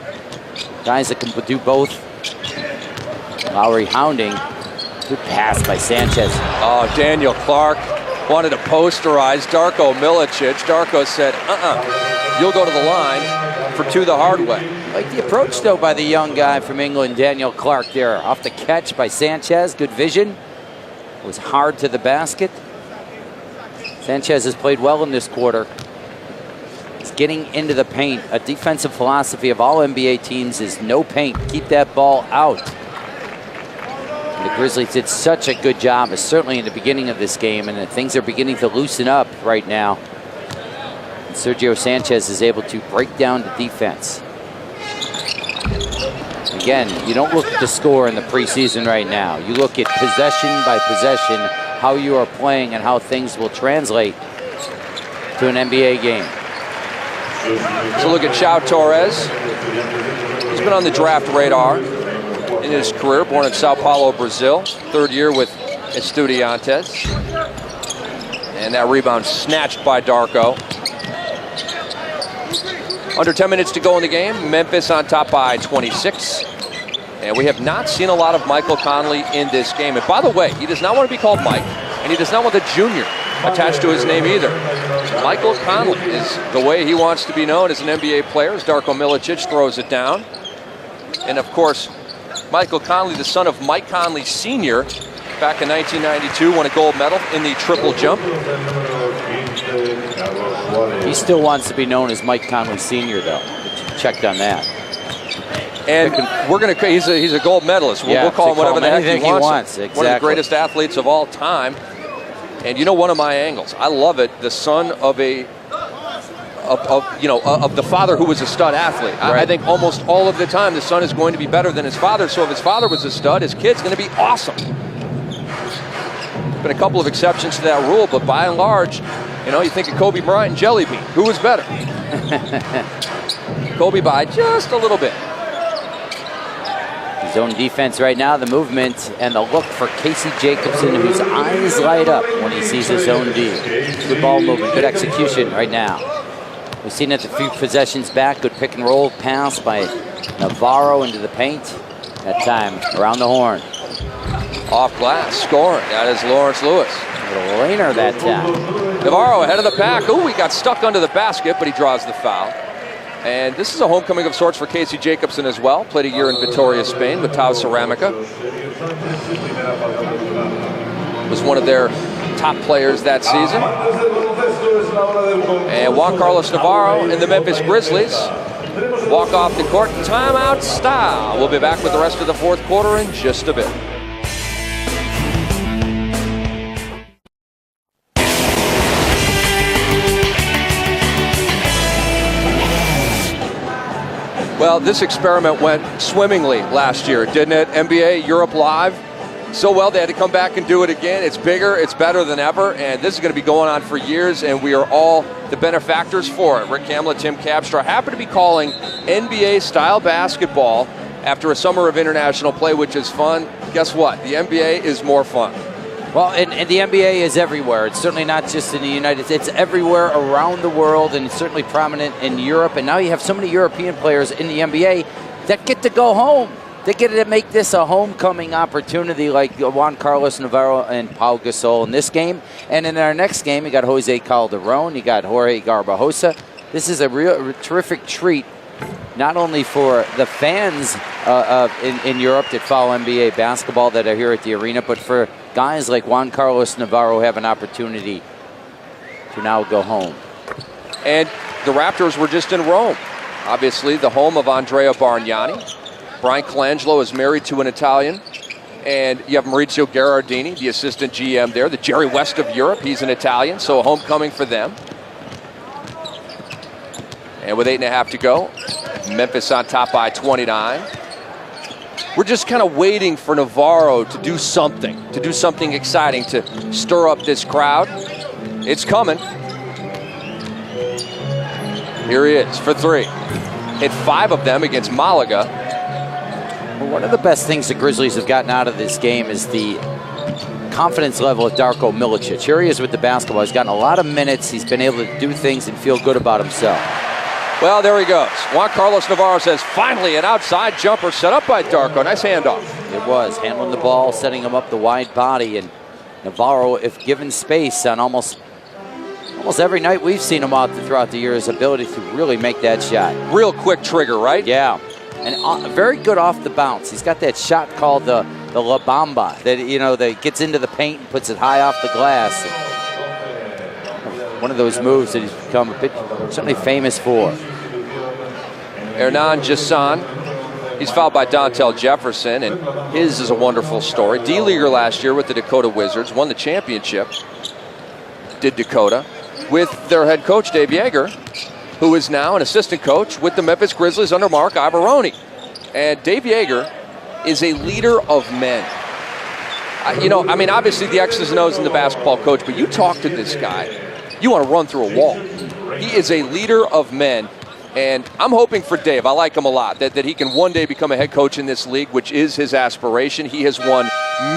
Guys that can do both. Lowry hounding. Good pass by Sanchez. Oh, Daniel Clark wanted to posterize Darko Milicic. Darko said, you'll go to the line for 2 the hard way. Like the approach, though, by the young guy from England, Daniel Clark there. Off the catch by Sanchez. Good vision. It was hard to the basket. Sanchez has played well in this quarter. He's getting into the paint. A defensive philosophy of all NBA teams is no paint. Keep that ball out. And the Grizzlies did such a good job, certainly in the beginning of this game, and things are beginning to loosen up right now. And Sergio Sánchez is able to break down the defense. Again, you don't look at the score in the preseason right now. You look at possession by possession, how you are playing and how things will translate to an NBA game. So look at Torres. He's been on the draft radar in his career, born in Sao Paulo, Brazil. 3rd year with Estudiantes. And that rebound snatched by Darko. Under 10 minutes to go in the game. Memphis on top by 26. And we have not seen a lot of Michael Conley in this game. And by the way, he does not want to be called Mike, and and he does not want the junior attached to his name either. Michael Conley is the way he wants to be known as an NBA player, as Darko Milicic throws it down. And of course, Michael Conley, the son of Mike Conley Sr., back in 1992, won a gold medal in the triple jump. He still wants to be known as Mike Conley Sr., though. Checked on that. And we're going to, he's a gold medalist. We'll call him whatever the heck he wants. Exactly. One of the greatest athletes of all time. And you know, one of my angles, I love it, the son of the father who was a stud athlete. Right. I think almost all of the time the son is going to be better than his father. So if his father was a stud, his kid's going to be awesome. Been a couple of exceptions to that rule, but by and large, you know, you think of Kobe Bryant and Jelly Bean. Who was better? Kobe by just a little bit. Zone defense right now, the movement and the look for Casey Jacobsen, whose eyes light up when he sees his zone D. Good ball movement, good execution right now. We've seen it a few possessions back. Good pick and roll pass by Navarro into the paint. That time around the horn. Off glass, scoring. That is Lawrence Lewis. A little rainer that time. Navarro ahead of the pack. Ooh, he got stuck under the basket, but he draws the foul. And this is a homecoming of sorts for Casey Jacobsen as well. Played a year in Vitoria, Spain with Tau Ceramica. Was one of their top players that season. And Juan Carlos Navarro and the Memphis Grizzlies walk off the court timeout style. We'll be back with the rest of the fourth quarter in just a bit. Well, this experiment went swimmingly last year, didn't it? NBA Europe Live. So well, they had to come back and do it again. It's bigger, it's better than ever, and this is going to be going on for years, and we are all the benefactors for it. Rick Hamlet, Tim Capstraw happen to be calling NBA-style basketball after a summer of international play, which is fun. Guess what? The NBA is more fun. Well, and the NBA is everywhere. It's certainly not just in the United States. It's everywhere around the world, and it's certainly prominent in Europe. And now you have so many European players in the NBA that get to go home. They get to make this a homecoming opportunity, like Juan Carlos Navarro and Pau Gasol in this game. And in our next game, you got Jose Calderon, you got Jorge Garbajosa. This is a real terrific treat, not only for the fans in Europe that follow NBA basketball that are here at the arena, but for guys like Juan Carlos Navarro have an opportunity to now go home. And the Raptors were just in Rome, obviously the home of Andrea Bargnani. Brian Colangelo is married to an Italian. And you have Maurizio Gherardini, the assistant GM there, the Jerry West of Europe. He's an Italian, so a homecoming for them. And with 8.5 to go, Memphis on top by 29. We're just kind of waiting for Navarro to do something exciting to stir up this crowd. It's coming. Here he is for three. Hit 5 of them against Malaga. Well, one of the best things the Grizzlies have gotten out of this game is the confidence level of Darko Milicic. Here he is with the basketball. He's gotten a lot of minutes. He's been able to do things and feel good about himself. Well, there he goes. Juan Carlos Navarro says, finally, an outside jumper set up by Darko. Nice handoff. It was. Handling the ball, setting him up the wide body. And Navarro, if given space on almost every night we've seen him out throughout the year, his ability to really make that shot. Real quick trigger, right? Yeah. And very good off the bounce. He's got that shot called the La Bamba that gets into the paint and puts it high off the glass. One of those moves that he's become a bit certainly famous for. Hernan Jasen, he's fouled by Dontel Jefferson, and his is a wonderful story. D-Leaguer last year with the Dakota Wizards, won the championship, did Dakota, with their head coach, Dave Yeager, who is now an assistant coach with the Memphis Grizzlies under Marc Iavaroni. And Dave Yeager is a leader of men. Obviously the X's and O's in the basketball coach, but you talk to this guy, you want to run through a wall. He is a leader of men, and I'm hoping for Dave, I like him a lot, that he can one day become a head coach in this league, which is his aspiration. He has won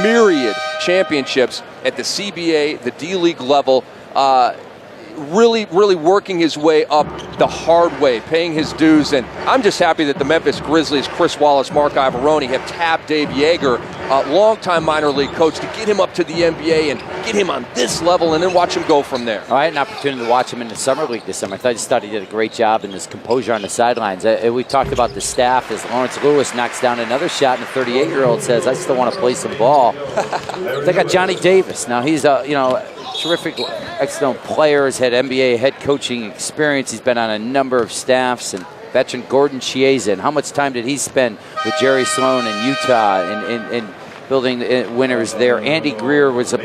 myriad championships at the CBA, the D-League level, really working his way up the hard way, paying his dues. And I'm just happy that the Memphis Grizzlies, Chris Wallace, Marc Iavaroni, have tapped Dave Yeager, a longtime minor league coach, to get him up to the NBA and get him on this level and then watch him go from there. I had an opportunity to watch him in the summer league this summer. I just thought he did a great job in his composure on the sidelines. We talked about the staff as Lawrence Lewis knocks down another shot, and the 38-year-old says, "I still want to play some ball." They got Johnny Davis. Now he's a terrific, excellent player. Has had NBA head coaching experience. He's been on a number of staffs. And veteran Gordon Chiesa. How much time did he spend with Jerry Sloan in Utah and building winners there? Andy Greer was a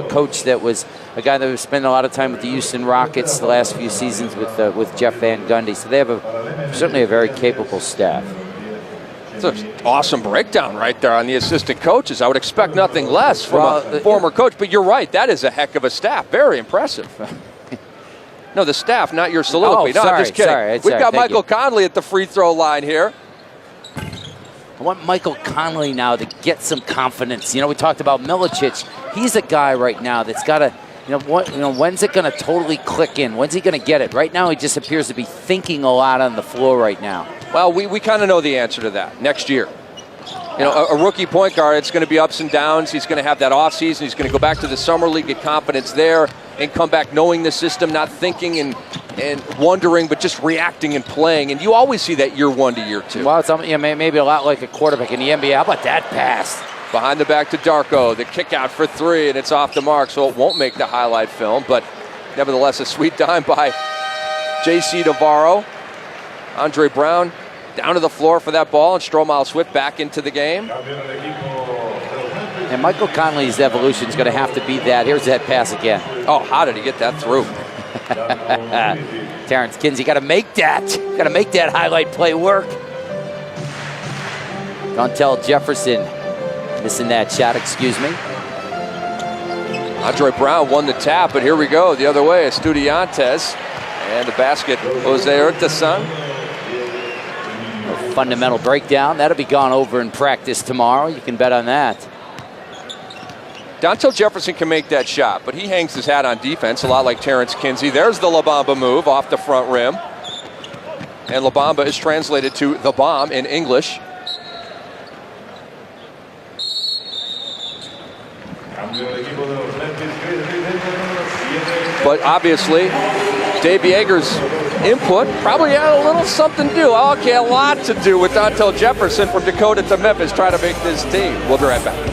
coach that was a guy that was spending a lot of time with the Houston Rockets the last few seasons with Jeff Van Gundy. So they have certainly a very capable staff. It's an awesome breakdown right there on the assistant coaches. I would expect nothing less from a former coach, but you're right. That is a heck of a staff. Very impressive. No, the staff, not your soliloquy. Oh, no, I'm just kidding. We've got Michael Conley at the free throw line here. I want Michael Conley now to get some confidence. We talked about Milicic. He's a guy right now that's got to, when's it going to totally click in? When's he going to get it? Right now, he just appears to be thinking a lot on the floor right now. Well, we kind of know the answer to that next year. A rookie point guard, it's going to be ups and downs. He's going to have that offseason. He's going to go back to the summer league, get confidence there, and come back knowing the system, not thinking and wondering, but just reacting and playing. And you always see that year 1 to year 2. Well, it's maybe a lot like a quarterback in the NBA. How about that pass? Behind the back to Darko, the kick out for 3, and it's off the mark, so it won't make the highlight film. But nevertheless, a sweet dime by J.C. Navarro. Andre Brown down to the floor for that ball, and Stromile Swift back into the game. And Michael Conley's evolution is going to have to be that. Here's that pass again. Oh, how did he get that through? Terrence Kinsey got to make that. Got to make that highlight play work. Dontel Jefferson missing that shot, excuse me. Andre Brown won the tap, but here we go the other way. Estudiantes, and the basket, Jose Urtasun. Fundamental breakdown. That'll be gone over in practice tomorrow. You can bet on that. Dontel Jefferson can make that shot, but he hangs his hat on defense, a lot like Terrence Kinsey. There's the La Bamba move off the front rim. And La Bamba is translated to the bomb in English. But obviously, Dave Yeager's input probably had a little something to do. Okay, a lot to do with Dontel Jefferson from Dakota to Memphis trying to make this team. We'll be right back.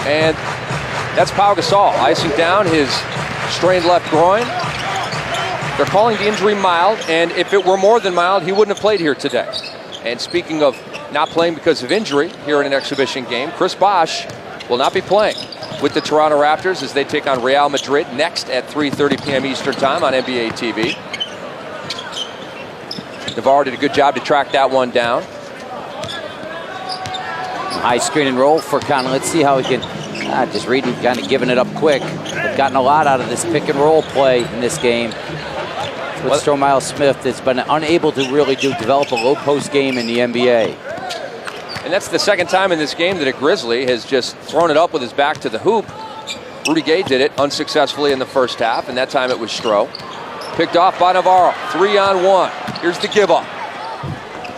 And that's Pau Gasol icing down his strained left groin. They're calling the injury mild, and if it were more than mild, he wouldn't have played here today. And speaking of not playing because of injury here in an exhibition game, Chris Bosh will not be playing with the Toronto Raptors as they take on Real Madrid next at 3:30 p.m. Eastern Time on NBA TV. Navarro did a good job to track that one down. High screen and roll for Conley. Let's see how he can just reading, kind of giving it up quick. They've gotten a lot out of this pick and roll play in this game. With Stromile Smith that's been unable to really develop a low post game in the NBA. And that's the second time in this game that a Grizzly has just thrown it up with his back to the hoop. Rudy Gay did it unsuccessfully in the first half, and that time it was Stro. Picked off by Navarro, 3-on-1. Here's the give up.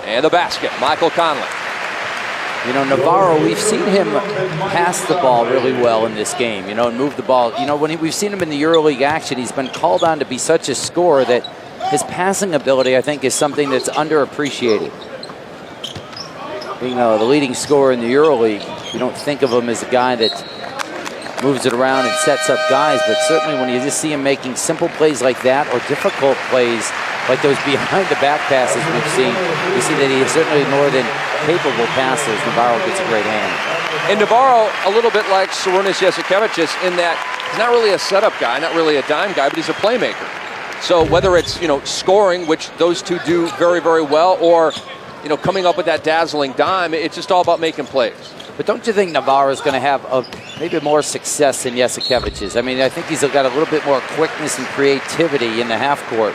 And the basket, Michael Conley. Navarro, we've seen him pass the ball really well in this game, and move the ball. We've seen him in the EuroLeague action, he's been called on to be such a scorer that his passing ability, I think, is something that's underappreciated. Being the leading scorer in the EuroLeague, you don't think of him as a guy that moves it around and sets up guys, but certainly when you just see him making simple plays like that or difficult plays like those behind-the-back passes we've seen, we see that he is certainly more than capable passers. Navarro gets a great hand. And Navarro, a little bit like Sarunas Jasikevičius in that he's not really a setup guy, not really a dime guy, but he's a playmaker. So whether it's, scoring, which those two do very, very well, or, coming up with that dazzling dime, it's just all about making plays. But don't you think Navarro is going to have maybe more success than Jasikevičius? I mean, I think he's got a little bit more quickness and creativity in the half court.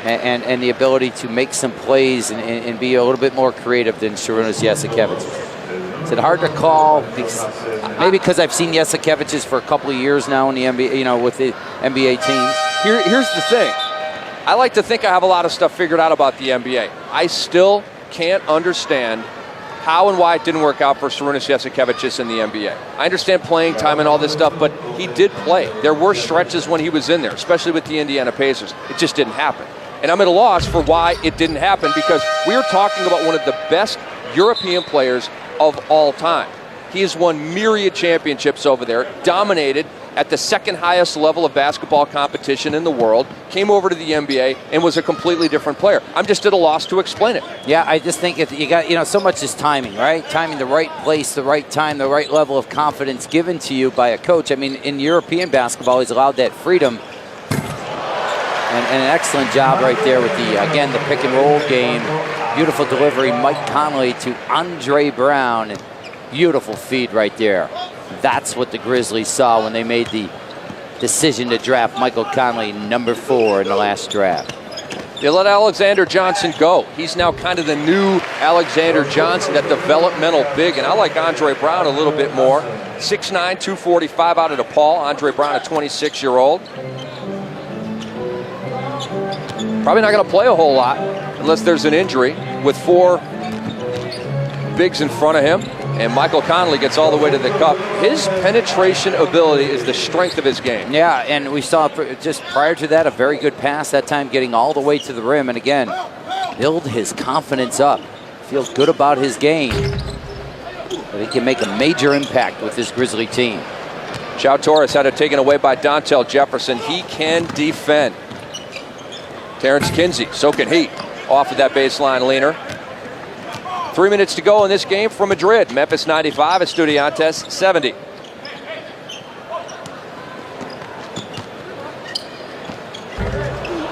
And the ability to make some plays and be a little bit more creative than Sarunas Jasikevičius. Is it hard to call? Maybe because I've seen Jasikevičius for a couple of years now in the NBA, with the NBA teams. Here's the thing. I like to think I have a lot of stuff figured out about the NBA. I still can't understand how and why it didn't work out for Sarunas Jasikevičius in the NBA. I understand playing time and all this stuff, but he did play. There were stretches when he was in there, especially with the Indiana Pacers. It just didn't happen. And I'm at a loss for why it didn't happen, because we are talking about one of the best European players of all time. He has won myriad championships over there, dominated at the second highest level of basketball competition in the world, came over to the NBA and was a completely different player. I'm just at a loss to explain it. Yeah, I just think you got, so much is timing, right? Timing, the right place, the right time, the right level of confidence given to you by a coach. I mean, in European basketball, he's allowed that freedom. And an excellent job right there with the pick and roll game. Beautiful delivery, Mike Conley to Andre Brown. And beautiful feed right there. That's what the Grizzlies saw when they made the decision to draft Michael Conley, number 4 in the last draft. They let Alexander Johnson go. He's now kind of the new Alexander Johnson, that developmental big. And I like Andre Brown a little bit more. 6'9", 245 out of DePaul. Andre Brown, a 26-year-old. Probably not going to play a whole lot unless there's an injury, with 4 bigs in front of him. And Michael Conley gets all the way to the cup. His penetration ability is the strength of his game. Yeah, and we saw just prior to that a very good pass, that time getting all the way to the rim. And again, build his confidence up. Feels good about his game. But he can make a major impact with this Grizzly team. João Torres had it taken away by Dontel Jefferson. He can defend. Terrence Kinsey, soaking heat off of that baseline leaner. 3 minutes to go in this game from Madrid. Memphis 95, Estudiantes 70.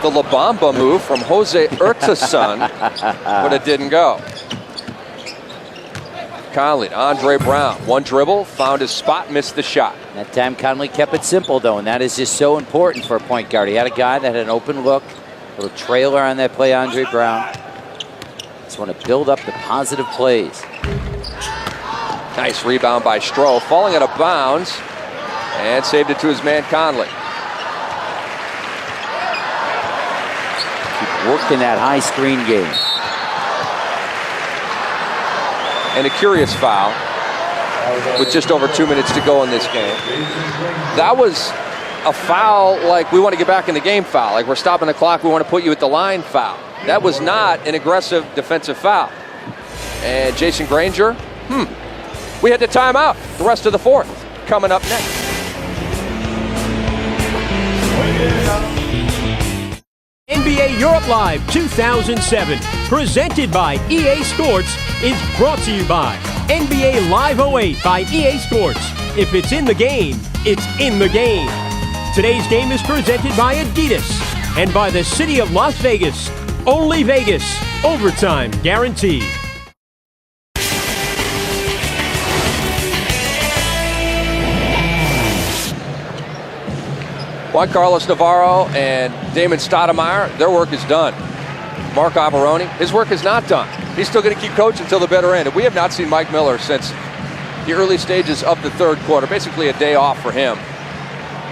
The La Bamba move from Jose Urtasun, but it didn't go. Conley, Andre Brown, one dribble, found his spot, missed the shot. That time Conley kept it simple though, and that is just so important for a point guard. He had a guy that had an open look, a little trailer on that play, Andre Brown. Just want to build up the positive plays. Nice rebound by Stroh, falling out of bounds, and saved it to his man Conley. Keep working that high screen game. And a curious foul with just over 2 minutes to go in this game. That was a foul like we want to get back in the game foul, like we're stopping the clock, we want to put you at the line foul. That was not an aggressive defensive foul. And Jason Granger, we had to time out the rest of the fourth. Coming up next. NBA Europe Live 2007, presented by EA Sports, is brought to you by NBA Live 08 by EA Sports. If it's in the game, it's in the game. Today's game is presented by Adidas and by the City of Las Vegas. Only Vegas. Overtime guaranteed. Juan Carlos Navarro and Damon Stoudamire, their work is done. Marc Iavaroni, his work is not done. He's still going to keep coaching until the bitter end. And we have not seen Mike Miller since the early stages of the third quarter, basically a day off for him.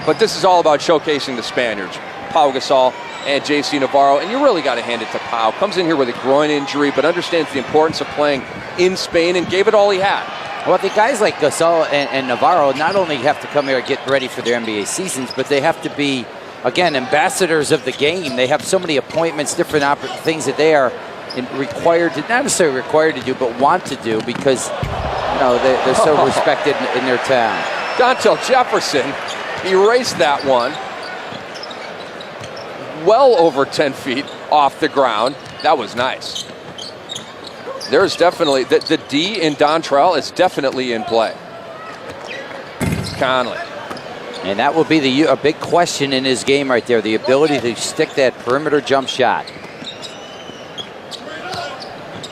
But this is all about showcasing the Spaniards, Pau Gasol and JC Navarro, and you really got to hand it to Pau. Comes in here with a groin injury, but understands the importance of playing in Spain and gave it all he had. Well, the guys like Gasol and Navarro not only have to come here and get ready for their NBA seasons, but they have to be, again, ambassadors of the game. They have so many appointments, different things that they are required to, not necessarily required to do, but want to do because, they're so respected in their town. Dontel Jefferson erased that one. Well over 10 feet off the ground. That was nice. There's definitely, the D in Dontrell is definitely in play. Conley. And that will be a big question in his game right there, the ability to stick that perimeter jump shot.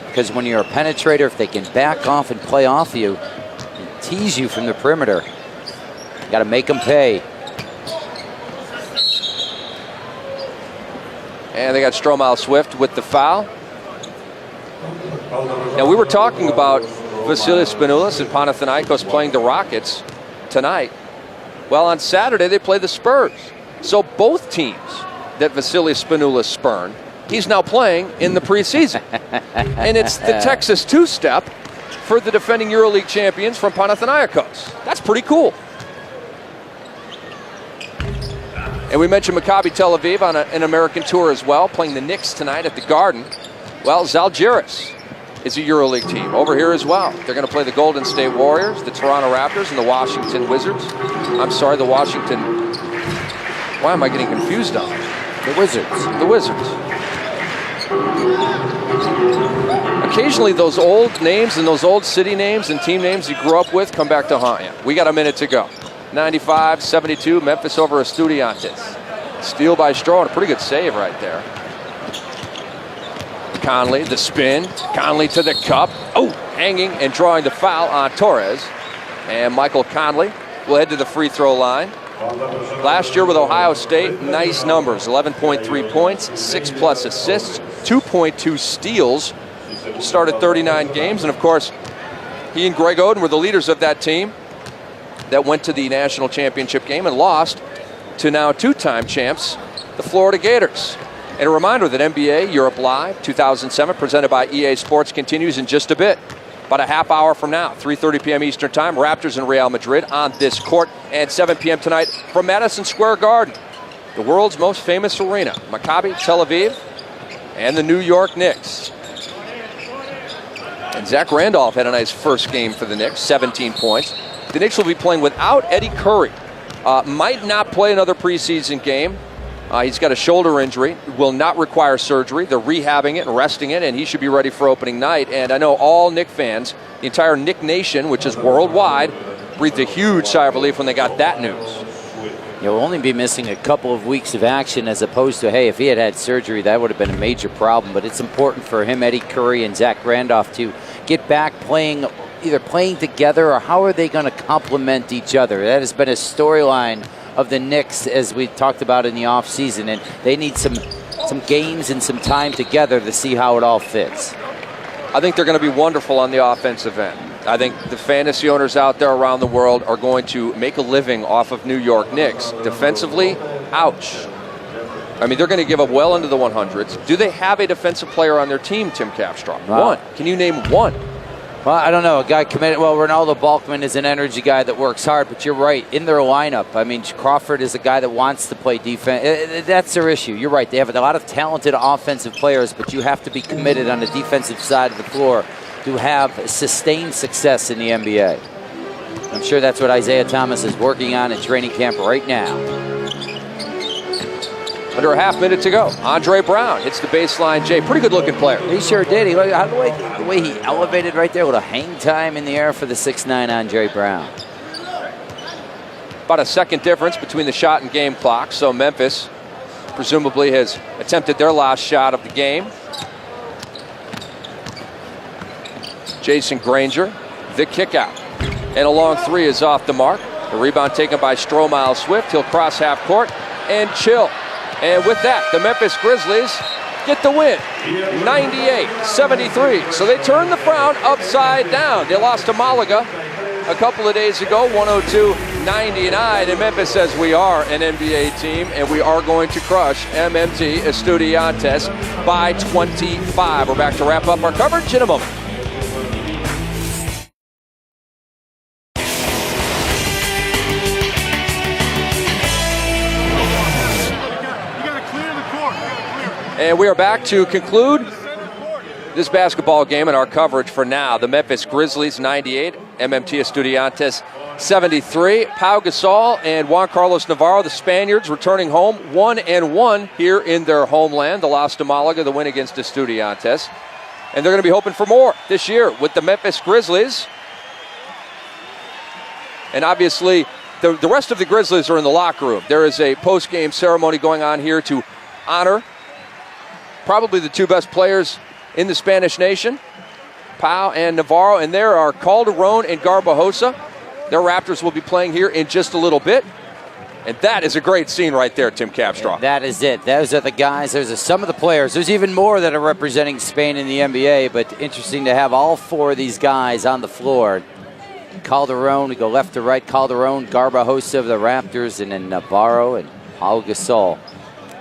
Because when you're a penetrator, if they can back off and play off you, and tease you from the perimeter, you got to make them pay. And they got Stromile Swift with the foul. Now, we were talking about Vasilis Spanoulis and Panathinaikos playing the Rockets tonight. Well, on Saturday, they play the Spurs. So both teams that Vasilis Spanoulis spurned, he's now playing in the preseason. And it's the Texas two-step for the defending EuroLeague champions from Panathinaikos. That's pretty cool. And we mentioned Maccabi Tel Aviv on an American tour as well, playing the Knicks tonight at the Garden. Well, Zalgiris is a EuroLeague team over here as well. They're going to play the Golden State Warriors, the Toronto Raptors, and the Washington Wizards. I'm sorry, the Washington... Why am I getting confused on it? The Wizards. The Wizards. Occasionally those old names and those old city names and team names you grew up with come back to haunt you. We got a minute to go. 95-72, Memphis over Estudiantes. Steal by Stroh, and a pretty good save right there. Conley, the spin. Conley to the cup. Oh, hanging and drawing the foul on Torres. And Michael Conley will head to the free throw line. Last year with Ohio State, nice numbers. 11.3 points, 6+ assists, 2.2 steals. Started 39 games, and of course, he and Greg Oden were the leaders of that team that went to the national championship game and lost to now two-time champs, the Florida Gators. And a reminder that NBA Europe Live 2007, presented by EA Sports, continues in just a bit. About a half hour from now, 3:30 p.m. Eastern Time, Raptors and Real Madrid on this court, and 7 p.m. tonight from Madison Square Garden, the world's most famous arena, Maccabi Tel Aviv and the New York Knicks. And Zach Randolph had a nice first game for the Knicks, 17 points. The Knicks will be playing without Eddie Curry. Might not play another preseason game. He's got a shoulder injury, will not require surgery. They're rehabbing it and resting it, and he should be ready for opening night. And I know all Knick fans, the entire Knick Nation, which is worldwide, breathed a huge sigh of relief when they got that news. He'll only be missing a couple of weeks of action, as opposed to, hey, if he had had surgery, that would have been a major problem. But it's important for him, Eddie Curry, and Zach Randolph to get back playing, either playing together, or how are they going to complement each other? That has been a storyline of the Knicks, as we talked about in the offseason, and they need some games and some time together to see how it all fits. I think they're going to be wonderful on the offensive end. I think the fantasy owners out there around the world are going to make a living off of New York Knicks. Defensively, ouch. I mean, they're going to give up well into the 100s. Do they have a defensive player on their team, Tim Capstraw? Wow. One. Can you name one? Well, I don't know. A guy committed. Well, Ronaldo Balkman is an energy guy that works hard, but you're right. In their lineup, I mean, Crawford is a guy that wants to play defense. That's their issue. You're right. They have a lot of talented offensive players, but you have to be committed on the defensive side of the floor to have sustained success in the NBA. I'm sure that's what Isaiah Thomas is working on in training camp right now. Under a half minute to go. Andre Brown hits the baseline. Jay, pretty good looking player. He sure did. The way he elevated right there with a hang time in the air for the 6'9" Andre Brown. About a second difference between the shot and game clock. So Memphis presumably has attempted their last shot of the game. Jason Granger, the kick out. And a long three is off the mark. The rebound taken by Stromile Swift. He'll cross half court and chill. And with that, the Memphis Grizzlies get the win, 98-73. So they turned the frown upside down. They lost to Malaga a couple of days ago, 102-99. And Memphis says, we are an NBA team, and we are going to crush MMT Estudiantes by 25. We're back to wrap up our coverage in a moment. And we are back to conclude this basketball game and our coverage for now. The Memphis Grizzlies 98, MMT Estudiantes 73. Pau Gasol and Juan Carlos Navarro, the Spaniards, returning home 1-1 here in their homeland. The loss to Malaga, the win against Estudiantes. And they're going to be hoping for more this year with the Memphis Grizzlies. And obviously, the rest of the Grizzlies are in the locker room. There is a post-game ceremony going on here to honor probably the two best players in the Spanish nation, Pau and Navarro, and there are Calderon and Garbajosa. Their Raptors will be playing here in just a little bit. And that is a great scene right there, Tim Capstraw. That is it. Those are the guys. Those are some of the players. There's even more that are representing Spain in the NBA, but interesting to have all four of these guys on the floor. Calderon, we go left to right, Calderon, Garbajosa of the Raptors, and then Navarro. And Pau Gasol.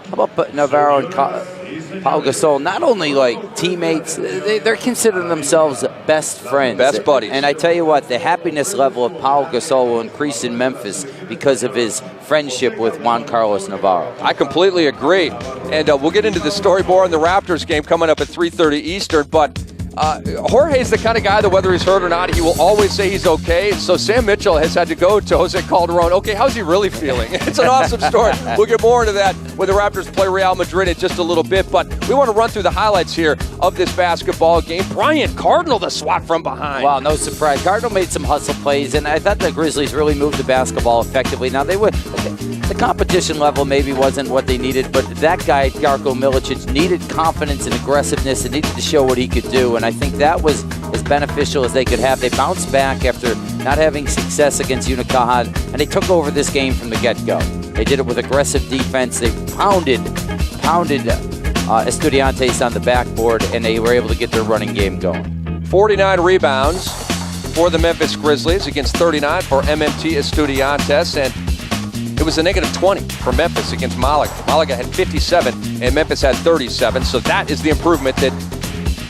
How about Navarro and Pau Gasol? Not only like teammates, they're considering themselves best friends. Best buddies. And I tell you what, the happiness level of Pau Gasol will increase in Memphis because of his friendship with Juan Carlos Navarro. I completely agree. And we'll get into the story more in the Raptors game coming up at 3:30 Eastern. But Jorge's the kind of guy that whether he's hurt or not, he will always say he's okay. So Sam Mitchell has had to go to Jose Calderon. Okay, how's he really feeling? It's an awesome story. We'll get more into that when the Raptors play Real Madrid in just a little bit. But we want to run through the highlights here of this basketball game. Brian Cardinal, the swat from behind. Wow, no surprise. Cardinal made some hustle plays, and I thought the Grizzlies really moved the basketball effectively. Now, the competition level maybe wasn't what they needed, but that guy, Darko Milicic, needed confidence and aggressiveness and needed to show what he could do. And I think that was as beneficial as they could have. They bounced back after not having success against Unicaja, and they took over this game from the get-go. They did it with aggressive defense. They pounded Estudiantes on the backboard, and they were able to get their running game going. 49 rebounds for the Memphis Grizzlies against 39 for MMT Estudiantes, and it was a negative 20 for Memphis against Malaga. Malaga had 57 and Memphis had 37, so that is the improvement that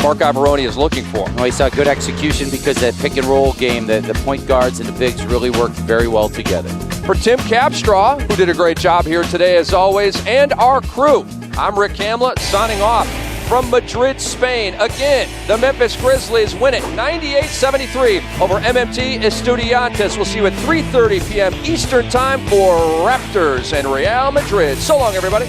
Marc Iavaroni is looking for. Well, he saw good execution because that pick and roll game, the point guards and the bigs really worked very well together. For Tim Capstraw, who did a great job here today as always, and our crew, I'm Rick Kamla signing off from Madrid, Spain. Again, the Memphis Grizzlies win it 98-73 over MMT Estudiantes. We'll see you at 3:30 p.m. Eastern Time for Raptors and Real Madrid. So long, everybody.